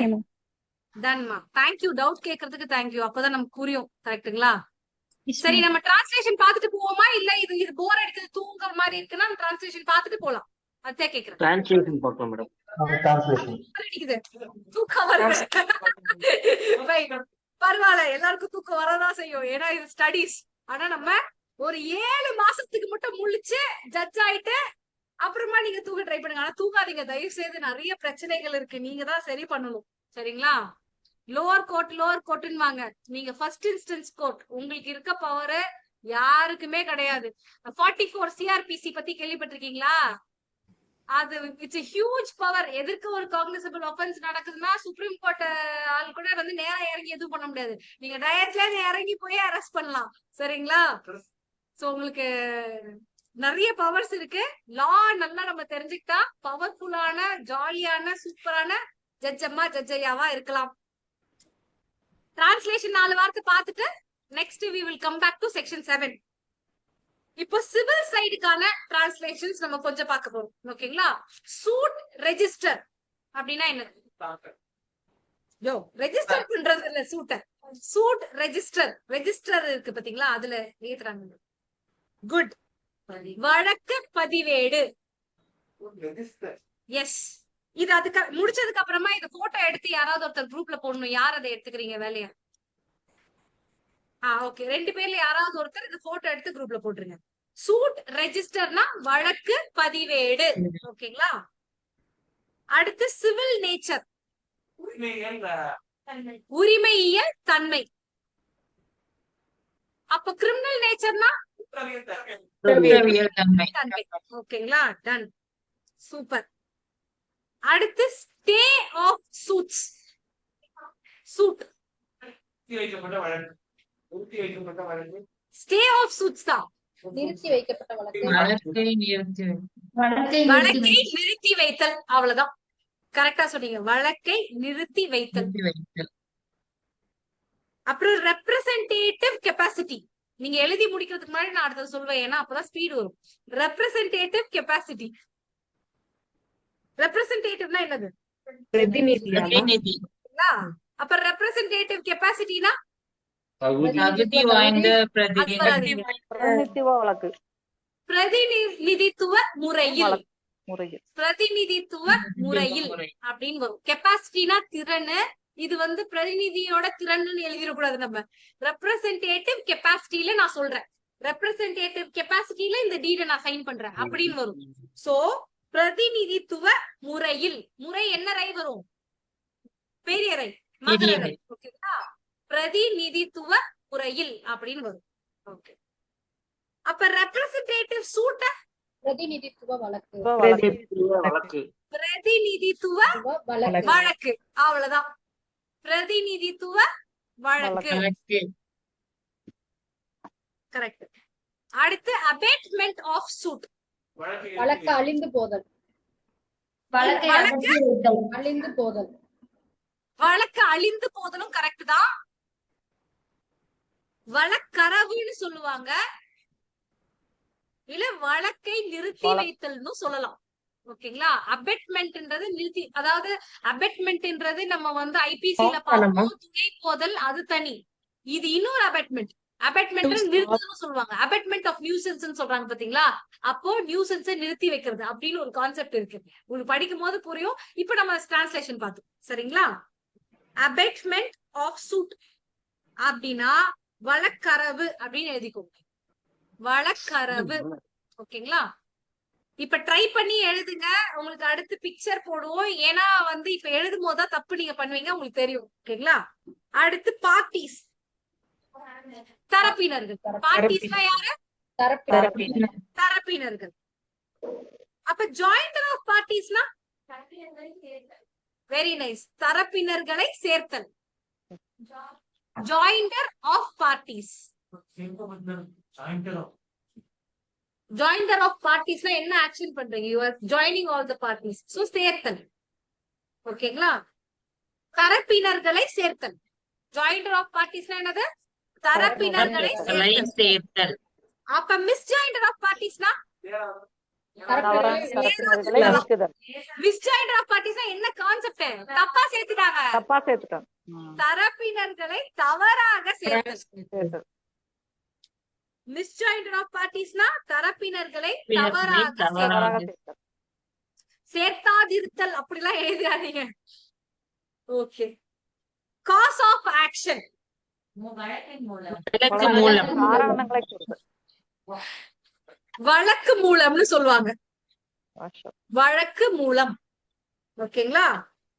டன்மா. தேங்க்யூ. டவுட் கேக்குறதுக்கு தேங்க்யூ. அப்பதான் நமக்கு புரியும். கரெக்ட்டுங்களா? சரி, நம்ம டிரான்ஸ்லேஷன் பாத்துட்டு போவோமா, இல்ல இது போர் அடிக்குது தூங்குற மாதிரி இருக்குன்னா டிரான்ஸ்லேஷன் பாத்துட்டு போலாம்? அதே கேக்குறேன். டிரான்ஸ்லேஷன் பார்க்கலாம் மேடம். அடிக்குது, தூக்கம் வருது. பரவாயில்ல, எல்லாருக்கும் தூக்கம் வரதான் செய்யும், ஏன்னா இது ஸ்டடீஸ். ஆனா நம்ம ஒரு 7 மாசத்துக்கு மட்டும் முழிச்சு ஜட்ஜ் ஆயிட்டு அப்புறமா நீங்க தூங்க ட்ரை பண்ணுங்க. ஆனா தூங்காதீங்க தயவு செய்து, நிறைய பிரச்சனைகள் இருக்கு, நீங்க தான் சரி பண்ணணும். சரிங்களா? லோவர் கோர்ட்னு வாங்க, நீங்க ஃபர்ஸ்ட் இன்ஸ்டன்ஸ் கோர்ட். உங்களுக்கு இருக்க பவர் யாருக்குமே கிடையாது. 44 சிஆர்பிசி பத்தி கேள்விப்பட்டிருக்கீங்களா? அது இட்ஸ் ஹியூஜ் பவர். எதற்கு ஒரு காக்னிசபிள் ஆஃபென்ஸ் நடக்குதுன்னா சுப்ரீம் கோர்ட் ஆள் கூட வந்து நேரா இறங்கி எதுவும் பண்ண முடியாது. நீங்க டயட்ல இறங்கி போய் அரெஸ்ட் பண்ணலாம். சரிங்களா? சோ உங்களுக்கு நிறைய பவர்ஸ் இருக்கு. லா நல்லா நம்ம தெரிஞ்சுக்கிட்டா பவர்ஃபுல்லான, ஜாலியான, சூப்பரான ஜட்ஜம்மா ஜட்ஜையாவா இருக்கலாம். டிரான்ஸ்லேஷன் 4 வார்த்தை பார்த்துட்டு next we will come back to section 7. இப்போ சிவில் சைடுக்கான டிரான்ஸ்லேஷன்ஸ் நம்ம கொஞ்சம் பார்க்க போறோம். ஓகேங்களா? சூட் ரெஜிஸ்டர் அப்படின்னா என்னது? யோ, ரெஜிஸ்டர் பண்றது இல்ல சூட்ட. சூட் ரெஜிஸ்டர் இருக்கு பாத்தீங்களா, அதுல ஏத்துறாங்க. குட். வழக்கு பதிவேடு. எஸ். இது அதுக்கு முடிச்சதுக்கு அப்புறமா இது போட்டோ எடுத்து யாராவது ஒருத்தர் குரூப்ல போடணும். யார் அதை எடுத்துக்கிறீங்க வேலையா? ஓகே, 2 பேர்ல யாராவது ஒருத்தர் இந்த போட்டோ எடுத்து குரூப்ல போட்டுருங்க. சூட் ரெஜிஸ்டர்னா வழக்கு பதிவேடு. ஓகேங்களா? அடுத்து சிவில் நேச்சர், உரிமையியல் தன்மை. அப்ப கிரிமினல் நேச்சர்னா தன்மை. ஓகேங்களா? டன். சூப்பர். அடுத்து stay of suits. Suit stay of suits தான். நிறுத்தி வைக்கப்பட்ட வழக்கு. வழக்கை நிறுத்தி வைத்தல், அவ்வளவுதான். கரெக்டா சொன்னீங்க, வழக்கை நிறுத்தி வைத்தல். அப்புறம் ரெப்ரசன்டேட்டிவ் கெப்பாசிட்டி. நீங்க எழுதி முடிக்கிறதுக்கு முன்னாடி நான் அடுத்தது சொல்வேன், ஏன்னா அப்பதான் ஸ்பீடு வரும். Representative capacity. ரெப்ரசன்டேட்டிவ்னா என்னது? பிரதிநிதி. அப்ப ரெப்ரசன்டேட்டிவ் கெப்பாசிட்டினா தகுதி வாய்ந்த பிரதிநிதித்துவ வழக்கு. பிரதிநிதித்துவ முறையில். பிரதிநிதித்துவ முறையில் அப்படின்னு வரும். கெப்பாசிட்டினா திறன். இது வந்து பிரதிநிதியோட திறன்னு எழுதிடக்கூடாது. நம்ம ரெப்ரசன்டேட்டிவ் கெப்பாசிட்டியில நான் சொல்றேன், ரெப்ரசன்டேட்டிவ் கெப்பாசிட்டியில இந்த டீட நான் சைன் பண்றேன் அப்படின்னு வரும். சோ பிரதிநிதித்துவ முறையில், முறை என்ன ரை வரும்? பெரிய ரை, மதுரை ரை. ஓகேங்களா? பிரதிநிதித்துவ முறையில் அப்படின்னு வரும். ஓகே. அப்ப ரெப்ரசன்டேட்டிவ் சூட்ட பிரதிநிதித்துவ வழக்கு. பிரதிநிதித்துவ வழக்கு, அவ்வளவுதான். பிரதிநிதித்துவ வழக்கு. கரெக்ட். அடுத்து அபேட்மெண்ட் ஆஃப் சூட். வழக்கு அழிந்து போதல். அழிந்து போதல். வழக்கு அழிந்து போதலும் கரெக்ட் தான். வழக்கறவுன்னு சொல்லுவாங்க, இல்ல வழக்கை நிறுத்தி வைத்தல்னு சொல்லலாம். ஓகேங்களா? அபெட்மெண்ட்ன்றது நிறுத்தி, அதாவது அபெட்மெண்ட்ன்றது நம்ம வந்து ஐபிசில பார்ப்போம், துணை போதல் அது தனி. இது இன்னொரு அபெட்மெண்ட். அபெட்மெண்ட் நிறுத்துன்னு சொல்லுவாங்க. அபெட்மெண்ட் ஆஃப் நியூசன்ஸ் சொல்றாங்க பாத்தீங்களா? அப்போ நியூசன்ஸை நிறுத்தி வைக்கிறது அப்படின்னு ஒரு கான்செப்ட் இருக்கு. உங்களுக்கு படிக்கும் போது புரியும். இப்ப நம்ம டிரான்ஸ்லேஷன் பார்த்தோம். சரிங்களா? அபெட்மெண்ட் ஆஃப் சூட் அப்படின்னா வழக்கறவு அப்படின்னு எழுதிக்கோங்க. வழக்கறவு. ஓகேங்களா? இப்ப ட்ரை பண்ணி எழுதுங்க. உங்களுக்கு அடுத்து பிக்சர் போடுவோம். ஏன்னா வந்து இப்ப எழுதும் போதுதான் தப்பு நீங்க பண்ணுவீங்க, உங்களுக்கு தெரியும். ஓகேங்களா? அடுத்து பார்ட்டிஸ். தரப்பினர்கள். பார்ட்டிஸ்னா யாரு? தரப்பினர்கள். அப்ப ஜாயிண்டர் ஆஃப் பார்ட்டிஸ்னா வெரி நைஸ், தரப்பினர்களை சேர்த்தல். Joinder of parties. Joinder of பார்ட்டிஸ்னா என்ன ஆக்ஷன் பண்றீங்க? You are joining all the parties. So சேர்த்தல். ஓகேங்களா? தரப்பினர்களை சேர்த்தல். ஜாயிண்டர் ஆஃப் பார்ட்டிஸ்னா என்னது? தரப்பினர்களை சேர்த்தல். அப்ப மிஸ் ஜாயிண்டர் ஆஃப் பார்ட்டிஸ்னா மிஸ் ஜாயிண்டர் ஆஃப் பார்ட்டிஸ்னா என்ன கான்செப்ட்? தப்பா சேர்த்துட்டாங்க. தரப்பினர்களை தவறாக சேர்த்தல். மிஸ் ஜாயிண்டர் ஆஃப் பார்ட்டிஸ்னா தரப்பினர்களை தவறாக சேர்த்தாதிருத்தல். அப்படிலாம் எழுதாதீங்க. ஓகே. Cause of action. வழக்கு மூலம்னு சொல்லுவாங்க. வழக்கு மூலம். ஓகேங்களா?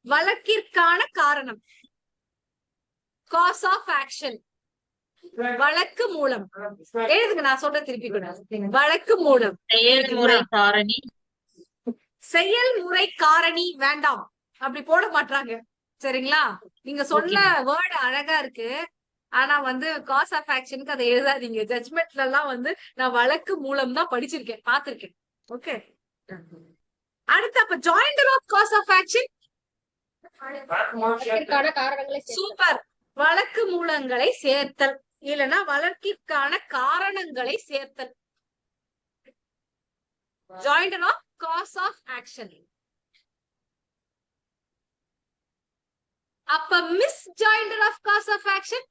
வழக்கிற்கான காரணம். Cause of action. வழக்கு மூலம். எழுதுங்க, நான் சொல்ற திருப்பி கூட. வழக்கு மூலம். செயல்முறை காரணி. செயல்முறை காரணி வேண்டாம், அப்படி போட மாட்டாங்க. சரிங்களா? நீங்க சொன்ன வேர்டு அழகா இருக்கு, ஆனா வந்து காஸ் ஆஃப் ஆக்ஷனுக்கு அதை எழுதாதீங்க. ஜட்மெண்ட்ல எல்லாம் வந்து நான் வழக்கு மூலம் தான் படிச்சிருக்கேன், பாத்திருக்கேன். ஓகே. அடுத்து அப்ப joinder of cause of action. Super. வழக்கு மூலங்களை சேர்த்தல், இல்லைன்னா வழக்கிற்கான காரணங்களை சேர்த்தல். Joinder of cause of action. அப்ப misjoinder of cause of action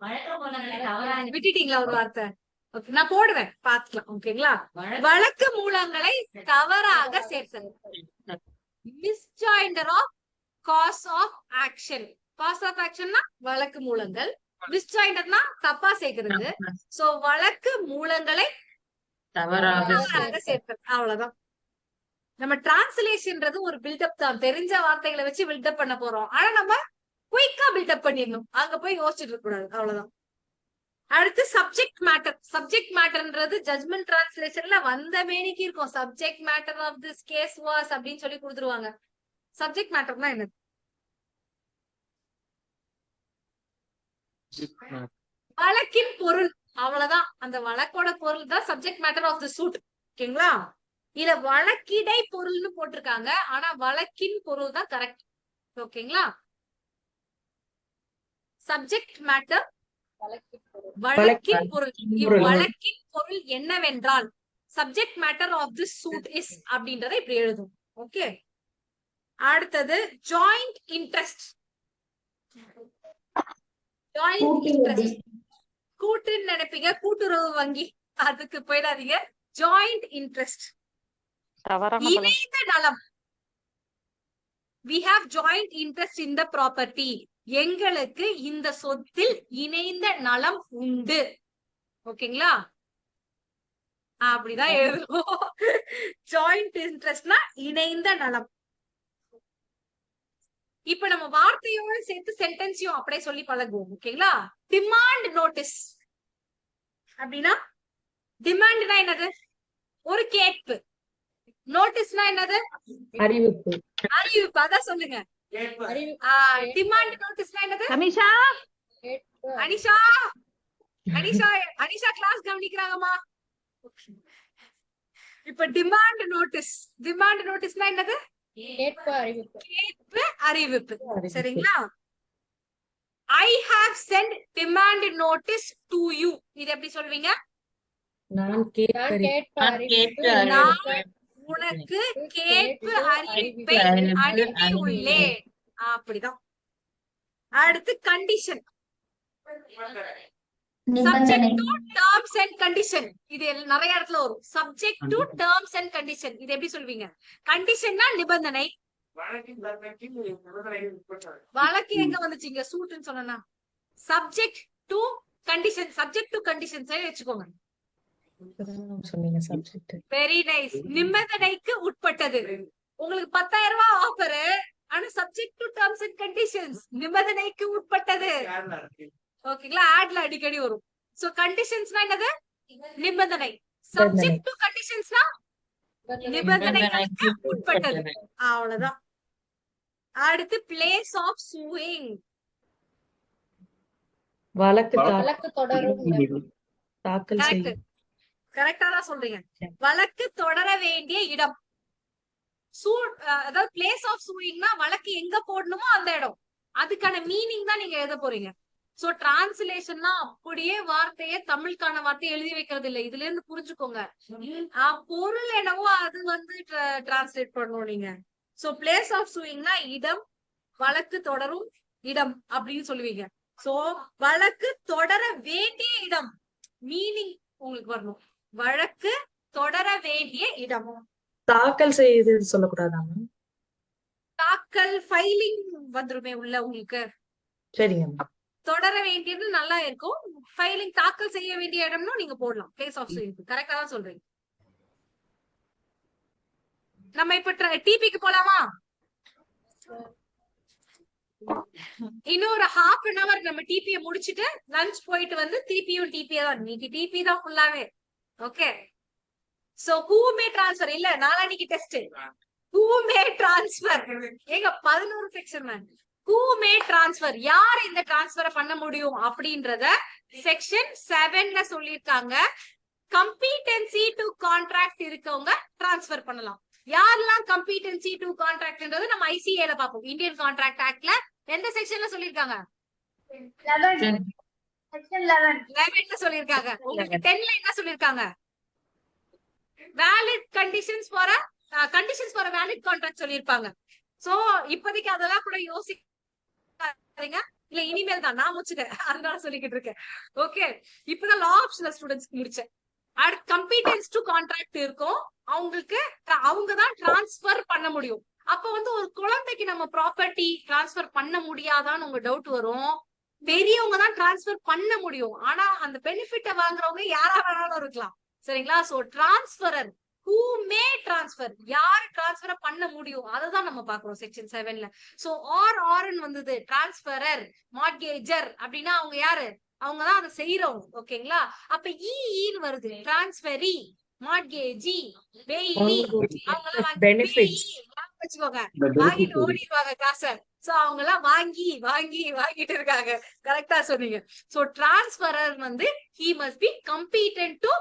விட்டுட்டீங்களா ஒரு வார்த்தை? ஓகே, நான் போடுவேன், பாத்துக்கலாம். ஓகேங்களா? வழக்கு மூலங்களை தவறாக சேர்த்தல். Misjoinder of cause of action. Cause of ஆக்ஷன்னா வழக்கு மூலங்கள், மிஸ் ஜாயிண்டர்னா தப்பா சேர்க்கிறது. சோ வழக்கு மூலங்களை தவறாக சேர்த்தல். அவ்வளவுதான். நம்ம டிரான்ஸ்லேஷன்ன்றது ஒரு பில்டப் தான். தெரிஞ்ச வார்த்தைகளை வச்சு பில்டப் பண்ண போறோம். ஆனா நம்ம குயிக்கா பில்டப் பண்ணிடணும், அங்க போய் யோசிச்சுட்டு இருக்க கூடாது. அவ்வளவுதான். அடுத்து சப்ஜெக்ட் மேட்டர். சப்ஜெக்ட் மேட்டர்ன்றது ஜட்மெண்ட் டிரான்ஸ்லேஷன்ல வந்த மேனிக்கு இருக்கும். Subject matter of this case was அப்படின்னு சொல்லி கொடுத்துருவாங்க. சப்ஜெக்ட் மேட்டர்னா என்னது? வழக்கின் பொருள். அவ்வளவுதான். அந்த வழக்கோட பொருள் தான் subject matter of the suit. ஓகேங்களா? இல்ல வழக்கிடை பொருள்னு போட்டிருக்காங்க, ஆனா வழக்கின் பொருள் தான் கரெக்ட். ஓகேங்களா? சப்ஜெக்ட் மேட்டர் வழக்கின் பொருள். வழக்கின் பொருள் என்னவென்றால் subject matter of the suit is அப்படின்றத இப்படி எழுதும். ஓகே. அடுத்தது ஜாயிண்ட் இன்ட்ரெஸ்ட். ஜாயிண்ட் இன்ட்ரெஸ்ட் கூட்டுன்னு நினைப்பீங்க, கூட்டுறவு வங்கி, அதுக்கு போயிடாதீங்க. ஜாயிண்ட் இன்ட்ரெஸ்ட் இணைந்த நலம். we have joint interest in the property. எங்களுக்கு இந்த சொத்தில் இணைந்த நலம் உண்டு. ஓகேங்களா? அப்படிதான் எழுதுவோம். ஜாயிண்ட் இன்ட்ரெஸ்ட்னா இணைந்த நலம். இப்ப நம்ம வார்த்தையோட சேர்த்து சென்டென்ஸையும் அப்படியே சொல்லி பழகுவோம். ஓகேங்களா? டிமாண்ட் நோட்டீஸ் அப்படின்னா, டிமாண்ட்னா என்னது? ஒரு கேட்பு. நோட்டீஸ்னா என்னது? அறிவிப்பு. அறிவிப்பு, அதான் சொல்லுங்க. டிமாண்ட் நோட்டீஸ்னா என்னது? அனிஷா அனிஷா அனிஷா அனிஷா கிளாஸ் கவனிக்கிறாங்கம்மா. இப்ப டிமாண்ட் நோட்டீஸ். டிமாண்ட் நோட்டீஸ்னா என்னது? கேட்பு அறிவிப்பு. கேட்பு அறிவிப்பு. சரிங்களா? I have sent demand notice to you. இது எப்படி சொல்வீங்க? நான் உனக்கு கேட்பு அறிவிப்பை அனுப்பி உள்ளேன். அப்படிதான். அடுத்து condition. Subject to terms and condition. இது நிறைய இடத்துல வரும். Subject to terms and condition. இது எப்படி சொல்வீங்க? கண்டிஷன்னா நிபந்தனை. வழக்கு எங்க வந்துச்சுங்க? சூட்னு சொன்னா subject to condition. Subject to conditions வச்சுக்கோங்க. Very nice. நிபந்தனைக்கு உட்பட்டது. உங்களுக்கு 10,000 ரூபாய் ஆஃபர், ஆனா subject to terms and conditions, நிபந்தனைக்கு உட்பட்டது. ஓகேங்களா? ஆட்ல அடிக்கடி வரும். சோ கண்டிஷன்ஸ்னா என்னது? நிபந்தனை. சப்ஜெக்ட் டு கண்டிஷன்ஸ்னா நிபந்தனைகளுக்கு உட்பட்டது. அவ்வளவுதான். அடுத்து பிளேஸ் ஆஃப் சூயிங். வழக்கு வழக்கு தொடரும் தாக்கல் செய்யும். கரெக்டா தான் சொல்றீங்க. வழக்கு தொடர வேண்டிய இடம். அதாவது பிளேஸ் ஆஃப் சூயிங்னா வழக்கு எங்க போடணுமோ அந்த இடம். அதுக்கான மீனிங் தான் நீங்க எழுத போறீங்க. சோ டிரான்ஸ்லேஷன்னா அப்படியே வார்த்தையே தமிழுக்கான வார்த்தையை எழுதி வைக்கிறது இல்ல. இதுல இருந்து புரிஞ்சுக்கோங்க. பொருள் என்னவோ அது வந்து டிரான்ஸ்லேட் பண்ணணும் நீங்க. சோ பிளேஸ் ஆஃப் சூயிங்னா இடம், வழக்கு தொடரும் இடம் அப்படின்னு சொல்லுவீங்க. சோ வழக்கு தொடர வேண்டிய இடம் மீனிங் உங்களுக்கு வரணும். வழக்கு தொடர வேண்டிய இடம். தாக்கல் செய்து சொல்லக்கூடாதாமா? தாக்கல் ஃபைலிங் வந்துருமே உள்ள உங்களுக்கு. சரிங்க. தொடர வேண்டியது நல்லா இருக்கும். ஃபைலிங் தாக்கல் செய்ய வேண்டிய இடம்னு நீங்க போடலாம். பிளேஸ் ஆஃப் சூயிங் கரெக்டா தான் சொல்றீங்க. நம்ம இப்ப டிபிக்கு போலாமா? இன்னும் ஒரு ஹாஃப் அன் அவர் நம்ம டிபிய முடிச்சிட்டு லஞ்ச் போயிட்டு வந்து திருப்பியும் டிபியா தான். இன்னைக்கு டிபி தான் ஃபுல்லாவே. Okay. So who may transfer இல்ல நாளைக்கு டெஸ்ட். who may transfer ஏங்க 11 section ma'am. who may transfer யார் இந்த டிரான்ஸ்ஃபரை பண்ண முடியும் அப்படின்றத செக்ஷன் 7ல சொல்லிருக்காங்க. கம்பீட்டன்சி டு கான்ட்ராக்ட் இருக்கவங்க டிரான்ஸ்ஃபர் பண்ணலாம். யாரெல்லாம் கம்பீட்டன்சி டு கான்ட்ராக்ட்ன்றது நம்ம ஐசிஏல பாப்போம். இந்தியன் கான்ட்ராக்ட் ஆக்ட்ல எந்த செக்ஷன்ல சொல்லிருக்காங்க? 11ல சொல்லிருக்காங்க. உங்களுக்கு 10ல என்ன சொல்லிருக்காங்க? Valid conditions for valid contract சொல்லிருப்பாங்க. சோ இப்போதைக்கு அதெல்லாம் கூட யோசிக்காதீங்க. இல்ல இனிமேல் தான் நான் முடிச்சுட்டேன் அதனால சொல்லிக்கிட்டு இருக்கேன். ஓகே. இப்பதான் லா ஆப்ஷனல் ஸ்டூடெண்ட்ஸ்க்கு முடிச்சேன். அடுத்து கம்பீட்டன்ஸ் டு கான்ட்ராக்ட் இருக்கும். அவங்க தான் டிரான்ஸ்ஃபர் பண்ண முடியும். அப்ப வந்து ஒரு குழந்தைக்கு நம்ம ப்ராப்பர்ட்டி டிரான்ஸ்ஃபர் பண்ண முடியாதான்னு உங்க டவுட் வரும். பெரியவங்க தான் டிரான்ஸ்ஃபர் பண்ண முடியும். ஆனா அந்த பெனிஃபிட்ட வாங்குறவங்க யாரா வேணாலும் இருக்கலாம். சரிங்களா? சோ டிரான்ஸ்ஃபரர் who may transfer யாரு டிரான்ஸ்ஃபர் பண்ண முடியும் அததான் நம்ம பாக்குறோம் செக்ஷன் 7ல. சோ ஆர்என் வந்தது டிரான்ஸ்ஃபரர், மார்ட்கேஜர் அப்படின்னா அவங்க யாரு? அவங்கதான் அதை செய்யறவங்க. ஓகேங்களா? அப்ப ஈன்னு வருது. டிரான்ஸ்ஃபரி, மார்ட்கேஜி, பெய்லி அவங்க எல்லாம் வச்சுக்கோங்க. வாங்கிட்டு ஓடிடுவாங்க காசை. சோ அவங்க எல்லாம் வாங்கிட்டு இருக்காங்க. கரெக்டா சொன்னீங்க. சோ டிரான்ஸ்ஃபரர் வந்து he must be competent to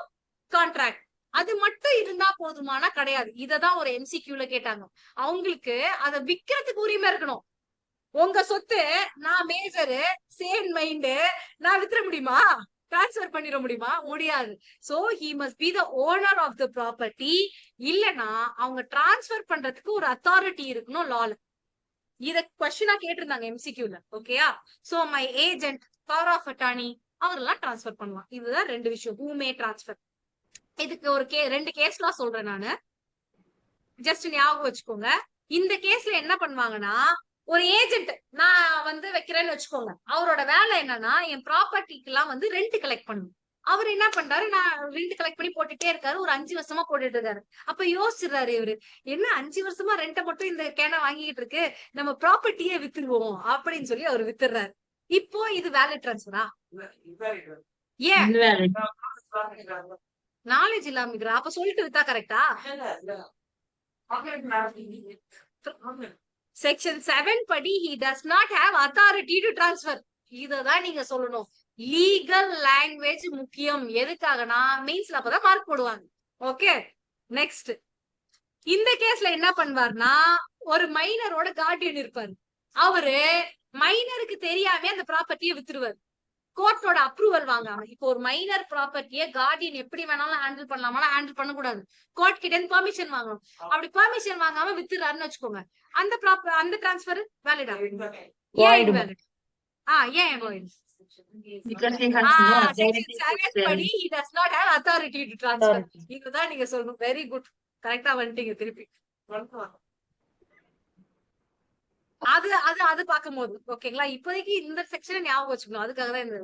contract. அது மட்டும் இருந்தா போதுமானா கிடையாது. இததான் ஒரு எம்சிக்யூல கேட்டாங்க. அவங்களுக்கு அதை விக்கிறதுக்கு உரிமை இருக்கணும். உங்க சொத்து நான் மேஜரு சேன் மைண்டு நான் வித்துற முடியுமா? டிரான்ஸ்ஃபர் பண்ணிட முடியுமா? முடியாது. So he must be the owner of the property. இல்லனா அவங்க டிரான்ஸ்ஃபர் பண்றதுக்கு ஒரு அத்தாரிட்டி இருக்கணும் லால. இத क्वेश्चनா கேட்டிருந்தாங்க எம்சிக்யூல. ஓகேயா? So my agent, power of attorney அவரெல்லாம் டிரான்ஸ்ஃபர் பண்ணலாம். இதுதான் ரெண்டு விஷயம். who may transfer. இதுக்கு ஒரு ரெண்டு கேஸ்லாம் சொல்றேன் நானு. ஜஸ்ட் ஞாபகம் வச்சுக்கோங்க. இந்த கேஸ்ல என்ன பண்ணுவாங்கன்னா ஒரு ஏஜென்ட் நான் வந்து வைக்கிறேன்னு வச்சுக்கோங்க. அவரோட வேலை என்னன்னா என் ப்ராப்பர்ட்டிக்கு எல்லாம் வந்து ரெண்ட் கலெக்ட் பண்ணணும். அவர் என்ன பண்றாரு? நான் ரெண்ட் கலெக்ட் பண்ணி போட்டுட்டே இருக்காரு. ஒரு 5 வருஷமா போட்டுட்டு இருக்காரு. அப்ப யோசிச்சுறாரு இவரு, என்ன 5 வருஷமா ரெண்ட்டை மட்டும் இந்த கேனை வாங்கிட்டு இருக்கு, நம்ம ப்ராப்பர்ட்டியே வித்துருவோம் அப்படின்னு சொல்லி அவர் வித்துறாரு. இப்போ இது வேலிட் டிரான்ஸ்ஃபரா? ஏன் நாலேஜ் இல்லாம இருக்கிறா? அப்ப சொல்லிட்டு வித்தா கரெக்டா? செக்ஷன் 7 படி he does not have authority to transfer. இததான் நீங்க சொல்லணும். லீகல் லாங்குவேஜ் முக்கியம். எதுக்காகனா மெயின்ஸ்ல அப்பதான் மார்க் போடுவாங்க. ஓகே. நெக்ஸ்ட் இந்த கேஸ்ல என்ன பண்ணுவார்னா ஒரு மைனரோட கார்டியன் இருப்பாரு. அவரு மைனருக்கு தெரியாம அந்த ப்ராப்பர்ட்டியை வித்துருவாரு. கோர்ட்டோட அப்ரூவல் வாங்காம. இப்போ ஒரு மைனர் ப்ராப்பர்ட்டியை கார்டியன் எப்படி வேணாலும் ஹேண்டில் பண்ணலாமா? ஹேண்டில் பண்ணக்கூடாது. கோர்ட் கிட்ட இருந்து பெர்மிஷன் வாங்கணும். அப்படி பெர்மிஷன் வாங்காம வித்துறாருன்னு வச்சுக்கோங்க. அந்த டிரான்ஸ்ஃபர் வேலிடா? ஏன் வேலிட்? ஏன் void? படி he does not have authority to transfer. இதுதான் நீங்க சொல்லணும். Very good. கரெக்டா வந்துட்டீங்க திருப்பி. அது பார்க்கும்போது ஓகேங்களா? இப்போதைக்கு இந்த செக்ஷனை ஞாபகம் வச்சுக்கணும். அதுக்காக தான் இந்த.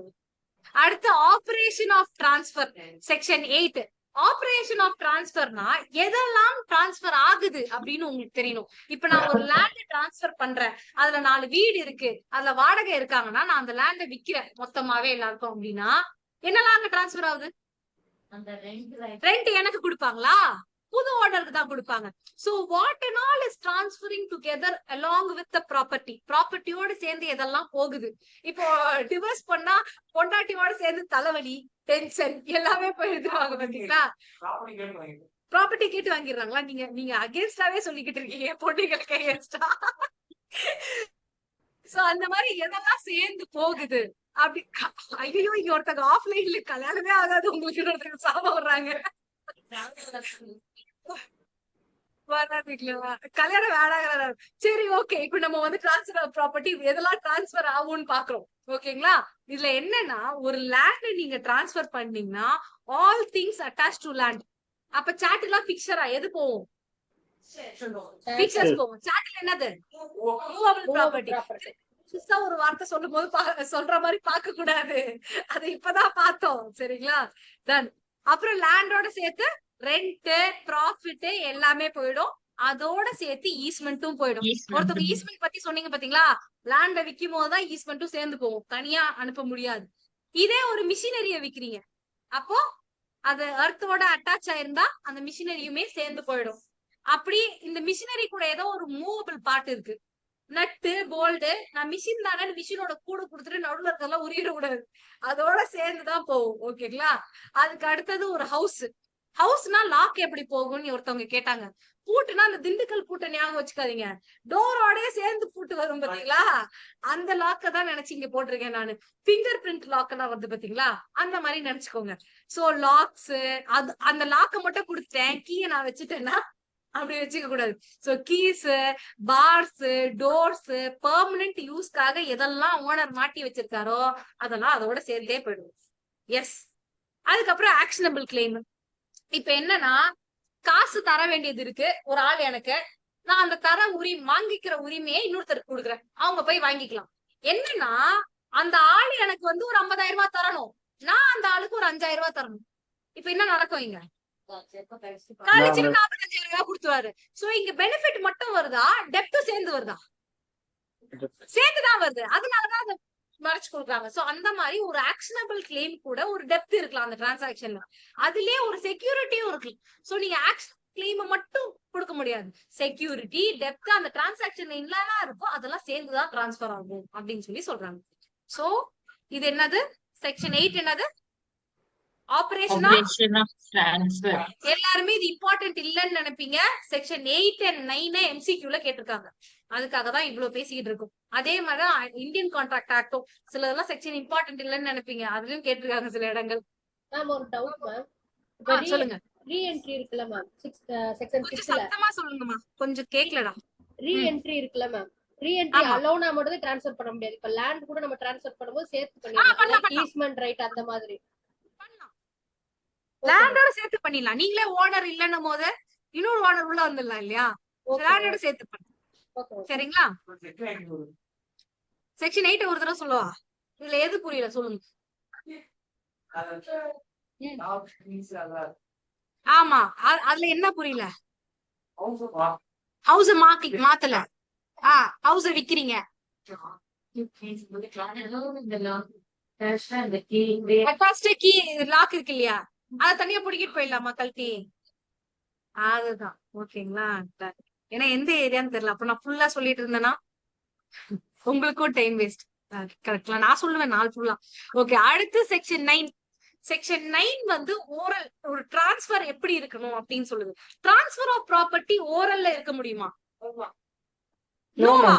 அடுத்து operation of transfer section 8. Operation of டிரான்ஸ்ஃபர்னா எதெல்லாம் டிரான்ஸ்ஃபர் ஆகுது அப்படின்னு உங்களுக்கு தெரியணும். இப்ப நான் ஒரு லேண்ட் டிரான்ஸ்ஃபர் பண்றேன். அதுல 4 வீடு இருக்கு, அதுல வாடகை இருக்காங்கன்னா நான் அந்த லேண்டை விக்கிறேன் மொத்தமாவே எல்லாருக்கும் அப்படின்னா என்னெல்லாம் அங்க டிரான்ஸ்பர் ஆகுது? ரெண்ட் எனக்கு கொடுப்பாங்களா? புது ஓனருக்கு தான் கொடுப்பாங்க. So what and all is transferring together along with the property. ப்ராப்பர்ட்டியோட சேர்ந்து எதெல்லாம் போகுது? இப்போ டிவோர்ஸ் பண்ணா பொண்டாட்டியோட சேர்ந்து தலைவலி, டென்ஷன் எல்லாமே போய் எழுதுவாங்க பாத்தீங்களா? ப்ராப்பர்ட்டி கேட்டு வாங்கிடுறாங்களா? நீங்க அகேன்ஸ்டாவே சொல்லிக்கிட்டு இருக்கீங்க பொண்ணுங்களுக்கு அகேன்ஸ்டா. சோ அந்த மாதிரி எதெல்லாம் சேர்ந்து போகுது அப்படி. ஐயோ இங்க ஒருத்தங்க ஆஃப்லைன்ல கல்யாணமே ஆகாது உங்களுக்கு ஒருத்தங்க சாபம் வர்றாங்க. கல்யாணம் வேணாங்க. சரி ஓகே, இப்ப நம்ம வந்து டிரான்ஸ்பர் ஆஃப் ப்ராப்பர்ட்டி எதெல்லாம் டிரான்ஸ்பர் ஆகும்னு பாக்குறோம். ஓகேங்களா? இதுல என்னன்னா ஒரு லேண்ட் நீங்க டிரான்ஸ்பர் பண்ணீங்கன்னா all things attach to land. அப்ப சாட் எல்லாம் பிக்சரா எது போகும்? பிக்சர்ஸ் போகும். சாட்ல என்னது? Movable property. புதுசா ஒரு வார்த்தை சொல்லும் போது சொல்ற மாதிரி பார்க்க கூடாது. அதை இப்பதான் பார்த்தோம். சரிங்களா? டன். அப்புறம் லேண்டோட சேர்த்து ரெண்ட், ப்ராஃபிட் எல்லாமே போயிடும். அதோட சேர்த்து ஈஸ்மெண்ட்டும் போயிடும். ஒருத்தவங்க ஈஸ்மெண்ட் பத்தி சொன்னீங்க பாத்தீங்களா? லேண்ட விக்கும் போதுதான் ஈஸ்மெண்ட்டும் சேர்ந்து போகும். தனியா அனுப்ப முடியாது. இதே ஒரு மிஷினரிய விக்கிறீங்க, அப்போ அது அர்த்தோட அட்டாச் ஆயிருந்தா அந்த மிஷினரியுமே சேர்ந்து போயிடும். அப்படி இந்த மிஷினரி கூட ஏதோ ஒரு மூவபிள் பார்ட் இருக்கு. நட்டு, போல்டு. நான் மிஷின் தானே மிஷினோட கூட கொடுத்துட்டு நடுவுல இருக்கெல்லாம் உருவிடக்கூடாது. அதோட சேர்ந்துதான் போகும். ஓகேங்களா? அதுக்கு அடுத்தது ஒரு ஹவுஸ். ஹவுஸ்னா லாக் எப்படி போகும்னு ஒருத்தவங்க கேட்டாங்க. பூட்டுனா அந்த திண்டுக்கல் பூட்டை ஞாபகம் வச்சுக்காதீங்க. டோரோடய சேர்ந்து பூட்டு வரும் பாத்தீங்களா? அந்த லாக்க தான் நினைச்சு இங்க போட்டிருக்கேன் நானு. பிங்கர் பிரிண்ட் லாக் எல்லாம் வருது பாத்தீங்களா? அந்த மாதிரி நினைச்சுக்கோங்க. சோ லாக்ஸ், அது அந்த லாக்க மட்டும் கொடுத்துட்டேன், கீயை நான் வச்சுட்டேன்னா அப்படி வச்சுக்க கூடாது. So keys, bars, doors permanent யூஸ்க்காக எதெல்லாம் ஓனர் மாட்டி வச்சிருக்காரோ அதெல்லாம் அதோட சேர்ந்தே போயிடும். எஸ். அதுக்கப்புறம் ஆக்ஷனபிள் கிளைம். இப்ப என்னன்னா காசு தர வேண்டியது இருக்கு ஒரு ஆள் எனக்கு. நான் அந்த வாங்கிக்கிற உரிமையை இன்னொருத்தருக்கு கொடுக்குறேன். அவங்க போய் வாங்கிக்கலாம். என்னன்னா அந்த ஆள் எனக்கு வந்து ஒரு 50,000 ரூபாய் தரணும், நான் அந்த ஆளுக்கு ஒரு 5,000 ரூபாய் தரணும். இப்ப என்ன நடக்கும்? இங்க கழிச்சுட்டு 45,000 ரூபாய் கொடுத்துருவாரு. சோ இங்க பெனிஃபிட் மட்டும் வருதா, டெப்டும் சேர்ந்து வருதா? சேர்ந்துதான் வருது. அதனாலதான் அதை மறைச்சு கொடுக்குறாங்க. சோ அந்த மாதிரி ஒரு ஆக்ஷனபிள் கிளைம் கூட ஒரு டெப்த் இருக்கலாம் அந்த டிரான்சாக்ஷன்ல. அதுலயே ஒரு செக்யூரிட்டியும் இருக்கு. சோ நீங்க ஆக்ஷன் கிளைம் மட்டும் கொடுக்க முடியாது. செக்யூரிட்டி, டெப்த் அந்த டிரான்சாக்ஷன் என்னெல்லாம் இருக்கோ அதெல்லாம் சேர்ந்துதான் டிரான்ஸ்பர் ஆகும் அப்படின்னு சொல்லி சொல்றாங்க. சோ இது என்னது? செக்ஷன் 8 என்னது? Operation of transfer. எல்லாருமே இது இம்பார்ட்டன்ட் இல்லன்னு நினைப்பீங்க. செக்ஷன் 8 and 9 MCQல கேட்டிருக்காங்க. அதுக்காக தான் இவ்வளவு பேசிக்கிட்டு இருக்கும். அதே மாதிரிதான் இந்தியன் கான்ட்ராக்ட் ஆக்டும் சிலதெல்லாம் செக்ஷன் இம்பார்ட்டன்ட் இல்லன்னு நினைப்பீங்க, அதுலயும் கேட்டிருக்காங்க சில இடங்கள். மேம் ஒரு டவுட் மேம். சொல்லுங்க. ரீஎன்ட்ரி இருக்குல்ல மேம், செக்ஷன் 6ல சத்தமா சொல்லுங்கம்மா, கொஞ்சம் கேக்கலடா. ரீஎன்ட்ரி இருக்குல்ல மேம், ரீஎன்ட்ரி அலோனா மட்டும் ட்ரான்ஸ்ஃபர் பண்ண முடியாது. இப்ப லேண்ட் கூட நம்ம ட்ரான்ஸ்ஃபர் பண்ணும்போது சேர்த்து பண்ணிடலாம். ஈஸ்மென்ட் ரைட் அந்த மாதிரி லேண்டோட சேர்த்து பண்ணிடலாம். நீங்களே ஓனர் இல்லன்னும் போது இன்னொரு ஓனர் உள்ள வந்துடலாம் இல்லையா? லேண்டோட சேர்த்து பண்ண. சரிங்களா? செக்ஷன் 8 ஒரு தடவை சொல்லுவா. இதுல எது புரியல சொல்லுங்க. ஆமா, அதுல என்ன புரியல? ஹவுஸ் மாத்தல. ஹவுஸ் விக்கிறீங்க. கீ லாக் இருக்கு இல்லையா? அத தனியா பிடிக்கிட்டு போயிடலாமா கழட்டி? அதுதான். ஓகேங்களா? ஏன்னா எந்த ஏரியான்னு தெரியல. அப்ப நான் ஃபுல்லா சொல்லிட்டு இருந்தேன்னா உங்களுக்கும் டைம் வேஸ்ட். கரெக்ட்ல நான் சொல்லுவேன் நாள் ஃபுல்லா. ஓகே, அடுத்து செக்ஷன் 9. செக்ஷன் 9 வந்து ஓரல் ஒரு டிரான்ஸ்பர் எப்படி இருக்கணும் அப்படின்னு சொல்லுது. டிரான்ஸ்பர் ஆஃப் ப்ராப்பர்ட்டி ஓரல்ல இருக்க முடியுமா? நோவா.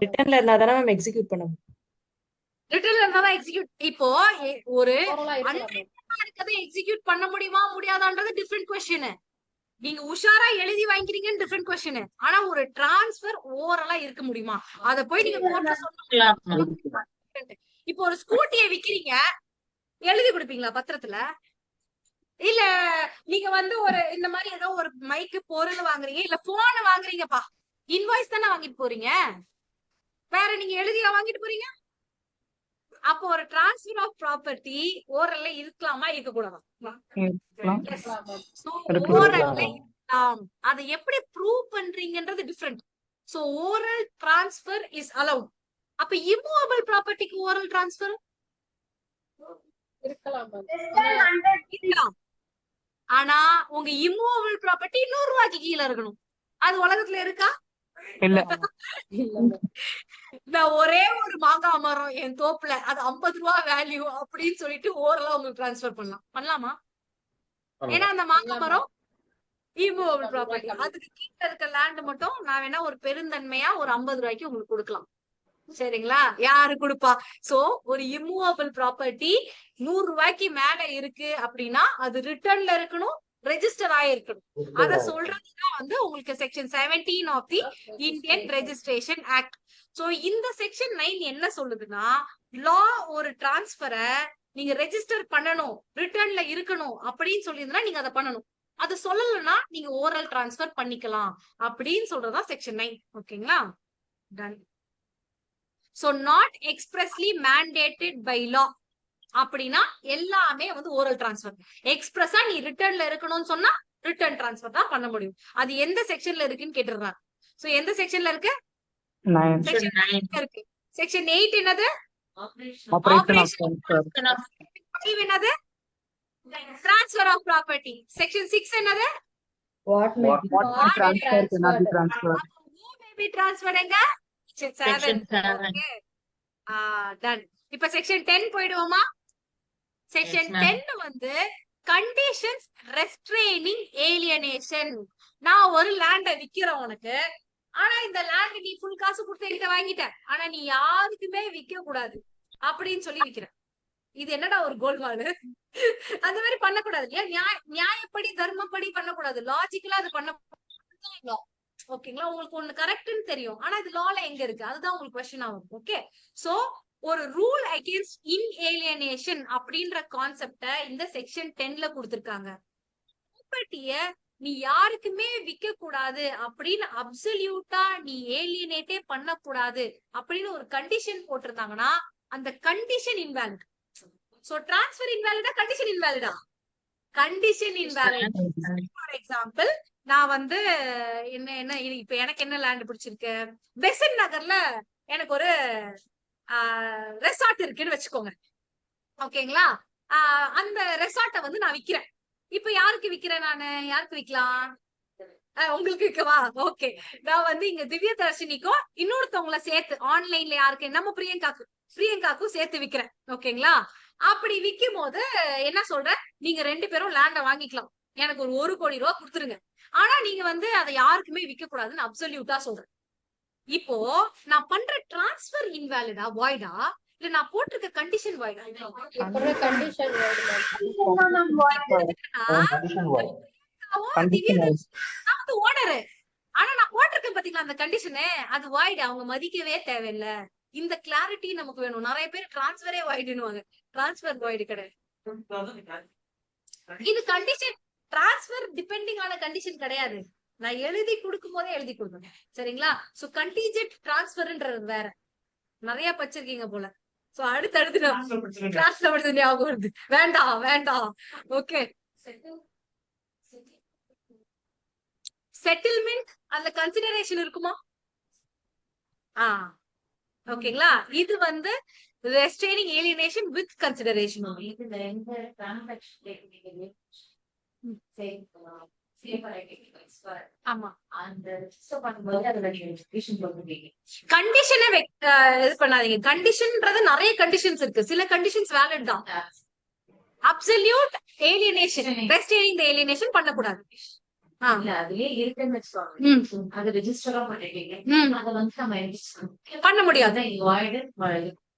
ரிட்டன்ல இருந்தா தானே மேம் எக்ஸிக்யூட் பண்ண முடியும். ரிட்டன்ல இருந்தா தான் எக்ஸிக்யூட். இப்போ ஒரு இருக்கதை எக்ஸிக்யூட் பண்ண முடியுமா முடியாதான்றது டிஃபரெண்ட் கொஸ்டின். நீங்க உஷாரா எழுதி வாங்கிக்கிறீங்கன்னு டிஃபரெண்ட் கொஸ்டின். ஆனா ஒரு டிரான்ஸ்பர் ஓரலா இருக்க முடியுமா? அத போய் நீங்க கோர்ட்ல சொல்லுங்க. இப்போ ஒரு ஸ்கூட்டியை விக்கிறீங்க, எழுதி கொடுப்பீங்களா பத்திரத்துல? இல்ல நீங்க வந்து ஒரு இந்த மாதிரி ஏதோ ஒரு மைக்கு பொருள் வாங்குறீங்க, இல்ல போன் வாங்குறீங்கப்பா, இன்வாய்ஸ் தானே வாங்கிட்டு போறீங்க, வேற நீங்க எழுதியா வாங்கிட்டு போறீங்க? அப்போ ஒரு டிரான்ஸ்பர் ஆஃப் ப்ராப்பர்ட்டி ஓரல்ல இருக்கலாமா இருக்க கூடாதா? ஓரல்ல இருக்கலாம். அதை எப்படி ப்ரூவ் பண்றீங்கன்றது different. So oral transfer is allowed. அப்ப இம்மூவபிள் ப்ராப்பர்ட்டிக்கு ஓரல் டிரான்ஸ்பர் இருக்கலாம் ma'am. இருக்கலாம். ஆனா உங்க இம்மூவபிள் ப்ராப்பர்ட்டி 100 ரூபாய்க்கு கீழே இருக்கணும். அது உலகத்துல இருக்கா? இல்ல. இல்ல ma'am. நான் ஒரே ஒரு மாங்காய் மரம் என் தோப்புல அது 50 ரூபா வேல்யூ அப்படின்னு சொல்லிட்டு ஓரளவு உங்களுக்கு டிரான்ஸ்ஃபர் பண்ணலாமா? ஏன்னா அந்த மாங்காய் மரம் இம்மூவபிள் ப்ராப்பர்ட்டி. அதுக்கு கீழே இருக்க லேண்ட் மட்டும் நான் வேணா ஒரு பெருந்தன்மையா ஒரு 50 ரூபாய்க்கு உங்களுக்கு கொடுக்கலாம். சரிங்களா? யாரு கொடுப்பா? சோ ஒரு இம்மூவபிள் ப்ராப்பர்ட்டி 100 ரூபாய்க்கு மேல இருக்கு அப்படின்னா அது ரிட்டர்ன்ல இருக்கணும், ரெஜிஸ்டர் ஆயிருக்கணும். அத சொல்றதுதான் வந்து உங்களுக்கு section 17 of the Indian registration act. So இந்த செக்ஷன் 9 என்ன சொல்லுதுன்னா, லா ஒரு டிரான்ஸ்பரை நீங்க ரெஜிஸ்டர் பண்ணணும், ரிட்டர்ன்ல இருக்கணும் அப்படின்னு சொல்லியிருந்தா நீங்க அதை பண்ணணும். அது சொல்லலைன்னா நீங்க ஓரல் டிரான்ஸ்பர் பண்ணிக்கலாம் அப்படின்னு சொல்றதா செக்ஷன் 9. ஓகேங்களா? Done. So not expressly mandated by law அப்படின்னா எல்லாமே வந்து ஓரல் டிரான்ஸ்பர். எக்ஸ்பிரஸா நீ ரிட்டர்ன்ல இருக்கணும்னு சொன்னா ரிட்டர்ன் டிரான்ஸ்பர் தான் பண்ண முடியும். அது எந்த செக்ஷன்ல இருக்குன்னு கேட்டுறாங்க. சோ எந்த செக்ஷன்ல இருக்கு? செக்ஷன் 9 இருக்கு. செக்ஷன் 8 என்னது? ஆபரேஷன். என்னது? Transfer of property. செக்ஷன் 6 என்னது? வாட் மே பி டிரான்ஸ்ஃபர் எங்க? செக்ஷன் 7. ஓகே. டன். இப்ப செக்ஷன் 10 போய்டுவோமா? செக்ஷன் 10 வந்து கண்டிஷன்ஸ் ரெஸ்ட்ரெய்னிங் ஏலியனேஷன். நான் ஒரு லேண்ட விக்கிறேன் உனக்கு, ஆனா இந்த லேண்ட் நீ ஃபுல் காசு கொடுத்து என்கிட்ட வாங்கிட்ட, ஆனா நீ யாருக்குமே விக்க கூடாது அப்படின்னு சொல்லி விக்கிற. இது என்னடா ஒரு கோல்மாலு? அந்த மாதிரி பண்ணக்கூடாது இல்லையா? நியாயப்படி தர்மப்படி பண்ணக்கூடாது, லாஜிக்கலா அது பண்ண. ஓகேங்களா? உங்களுக்கு ஒண்ணு கரெக்ட்னு தெரியும், ஆனா இது லால எங்க இருக்கு? அதுதான் உங்களுக்கு கொஸ்டின் ஆகும். ஓகே. சோ ஒரு ரூல் அகேன்ஸ்ட் இன்ஏலியனேஷன் அப்படின்ற கான்செப்ட இந்த செக்ஷன் 10ல கொடுத்திருக்காங்க. ப்ராப்பர்ட்டிய நீ யாருக்குமே விக்க கூடாது அப்படின்னு அப்சல்யூட்டா நீ ஏலியனேட்டே பண்ணக்கூடாது அப்படின்னு ஒரு கண்டிஷன் போட்டிருந்தாங்கன்னா அந்த கண்டிஷன் இன்வாலிட். சோ டிரான்ஸ்ஃபர் இன்வாலிடா, கண்டிஷன் இன்வாலிடா? Condition invalid. ஃபார் எக்ஸாம்பிள், நான் வந்து என்ன இப்ப எனக்கு என்ன லேண்ட் பிடிச்சிருக்கு, பெசன்ட் நகர்ல எனக்கு ஒரு ரெசார்ட் இருக்குன்னு வச்சுக்கோங்க. ஓகேங்களா? அந்த ரெசார்ட்டை வந்து நான் விக்கிறேன். இப்ப யாருக்கு விக்கிறேன்? நானு யாருக்கு விக்கலாம்? உங்களுக்கு விக்கவா? ஓகே. நான் வந்து இங்க திவ்ய தர்ஷினிக்கும் இன்னொருத்தவங்கள சேர்த்து ஆன்லைன்ல யாருக்கு, நம்ம பிரியங்காக்கும் சேர்த்து விக்கிறேன். ஓகேங்களா? அப்படி விக்கும் போது என்ன சொல்றேன், நீங்க 2 பேரும் லேண்ட வாங்கிக்கலாம், எனக்கு ஒரு 1 கோடி ரூபாய் கொடுத்துருங்க, ஆனா நீங்க வந்து அதை யாருக்குமே விக்க கூடாதுன்னு அப்சல்யூட்டா சொல்றேன். இப்போ நான் பண்ற டிரான்ஸ்ஃபர் இன்வாலிடா, வாய்டா, இல்ல நான் போட்டிருக்க கண்டிஷன் வாய்டா? கண்டிஷன் ஓனரு, ஆனா நான் போட்டிருக்கேன் பாத்தீங்களா அந்த கண்டிஷனு, அது வாய்டு. அவங்க மதிக்கவே தேவையில்ல. இந்த கிளாரிட்டி நமக்கு வேணும். நிறைய பேர் டிரான்ஸ்ஃபரே வாய்டுன்னுவாங்க. டிரான்ஸ்ஃபர் வாய்டு கிடையாது. இது கண்டிஷன் டிரான்ஸ்ஃபர் டிபெண்டிங் ஆன கண்டிஷன் கிடையாது. நான் எழுதி கொடுக்கும் போதே எழுதி கொடுக்கணும். சரிங்களா? சோ கண்டிஜென்ட் டிரான்ஸ்ஃபர்ன்றது வேற. நிறைய படிச்சிருக்கீங்க போல. சோ அடுத்து கிளாஸ்ல படிச்ச ஞாபகம் வருது. வேண்டாம். ஓகே. செட்டில்மெண்ட் அந்த கன்சிடரேஷன் இருக்குமா? ஓகேங்களா? இது வந்து ரெஸ்ட்ரெய்னிங் ஏலியனேஷன் வித் கன்சிடரேஷன். ஆமா. கண்டிஷனை இது பண்ணாதீங்க. கண்டிஷன்ன்றது நிறைய கண்டிஷன்ஸ் இருக்கு. சில கண்டிஷன்ஸ் வேலிட் தான். அப்சல்யூட் ஏலியனேஷன், ரெஸ்ட்ரெய்னிங் தி ஏலியனேஷன் பண்ணக்கூடாது. பண்ண முடியாது.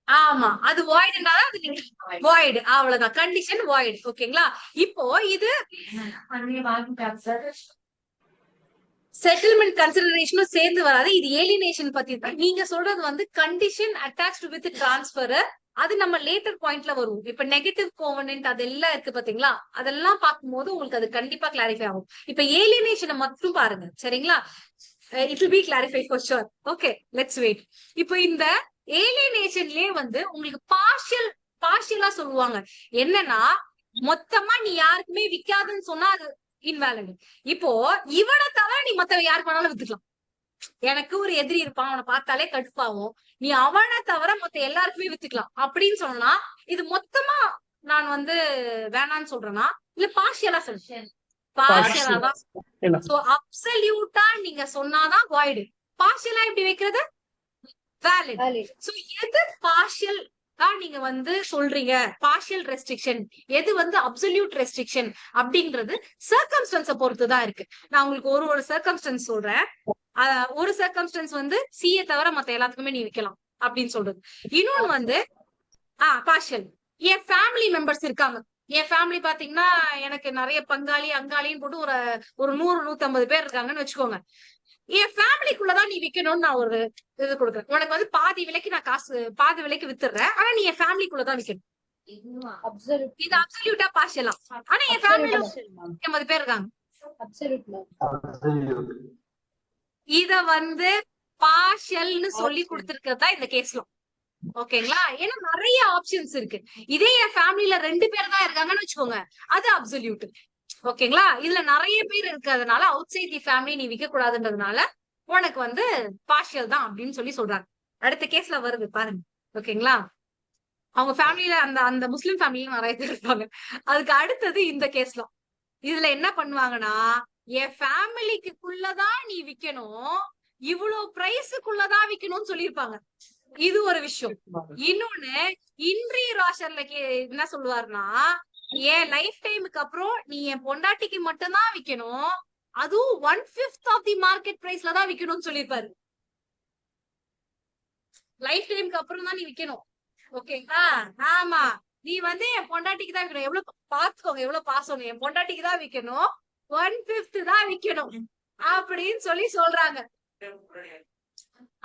ஆமா, அது வாய்டுனால அது வாய்டு, அவ்வளவுதான். Condition void. ஓகேங்களா? இப்போ இது செட்டில்மெண்ட் கன்சிடரேஷனும் சேர்ந்து வராது. இது ஏலியனேஷன் பத்தி தான். நீங்க சொல்றது வந்து கண்டிஷன் அட்டாச்டு வித் டிரான்ஸ்ஃபர். அது நம்ம லேட்டர் பாயிண்ட்ல வரும். இப்ப நெகட்டிவ் கோவனன்ட் அதெல்லாம் இருக்கு பாத்தீங்களா? அதெல்லாம் பார்க்கும்போது உங்களுக்கு அது கண்டிப்பா கிளாரிஃபை ஆகும். இப்ப ஏலியனேஷனை மட்டும் பாருங்க. சரிங்களா? It will be clarified for sure. Okay, let's wait. இப்போ இந்த ஏலியனேஷன்லயே வந்து உங்களுக்கு பார்ஷியலா சொல்லுவாங்க. என்னன்னா மொத்தமா நீ யாருக்குமே விக்காதுன்னு சொன்னா அது இன்வேலிட். இப்போ இவனை தவிர நீ மத்த யாருக்கு வேணாலும் வித்துக்கலாம். எனக்கு ஒரு எதிரி இருப்பான், அவனை பார்த்தாலே கடுப்பாவும், நீ அவனை தவிர மொத்த எல்லாருக்குமே வித்துக்கலாம் அப்படின்னு சொன்னா இது மொத்தமா நான் வந்து வேணான்னு சொல்றேன்னா இல்ல பார்ஷியலா சொல்றேன்? பார்ஷியலா தான். சோ அப்சல்யூட்டா நீங்க சொன்னாதான் வாய்டு, பார்ஷியலா எப்படி வைக்கிறது வேலிட். சோ எது பார்ஷியல் நீங்க வந்து சொல்றீங்க பார்ஷியல் ரெஸ்ட்ரிக்ஷன், எது வந்து அப்சல்யூட் ரெஸ்ட்ரிக்ஷன் அப்படின்றது சர்க்கம்ஸ்டன்ஸ பொறுத்துதான் இருக்கு. நான் உங்களுக்கு ஒரு சர்க்கம்ஸ்டன்ஸ் சொல்றேன். ஒரு சர்க்கம்ஸ்டன்ஸ் வந்து சிஏ தவிர மத்த எல்லாத்துக்குமே நீ விக்கலாம் அப்படின்னு சொல்றது. இன்னொன்னு வந்து பார்ஷியல், என் ஃபேமிலி மெம்பர்ஸ் இருக்காங்க, என் ஃபேமிலி பாத்தீங்கன்னா எனக்கு நிறைய பங்காளி அங்காளின்னு போட்டு ஒரு 100-150 பேர் இருக்காங்கன்னு வச்சுக்கோங்க. என் ஃபேமிலிக்குள்ளதான் நீ விக்கணும்னு நான் ஒரு இது கொடுக்குறேன். உனக்கு வந்து பாதி விலைக்கு நான் பாதி விலைக்கு வித்துடுறேன், ஆனா நீ என் ஃபேமிலிக்குள்ளதான் விக்கணும். இது அப்சல்யூட்டா பார்ஷியலா? ஆனா என் ஃபேமிலில 50 பேர் இருக்காங்க. இத வந்து பார்ஷியல்னு சொல்லி கொடுத்திருக்கிறது தான் இந்த கேஸ்ல. ஓகேங்களா? ஏன்னா நிறைய ஆப்ஷன்ஸ் இருக்கு. இதே என் ஃபேமிலில 2 பேர் தான் இருக்காங்கன்னு வச்சுக்கோங்க, அது அப்சல்யூட். ஓகேங்களா? இதுல நிறைய பேர் இருக்கிறதுனால அவுட் சைட் தி ஃபேமிலி நீ விற்க கூடாதுன்றதுனால உனக்கு வந்து பார்ஷியல் தான் அப்படின்னு சொல்லி சொல்றாங்க. அடுத்த கேஸ்ல வருது பாருங்க. ஓகேங்களா? அவங்க ஃபேமிலில அந்த முஸ்லிம் ஃபேமிலியும் நிறைய பேர் இருப்பாங்க. அதுக்கு அடுத்தது இந்த கேஸ்ல இதுல என்ன பண்ணுவாங்கன்னா, என் ஃபேமிலிக்குள்ளதான் நீ விக்கணும், இவ்வளவு பிரைஸுக்குள்ளதான் விக்கணும்னு சொல்லியிருப்பாங்க. இது ஒரு விஷயம். இன்னொன்னு இன்ரி ராஷர்ல என்ன சொல்லுவாருன்னா, என் லைஃப் டைமுக்கு அப்புறம் நீ என் பொண்டாட்டிக்கு மட்டும்தான் விக்கணும், அதுவும் 1/5 ஆஃப் தி மார்க்கெட் பிரைஸ்ல தான் விக்கணும்னு சொல்லியிருப்பாரு. லைஃப் டைமுக்கு அப்புறம் தான் நீ விக்கணும். ஓகேங்களா? ஆமா, நீ வந்து என் பொண்டாட்டிக்கு தான் விக்கணும். எவ்வளவு பாத்துக்கோங்க, எவ்வளவு பாசம், என் பொண்டாட்டிக்கு தான் விக்கணும், 1/5 தான் விக்கணும் அப்படின்னு சொல்லி சொல்றாங்க.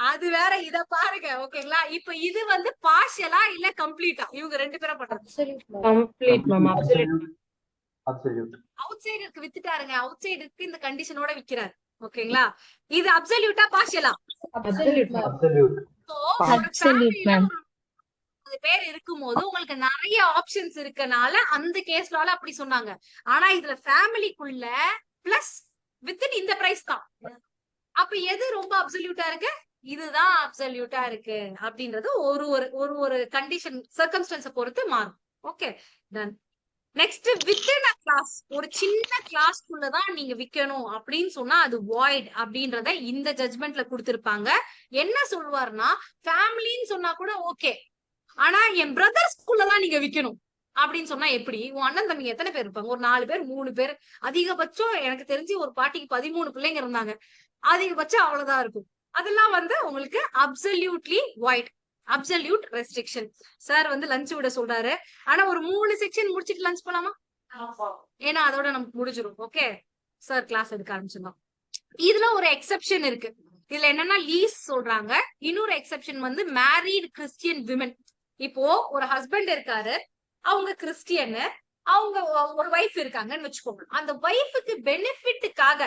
அது வேற, இத பாருங்க. ஓகேங்களா? இப்ப இது வந்து பார்ஷியலா இல்ல கம்ப்ளீட்டா? இவங்க 2 பேரும் பண்றது கம்ப்ளீட் மேம். அப்சல்யூட். அவுட் சைடருக்கு வித்துட்டாருங்க, அவுட் சைடருக்கு இந்த கண்டிஷனோட விக்கிறாரு. ஓகேங்களா? இது அப்சல்யூட்டா பார்ஷியலா? அப்சல்யூட். பேர் இருக்கும்போது உங்களுக்கு நிறைய ஆப்ஷன்ஸ் இருக்கனால அந்த கேஸ்லால அப்படி சொன்னாங்க. ஆனா இதுல ஃபேமிலிக்குள்ள பிளஸ் வித்தின் இந்த பிரைஸ் தான். அப்ப எது ரொம்ப அப்சல்யூட்டா இருக்கு? இதுதான் அப்சல்யூட்டா இருக்கு அப்படின்றது ஒரு கண்டிஷன் சர்க்கம்ஸ்டன்ஸ பொறுத்து மாறும். Okay, done. Next within a class, ஒரு சின்ன கிளாஸ்க்குள்ளதான் நீங்க விக்கணும் அப்படின்னு சொன்னா அது வாய்ட் அப்படின்றத இந்த ஜட்ஜ்மெண்ட்ல கொடுத்திருப்பாங்க. என்ன சொல்லுவாருன்னா, ஃபேமிலின்னு சொன்னா கூட ஓகே, ஆனா என் பிரதர்ஸ்குள்ளதான் நீங்க விக்கணும் அப்படின்னு சொன்னா எப்படி? உன் அண்ணன் தம்பிங்க எத்தனை பேர் இருப்பாங்க? ஒரு 4 பேர் 3 பேர் அதிகபட்சம். எனக்கு தெரிஞ்சு ஒரு பாட்டிக்கு 13 பிள்ளைங்க இருந்தாங்க, அதிகபட்சம் அவ்வளவுதான் இருக்கும். அதெல்லாம் வந்து உங்களுக்கு absolutely void, absolute restriction. Sir வந்து லஞ்ச் விட சொல்றாரு, ஆனா ஒரு 3 செக்ஷன் முடிச்சிட்டு லஞ்ச் போலாமா? ஏன்னா அதோட நமக்கு முடிஞ்சிடும். ஓகே சார், கிளாஸ் எடுக்க ஆரம்பிச்சிடலாம். இதுல ஒரு எக்ஸெப்ஷன் இருக்கு. இதுல என்னன்னா லீஸ் சொல்றாங்க. இன்னொரு எக்ஸெப்ஷன் வந்து மேரீட் கிறிஸ்டியன் விமன். இப்போ ஒரு ஹஸ்பண்ட் இருக்காரு, அவங்க கிறிஸ்டியன், அவங்க ஒரு வைஃப் இருக்காங்கன்னு வச்சுக்கோங்க. அந்த வைஃபுக்கு பெனிஃபிட்டுக்காக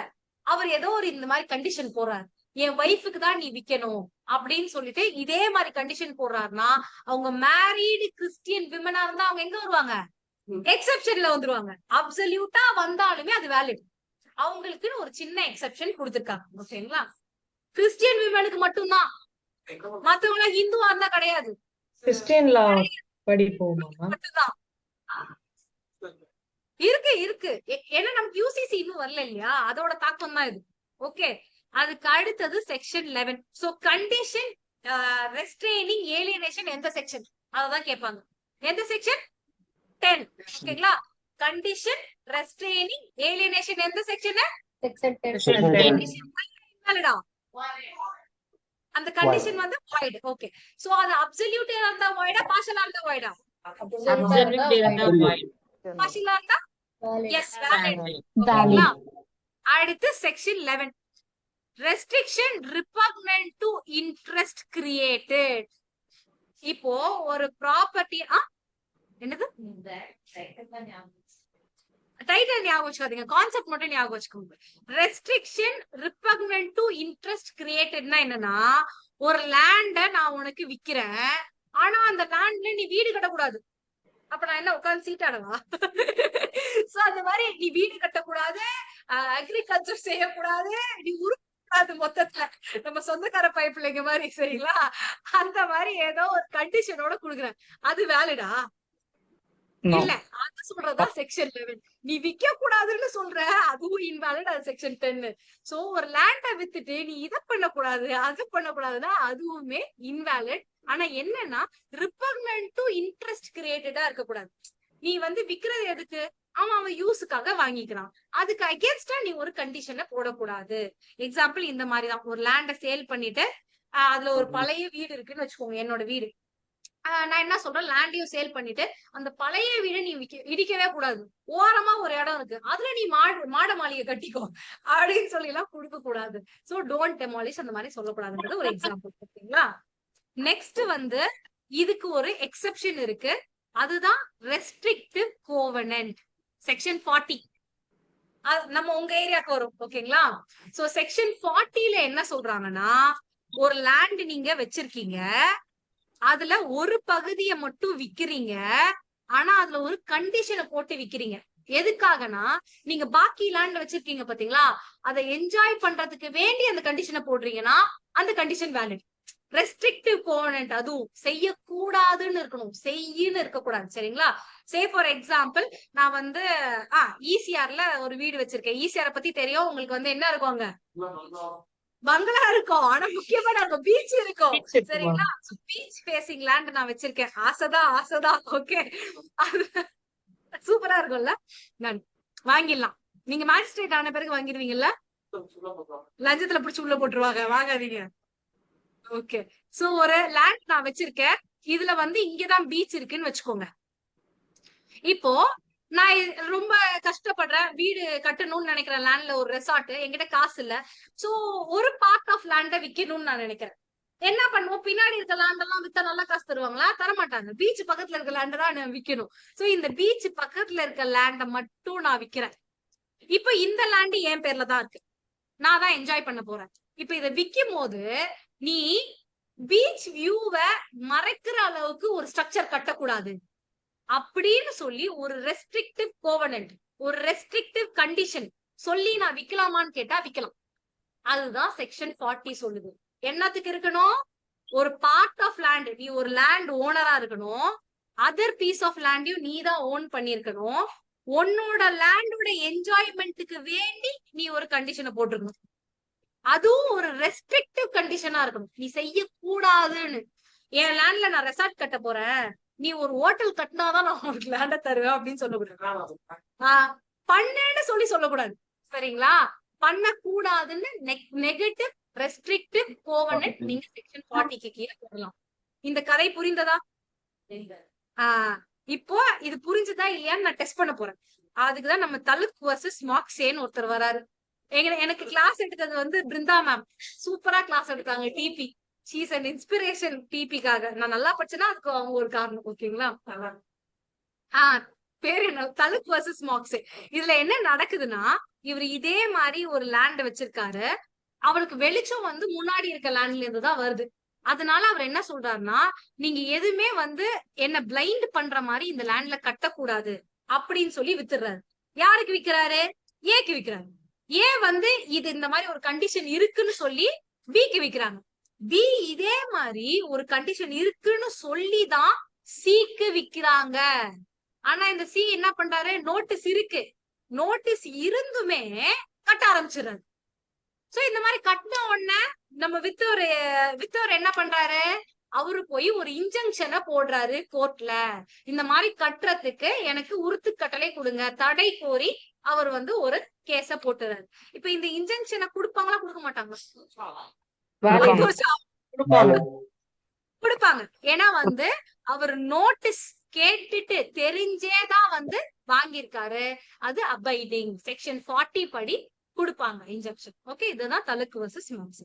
அவர் ஏதோ ஒரு இந்த மாதிரி கண்டிஷன் போடுறாரு, என் வைஃபுக்கு தான் நீ விக்கணும் அப்படின்னு சொல்லிட்டு இதே மாதிரி கண்டிஷன் போடுறாருன்னா, அவங்க மேரீடு கிறிஸ்டியன் விமனா இருந்தா அவங்க எங்க வருவாங்க? எக்ஸெப்ஷன்ல வந்துருவாங்க. அப்சல்யூட்டா வந்தாலுமே அது வேலிட். அவங்களுக்குன்னு ஒரு சின்ன எக்ஸெப்ஷன் கொடுத்திருக்காங்க. ஓகேங்களா? கிறிஸ்டியன் விமனுக்கு மட்டும்தான், மத்தவங்க ஹிந்துவா இருந்தா கிடையாது. கிறிஸ்டியன்ல படிப்போம் மட்டும்தான் இருக்கு. ஏன்னா நமக்கு யூசிசி இன்னும் வரல இல்லையா, அதோட தாக்கம் தான் இது. ஓகே, அதுக்கு அடுத்தது section 11. So condition restraining alienation எந்த செக்ஷன் அததான் கேட்பாங்க. எந்த செக்ஷன்? 10. ஓகேங்களா? கண்டிஷன் ரெஸ்ட்ரெய்னிங் ஏலியனேஷன் எந்த செக்ஷன்? அந்த கண்டிஷன் வந்து வாய்ட். ஓகே, சோ அது அப்சல்யூட்டா இருந்தா வாய்டா, பார்ஷியலா இருந்தா வாய்டா? பார்ஷியலா இருந்தா எஸ் வேலிட். அடுத்து section 11, restriction repugnant to interest created. இப்போ ஒரு ப்ராப்பர்ட்டி என்னது டைட்டில் ஞாபகம் வச்சுக்காதீங்க, கான்செப்ட் மட்டும் ஞாபகம் வச்சுக்கோங்க. ரெஸ்ட்ரிக்ஷன் ரிபக்னன்ட் டு இன்ட்ரெஸ்ட் கிரியேட்டட்னா என்னன்னா, ஒரு லேண்ட நான் உனக்கு விக்கிறேன், ஆனா அந்த லேண்ட்ல நீ வீடு கட்டக்கூடாது. அப்ப நான் என்ன உட்கார்ந்து சீட்டாடவா? சோ அந்த மாதிரி நீ வீடு கட்டக்கூடாது, அக்ரிகல்ச்சர் செய்யக்கூடாது, நீ அது மொத்தத்துல நம்ம சொந்தக்கார பைப்பிள்ளைங்க மாதிரி சரிங்களா, அந்த மாதிரி ஏதோ ஒரு கண்டிஷனோட குடுக்குறேன். அது வேலிடா இல்ல? அது சொல்றதா செக்ஷன் 11. நீ விக்க கூடாதுன்னு சொல்ற, அதுவும் இன்வாலிட், அது செக்ஷன் 10. சோ ஒரு லேண்ட வித்துட்டு நீ இத பண்ணக்கூடாது அது பண்ணக்கூடாதுன்னா அதுவுமே இன்வாலிட். ஆனா என்னன்னா ரிபக்னன்ட் டு இன்ட்ரெஸ்ட் கிரியேட்டடா இருக்கக்கூடாது. நீ வந்து விக்கிறது எதுக்கு? அவன் யூஸுக்காக வாங்கிக்கிறான். அதுக்கு அகேன்ஸ்டா நீ ஒரு கண்டிஷனை போடக்கூடாது. எக்ஸாம்பிள் இந்த மாதிரிதான், ஒரு லேண்ட சேல் பண்ணிட்டு அதுல ஒரு பழைய வீடு இருக்குன்னு வச்சுக்கோங்க, என்னோட வீடு. நான் என்ன சொல்றேன், லேண்டையும் சேல் பண்ணிட்டு அந்த பழைய வீடை நீ இடிக்கவே கூடாது, ஓரமா ஒரு இடம் இருக்கு அதுல நீ மாட மாளிகை கட்டிக்கோ அப்படின்னு சொல்லி எல்லாம் கொடுக்க கூடாது. சோ டோன்ட் டெமாலிஷ் அந்த மாதிரி சொல்லக்கூடாதுன்றது ஒரு எக்ஸாம்பிள். ஓகேங்களா? நெக்ஸ்ட் வந்து இதுக்கு ஒரு எக்ஸெப்ஷன் இருக்கு, அதுதான் ரெஸ்ட்ரிக்டிவ் கோவனன்ட். செக்ஷன் 40 நம்ம உங்க ஏரியாக்கு வரும். ஓகேங்களா? சோ செக்ஷன் 40ல என்ன சொல்றாங்கன்னா, ஒரு லேண்ட் நீங்க வச்சிருக்கீங்க, அதுல ஒரு பகுதியை மட்டும் விக்கிறீங்க, ஆனா அதுல ஒரு கண்டிஷனை போட்டு விக்கிறீங்க. எதுக்காகனா, நீங்க பாக்கி லேண்ட் வச்சிருக்கீங்க பாத்தீங்களா, அதை என்ஜாய் பண்றதுக்கு வேண்டி அந்த கண்டிஷனை போடுறீங்கன்னா அந்த கண்டிஷன் வேலிட். ரெஸ்ட்ரிக்டிவ் கோவனன்ட் அதுவும் செய்யக்கூடாதுன்னு இருக்கணும், செய்யுன்னு இருக்கக்கூடாது. சரிங்களா? சே ஃபார் எக்ஸாம்பிள், நான் வந்து ஈசிஆர்ல ஒரு வீடு வச்சிருக்கேன். ஈசிஆர் பத்தி தெரியும் உங்களுக்கு, வந்து என்ன இருக்கும் அங்க பங்களா இருக்கும், ஆனா முக்கியமான இருக்கும் பீச் இருக்கும். சரிங்களா? பீச் ஃபேசிங் லேண்ட் நான் வச்சிருக்கேன். ஆசைதான். ஓகே, சூப்பரா இருக்கும்ல. நான் வாங்கிடலாம். நீங்க மேஜிஸ்ட்ரேட் ஆன பிறகு வாங்கிடுவீங்கல்ல, லஞ்சத்துல பிடிச்சு உள்ள போட்டுருவாங்க, வாங்காதீங்க. ஓகே, சோ ஒரு லேண்ட் நான் வச்சிருக்கேன், இதுல வந்து இங்கதான் பீச் இருக்குன்னு வச்சுக்கோங்க. இப்போ நான் ரொம்ப கஷ்டப்படுறேன், வீடு கட்டணும்னு நினைக்கிறேன், லேண்ட்ல ஒரு ரெசார்ட், என்கிட்ட காசு இல்ல. சோ ஒரு பார்ட் ஆஃப் லேண்ட விக்கணும்னு நான் நினைக்கிறேன். என்ன பண்ணுவோம், பின்னாடி இருக்க லேண்ட் எல்லாம் வித்தா நல்லா காசு தருவாங்களா? தரமாட்டாங்க. பீச் பக்கத்துல இருக்க லேண்ட் தான் நான் விக்கணும். சோ இந்த பீச் பக்கத்துல இருக்க லேண்ட மட்டும் நான் விக்கிறேன். இப்ப இந்த லேண்ட் என் பேர்ல தான் இருக்கு, நான் தான் என்ஜாய் பண்ண போறேன். இப்ப இதை விக்கும் போது நீ பீச் வியூவை மறைக்கிற அளவுக்கு ஒரு ஸ்ட்ரக்சர் கட்டக்கூடாது அப்படின்னு சொல்லி ஒரு ரெஸ்ட்ரிக்டிவ் கோவனன்ட், ஒரு ரெஸ்ட்ரிக்டிவ் கண்டிஷன் சொல்லி நான் விக்கலாமான்னு கேட்டா விக்கலாம். அதுதான் செக்ஷன் 40 சொல்லுது. என்னத்துக்கு இருக்கணும், ஒரு பார்ட் ஆஃப் லேண்ட், நீ ஒரு லேண்ட் ஓனரா இருக்கணும், அதர் பீஸ் ஆஃப் லேண்டையும் நீ தான் ஓன் பண்ணிருக்கணும், உன்னோட லேண்டோட என்ஜாய்மெண்ட்டுக்கு வேண்டி நீ ஒரு கண்டிஷனை போட்டிருக்கணும். அதுவும் ஒரு ரெஸ்ட்ரிக்டிவ் கண்டிஷனா இருக்கணும், நீ செய்யக்கூடாதுன்னு. என் லேண்ட்ல நான் ரெசார்ட் கட்ட போறேன், நீ ஒரு ஹோட்டல் கட்டினாதான் நான் உனக்கு லேண்ட தருவேன் அப்படின்னு சொல்லக்கூடாது. பண்ணேன்னு சொல்லக்கூடாது. சரிங்களா? பண்ணக்கூடாதுன்னு நெகட்டிவ் ரெஸ்ட்ரிக்டிவ் கோவனன்ட் நீங்க செக்ஷன் 40க்கு கீழே போடலாம். இந்த கதை புரிந்ததா? இப்போ இது புரிஞ்சுதா இல்லையான்னு நான் டெஸ்ட் பண்ண போறேன். அதுக்குதான் நம்ம தலுக் வர்சஸ் மார்க்ஸேன்னு ஒருத்தர் வராரு. எனக்கு கிளாஸ் எடுத்தது வந்து பிருந்தா மேம், சூப்பரா கிளாஸ் எடுத்தாங்க. டிபி, ஷீஸ் அண்ட் இன்ஸ்பிரேஷன் டிபிக்காக. நான் நல்லா படிச்சேன்னா அதுக்கு அவங்க ஒரு காரணம். ஓகேங்களா? பேரு என்ன, தலுக் வர்சஸ் மார்க்ஸே. இதுல என்ன நடக்குதுன்னா, இவர் இதே மாதிரி ஒரு லேண்ட் வச்சிருக்காரு, அவருக்கு வெளிச்சம் வந்து முன்னாடி இருக்க லேண்ட்ல இருந்து தான் வருது. அதனால அவர் என்ன சொல்றாருன்னா, நீங்க எதுவுமே வந்து என்ன பிளைண்ட் பண்ற மாதிரி இந்த லேண்ட்ல கட்டக்கூடாது அப்படின்னு சொல்லி வித்துறாரு. யாருக்கு விக்கிறாரு? ஏக்கு விக்கிறாரு. ஏன் வந்து இது இந்த மாதிரி ஒரு கண்டிஷன் இருக்குன்னு சொல்லி பிக்கு விக்கிறாங்க. பி இதே மாதிரி ஒரு கண்டிஷன் இருக்குன்னு சொல்லிதான் சிக்கு விக்கிறாங்க. ஆனா இந்த சி என்ன பண்றாரு, நோட்டீஸ் இருக்கு, நோட்டீஸ் இருந்துமே கட்ட ஆரம்பிச்சிடுறாரு. சோ இந்த மாதிரி கட்டின உடனே நம்ம வித்தவர் என்ன பண்றாரு, அவரு போய் ஒரு இன்ஜங்ஷனை போடுறாரு கோர்ட்ல, இந்த மாதிரி கட்டுறதுக்கு எனக்கு உறுத்து கட்டளை கொடுங்க, தடை கோரி அவர் வந்து ஒரு கேஸ போட்டுறாரு. இப்ப இந்த இன்ஜங்ஷனை கொடுப்பாங்களா கொடுக்க மாட்டாங்க? கொடுப்பாங்க. ஏன்னா வந்து அவர் நோட்டீஸ் கேட்டுட்டு தெரிஞ்சேதான் வந்து வாங்கியிருக்காரு, அது அபைடிங். செக்ஷன் 40 படி கொடுப்பாங்க இன்ஜெக்ஷன். ஓகே, இதுதான் தலுக் வர்சஸ் மார்க்ஸ்.